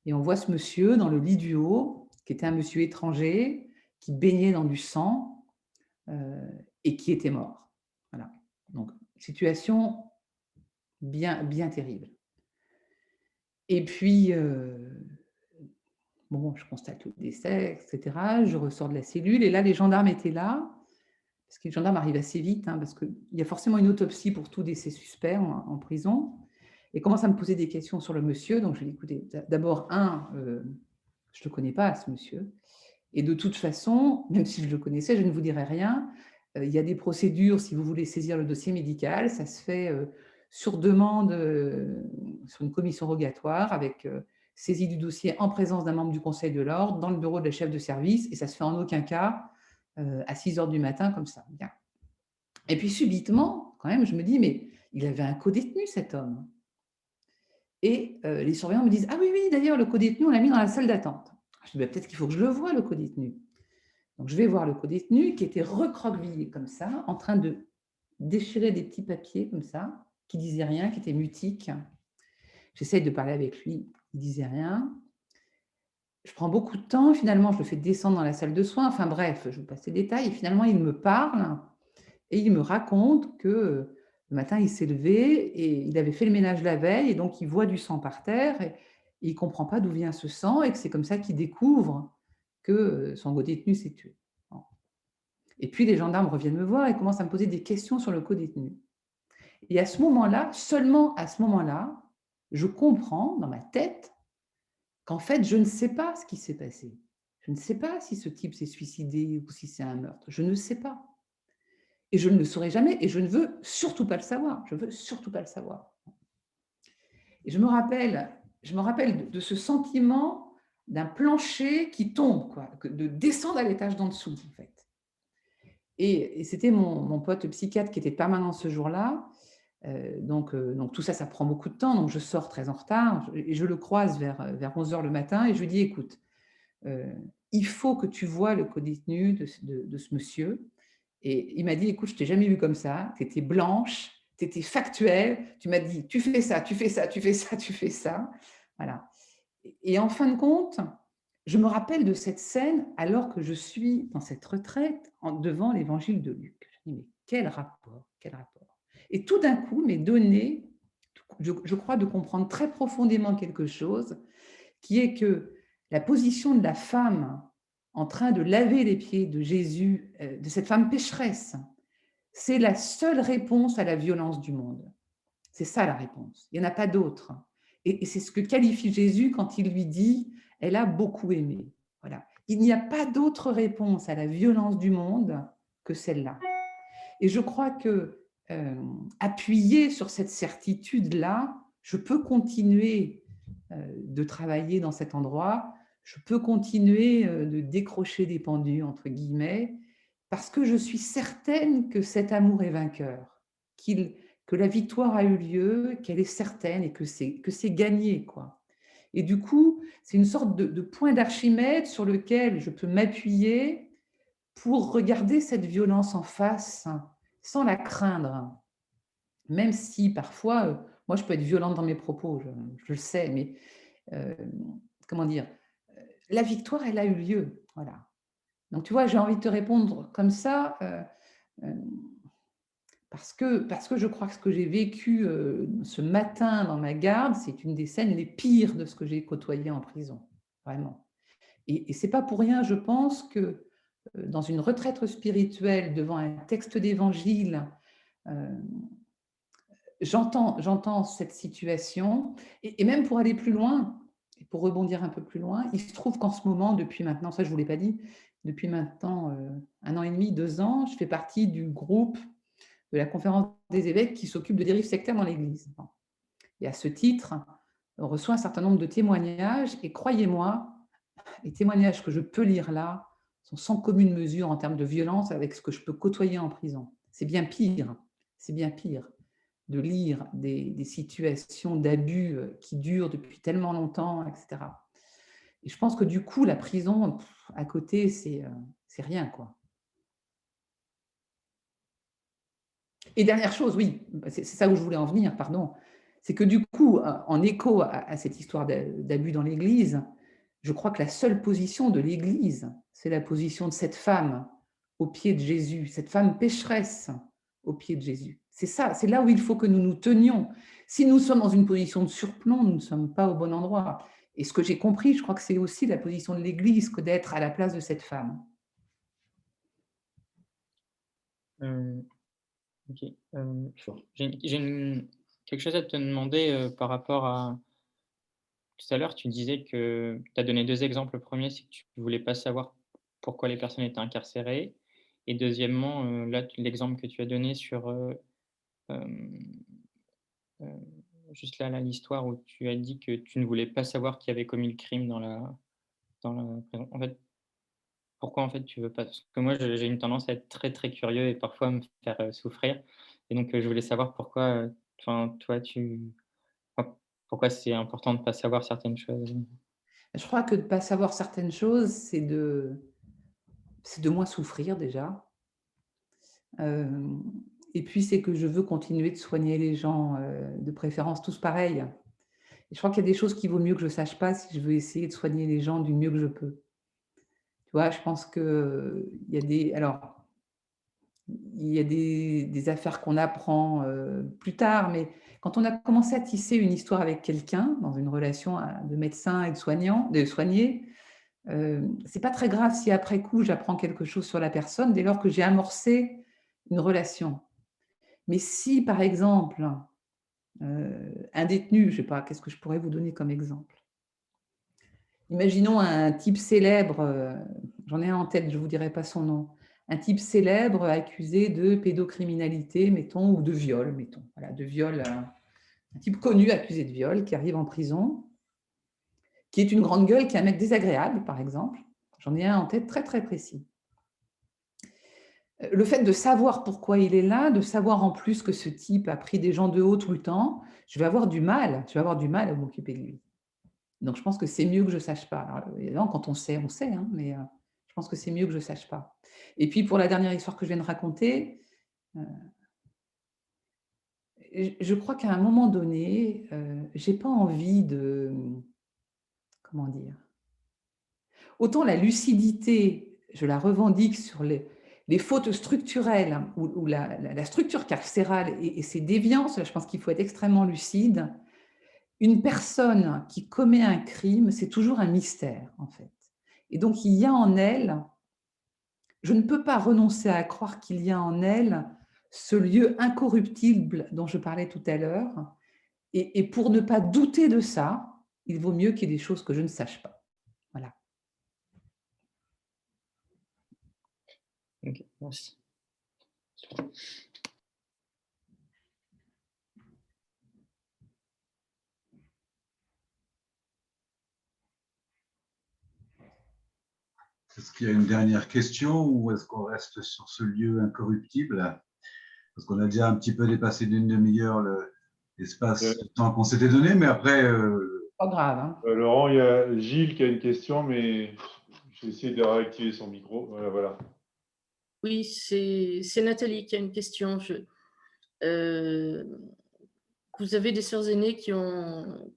et on voit ce monsieur dans le lit du haut, qui était un monsieur étranger, qui baignait dans du sang et qui était mort. Voilà. Donc situation bien terrible. Et puis, bon, je constate le décès, etc. Je ressors de la cellule et là, les gendarmes étaient là, parce que les gendarmes arrivent assez vite, hein, parce qu'il y a forcément une autopsie pour tous décès suspects en prison, et commencent à me poser des questions sur le monsieur. Donc, je lui dis, écoutez, d'abord, je ne le connais pas, ce monsieur, et de toute façon, même si je le connaissais, je ne vous dirai rien. Il y a des procédures, si vous voulez saisir le dossier médical, ça se fait sur demande, sur une commission rogatoire, avec saisie du dossier en présence d'un membre du Conseil de l'ordre, dans le bureau de la chef de service, et ça se fait en aucun cas à 6 heures du matin, comme ça. Bien. Et puis subitement, quand même, je me dis, mais il avait un codétenu, cet homme. Et les surveillants me disent, ah oui, d'ailleurs, le codétenu, on l'a mis dans la salle d'attente. Je dis, bah, peut-être qu'il faut que je le voie, le codétenu. Donc, je vais voir le codétenu qui était recroquevillé comme ça, en train de déchirer des petits papiers comme ça, qui ne disaient rien, qui étaient mutiques. J'essaye de parler avec lui, il ne disait rien. Je prends beaucoup de temps, finalement, je le fais descendre dans la salle de soins. Enfin bref, je vous passe les détails. Et finalement, il me parle et il me raconte que le matin, il s'est levé et il avait fait le ménage la veille, et donc il voit du sang par terre et il ne comprend pas d'où vient ce sang, et que c'est comme ça qu'il découvre que son codétenu s'est tué. Et puis les gendarmes reviennent me voir et commencent à me poser des questions sur le codétenu. Et à ce moment-là, seulement à ce moment-là, je comprends dans ma tête qu'en fait, je ne sais pas ce qui s'est passé. Je ne sais pas si ce type s'est suicidé ou si c'est un meurtre. Je ne sais pas. Et je ne le saurai jamais, et je ne veux surtout pas le savoir. Je veux surtout pas le savoir. Et je me rappelle de ce sentiment d'un plancher qui tombe, quoi, de descendre à l'étage d'en dessous, en fait. Et c'était mon pote psychiatre qui était de permanence ce jour-là. Donc tout ça, ça prend beaucoup de temps. Donc je sors très en retard et je le croise vers 11 heures le matin et je lui dis, écoute, il faut que tu vois le codétenu de ce monsieur. Et il m'a dit, écoute, je ne t'ai jamais vu comme ça, tu étais blanche, tu étais factuelle, tu m'as dit, tu fais ça, tu fais ça, tu fais ça, tu fais ça. Voilà. Et en fin de compte, je me rappelle de cette scène alors que je suis dans cette retraite devant l'évangile de Luc. Je me dis, mais quel rapport, quel rapport. Et tout d'un coup, m'est donné, je crois, de comprendre très profondément quelque chose, qui est que la position de la femme en train de laver les pieds de Jésus, de cette femme pécheresse, c'est la seule réponse à la violence du monde. C'est ça la réponse. Il n'y en a pas d'autre. Et c'est ce que qualifie Jésus quand il lui dit « elle a beaucoup aimé ». Voilà. Il n'y a pas d'autre réponse à la violence du monde que celle-là. Et je crois que, appuyé sur cette certitude-là, je peux continuer de travailler dans cet endroit, je peux continuer de décrocher des pendus, entre guillemets, parce que je suis certaine que cet amour est vainqueur, que la victoire a eu lieu, qu'elle est certaine et que c'est gagné, quoi. Et du coup, c'est une sorte de point d'Archimède sur lequel je peux m'appuyer pour regarder cette violence en face sans la craindre. Même si parfois, moi je peux être violente dans mes propos, je le sais, mais comment dire, la victoire, elle a eu lieu. Voilà. Donc tu vois, j'ai envie de te répondre comme ça, parce que je crois que ce que j'ai vécu ce matin dans ma garde, c'est une des scènes les pires de ce que j'ai côtoyé en prison, vraiment. Et ce n'est pas pour rien, je pense, que dans une retraite spirituelle, devant un texte d'évangile, j'entends cette situation. Et même pour aller plus loin, et pour rebondir un peu plus loin, il se trouve qu'en ce moment, depuis maintenant, ça je ne vous l'ai pas dit, depuis maintenant 1 an et demi, 2 ans, je fais partie du groupe de la conférence des évêques qui s'occupe de dérives sectaires dans l'Église. Et à ce titre, on reçoit un certain nombre de témoignages, et croyez-moi, les témoignages que je peux lire là sont sans commune mesure en termes de violence avec ce que je peux côtoyer en prison. C'est bien pire, c'est bien pire. de lire des situations d'abus qui durent depuis tellement longtemps, etc. Et je pense que du coup, la prison, à côté, c'est rien, quoi. Et dernière chose, oui, c'est ça où je voulais en venir, pardon, c'est que du coup, en écho à cette histoire d'abus dans l'Église, je crois que la seule position de l'Église, c'est la position de cette femme au pied de Jésus, cette femme pécheresse au pied de Jésus. C'est ça, c'est là où il faut que nous nous tenions. Si nous sommes dans une position de surplomb, nous ne sommes pas au bon endroit. Et ce que j'ai compris, je crois que c'est aussi la position de l'Église que d'être à la place de cette femme. Ok. J'ai quelque chose à te demander par rapport à… Tout à l'heure, tu disais que tu as donné 2 exemples. Le premier, c'est que tu ne voulais pas savoir pourquoi les personnes étaient incarcérées. Et deuxièmement, là, l'exemple que tu as donné sur hem, heu, juste là, l'histoire où tu as dit que tu ne voulais pas savoir qui avait commis le crime dans la prison. En fait, pourquoi en fait tu veux pas? Parce que moi, j'ai une tendance à être très, très curieux et parfois à me faire souffrir. Et donc, je voulais savoir pourquoi, enfin, toi, pourquoi c'est important de ne pas savoir certaines choses? Je crois que de ne pas savoir certaines choses, c'est de moins souffrir déjà. Et puis, c'est que je veux continuer de soigner les gens, de préférence tous pareils. Et je crois qu'il y a des choses qu'il vaut mieux que je ne sache pas si je veux essayer de soigner les gens du mieux que je peux. Tu vois, je pense qu'il y a des affaires qu'on apprend plus tard, mais quand on a commencé à tisser une histoire avec quelqu'un, dans une relation de médecin et de soigné, c'est pas très grave si après coup j'apprends quelque chose sur la personne dès lors que j'ai amorcé une relation. Mais si par exemple, un détenu, je sais pas, qu'est-ce que je pourrais vous donner comme exemple? Imaginons un type célèbre, j'en ai un en tête, je ne vous dirai pas son nom. Un type célèbre accusé de pédocriminalité, mettons, ou de viol, mettons. Voilà, de viol, un type connu accusé de viol qui arrive en prison, qui est une grande gueule, qui est un mec désagréable, par exemple. J'en ai un en tête très, très précis. Le fait de savoir pourquoi il est là, de savoir en plus que ce type a pris des gens de haut tout le temps, je vais avoir du mal à m'occuper de lui. Donc je pense que c'est mieux que je ne sache pas. Alors, évidemment, quand on sait, hein, mais je pense que c'est mieux que je ne sache pas. Et puis pour la dernière histoire que je viens de raconter, je crois qu'à un moment donné, je n'ai pas envie de… Comment dire? Autant la lucidité, je la revendique sur les fautes structurelles ou la structure carcérale et ses déviances, là, je pense qu'il faut être extrêmement lucide. Une personne qui commet un crime, c'est toujours un mystère, en fait. Et donc, il y a en elle, je ne peux pas renoncer à croire qu'il y a en elle ce lieu incorruptible dont je parlais tout à l'heure. Et pour ne pas douter de ça, il vaut mieux qu'il y ait des choses que je ne sache pas. Voilà. Ok, merci. Est-ce qu'il y a une dernière question ou est-ce qu'on reste sur ce lieu incorruptible? Parce qu'on a déjà un petit peu dépassé d'une demi-heure l'espace de temps qu'on s'était donné, mais après… Pas grave. Hein. Laurent, il y a Gilles qui a une question, mais j'ai essayé de réactiver son micro. Voilà. Oui, c'est Nathalie qui a une question. Vous avez des sœurs aînées qui ont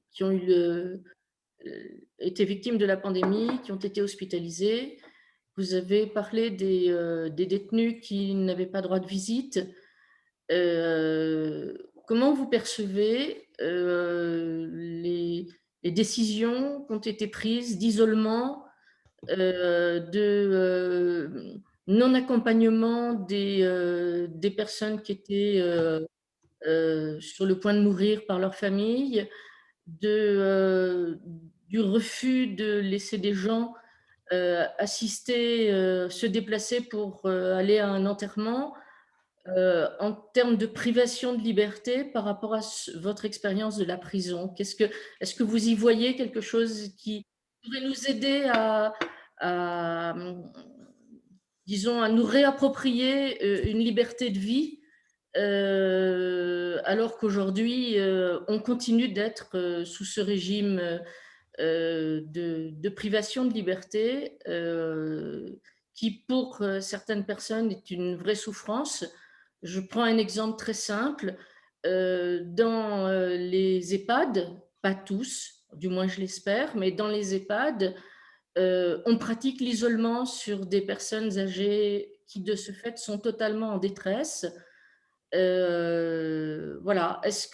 été victimes de la pandémie, qui ont été hospitalisées. Vous avez parlé des détenus qui n'avaient pas droit de visite. Comment vous percevez les décisions qui ont été prises d'isolement, de non-accompagnement des personnes qui étaient sur le point de mourir par leur famille, du refus de laisser des gens assister, se déplacer pour aller à un enterrement, en termes de privation de liberté par rapport à votre expérience de la prison? Est-ce que vous y voyez quelque chose qui pourrait nous aider disons, à nous réapproprier une liberté de vie alors qu'aujourd'hui, on continue d'être sous ce régime de privation de liberté qui, pour certaines personnes, est une vraie souffrance. Je prends un exemple très simple. Dans les EHPAD, pas tous, du moins je l'espère, mais dans les EHPAD, on pratique l'isolement sur des personnes âgées qui, de ce fait, sont totalement en détresse. Voilà. Est-ce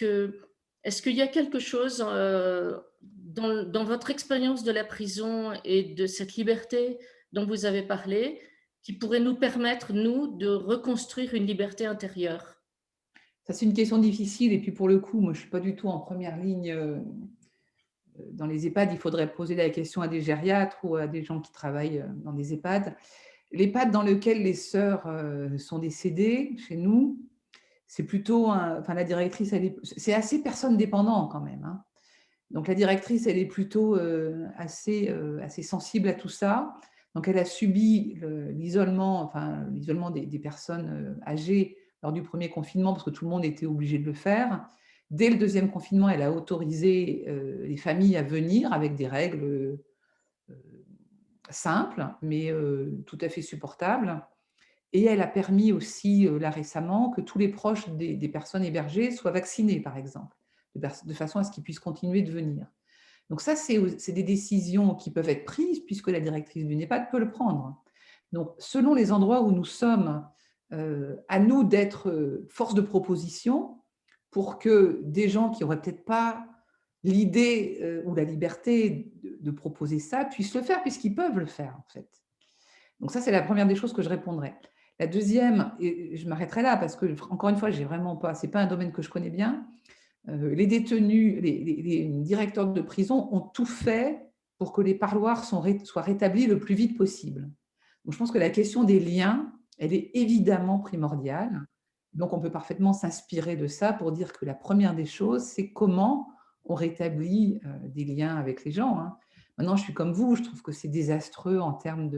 qu'il y a quelque chose dans votre expérience de la prison et de cette liberté dont vous avez parlé qui pourrait nous permettre, nous, de reconstruire une liberté intérieure? Ça, c'est une question difficile. Et puis, pour le coup, moi, je ne suis pas du tout en première ligne. Dans les EHPAD, il faudrait poser la question à des gériatres ou à des gens qui travaillent dans des EHPAD. L'EHPAD dans lequel les sœurs sont décédées, chez nous, c'est plutôt, enfin, la directrice, c'est assez personne dépendant quand même, hein. Donc la directrice, elle est plutôt assez sensible à tout ça. Donc elle a subi l'isolement, enfin l'isolement des personnes âgées lors du premier confinement parce que tout le monde était obligé de le faire. Dès le deuxième confinement, elle a autorisé les familles à venir avec des règles simples, mais tout à fait supportables. Et elle a permis aussi, là récemment, que tous les proches des personnes hébergées soient vaccinés, par exemple, de façon à ce qu'ils puissent continuer de venir. Donc ça, c'est des décisions qui peuvent être prises puisque la directrice du NEHPAD peut le prendre. Donc, selon les endroits où nous sommes, à nous d'être force de proposition pour que des gens qui n'auraient peut-être pas l'idée ou la liberté de proposer ça puissent le faire puisqu'ils peuvent le faire, en fait. Donc ça, c'est la première des choses que je répondrai. La deuxième, et je m'arrêterai là parce que, encore une fois, j'ai vraiment pas, c'est pas un domaine que je connais bien. Les détenus, les directeurs de prison ont tout fait pour que les parloirs soient rétablis le plus vite possible. Donc je pense que la question des liens, elle est évidemment primordiale. Donc on peut parfaitement s'inspirer de ça pour dire que la première des choses, c'est comment on rétablit des liens avec les gens, hein. Maintenant, je suis comme vous, je trouve que c'est désastreux en termes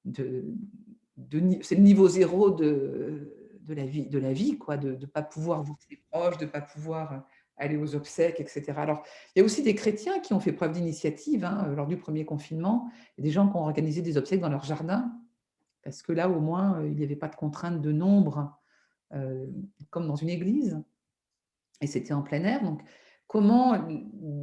c'est le niveau zéro de la vie quoi, de ne pas pouvoir voir ses proches, de ne pas pouvoir aller aux obsèques, etc. Alors, il y a aussi des chrétiens qui ont fait preuve d'initiative, hein, lors du premier confinement. Il y a des gens qui ont organisé des obsèques dans leur jardin, parce que là, au moins, il n'y avait pas de contrainte de nombre, comme dans une église, et c'était en plein air. Donc, comment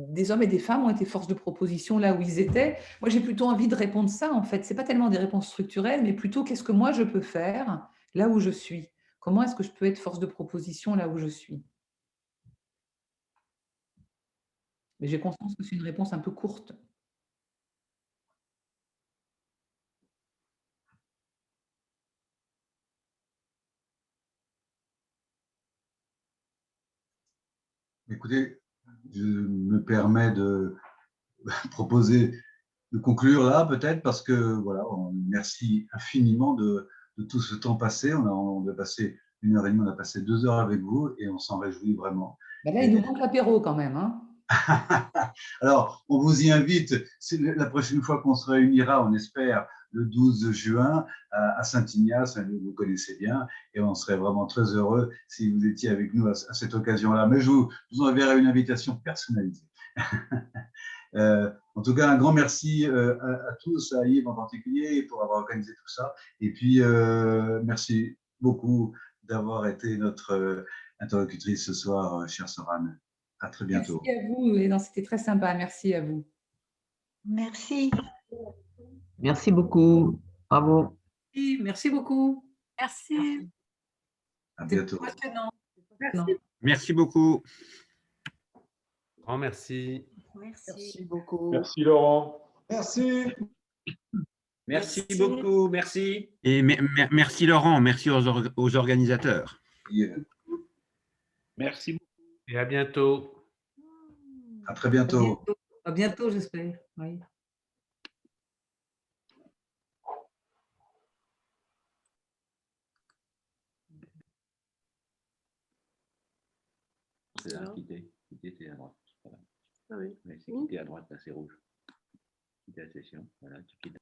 des hommes et des femmes ont été force de proposition là où ils étaient. Moi, j'ai plutôt envie de répondre ça, en fait. Ce n'est pas tellement des réponses structurelles, mais plutôt qu'est-ce que moi, je peux faire là où je suis? Comment est-ce que je peux être force de proposition là où je suis? Mais j'ai conscience que c'est une réponse un peu courte. Écoutez, je me permets de proposer de conclure là, peut-être, parce que voilà, merci infiniment de tout ce temps passé. On a passé 1 heure et demie, on a passé 2 heures avec vous et on s'en réjouit vraiment. Ben là, il nous manque l'apéro quand même, hein. Alors, on vous y invite, la prochaine fois qu'on se réunira, on espère, le 12 juin à Saint-Ignace, vous connaissez bien, et on serait vraiment très heureux si vous étiez avec nous à cette occasion-là. Mais je vous enverrai une invitation personnalisée. En tout cas, un grand merci à tous, à Yves en particulier, pour avoir organisé tout ça. Et puis, merci beaucoup d'avoir été notre interlocutrice ce soir, chère Sorane. À très bientôt. Merci à vous, et c'était très sympa. Merci à vous. Merci. Merci beaucoup. Bravo. Merci beaucoup. Merci. À bientôt. Passionnant. Merci beaucoup. Grand merci. Merci beaucoup. Merci Laurent. Merci. Merci beaucoup. Merci. Et merci Laurent, merci aux organisateurs. Merci beaucoup. Et à bientôt. À très bientôt. À bientôt, j'espère. Oui. C'est là, quitter à droite. Ah oui. C'est quitter à droite, là, c'est rouge. Quitter la session, voilà, tu quittes.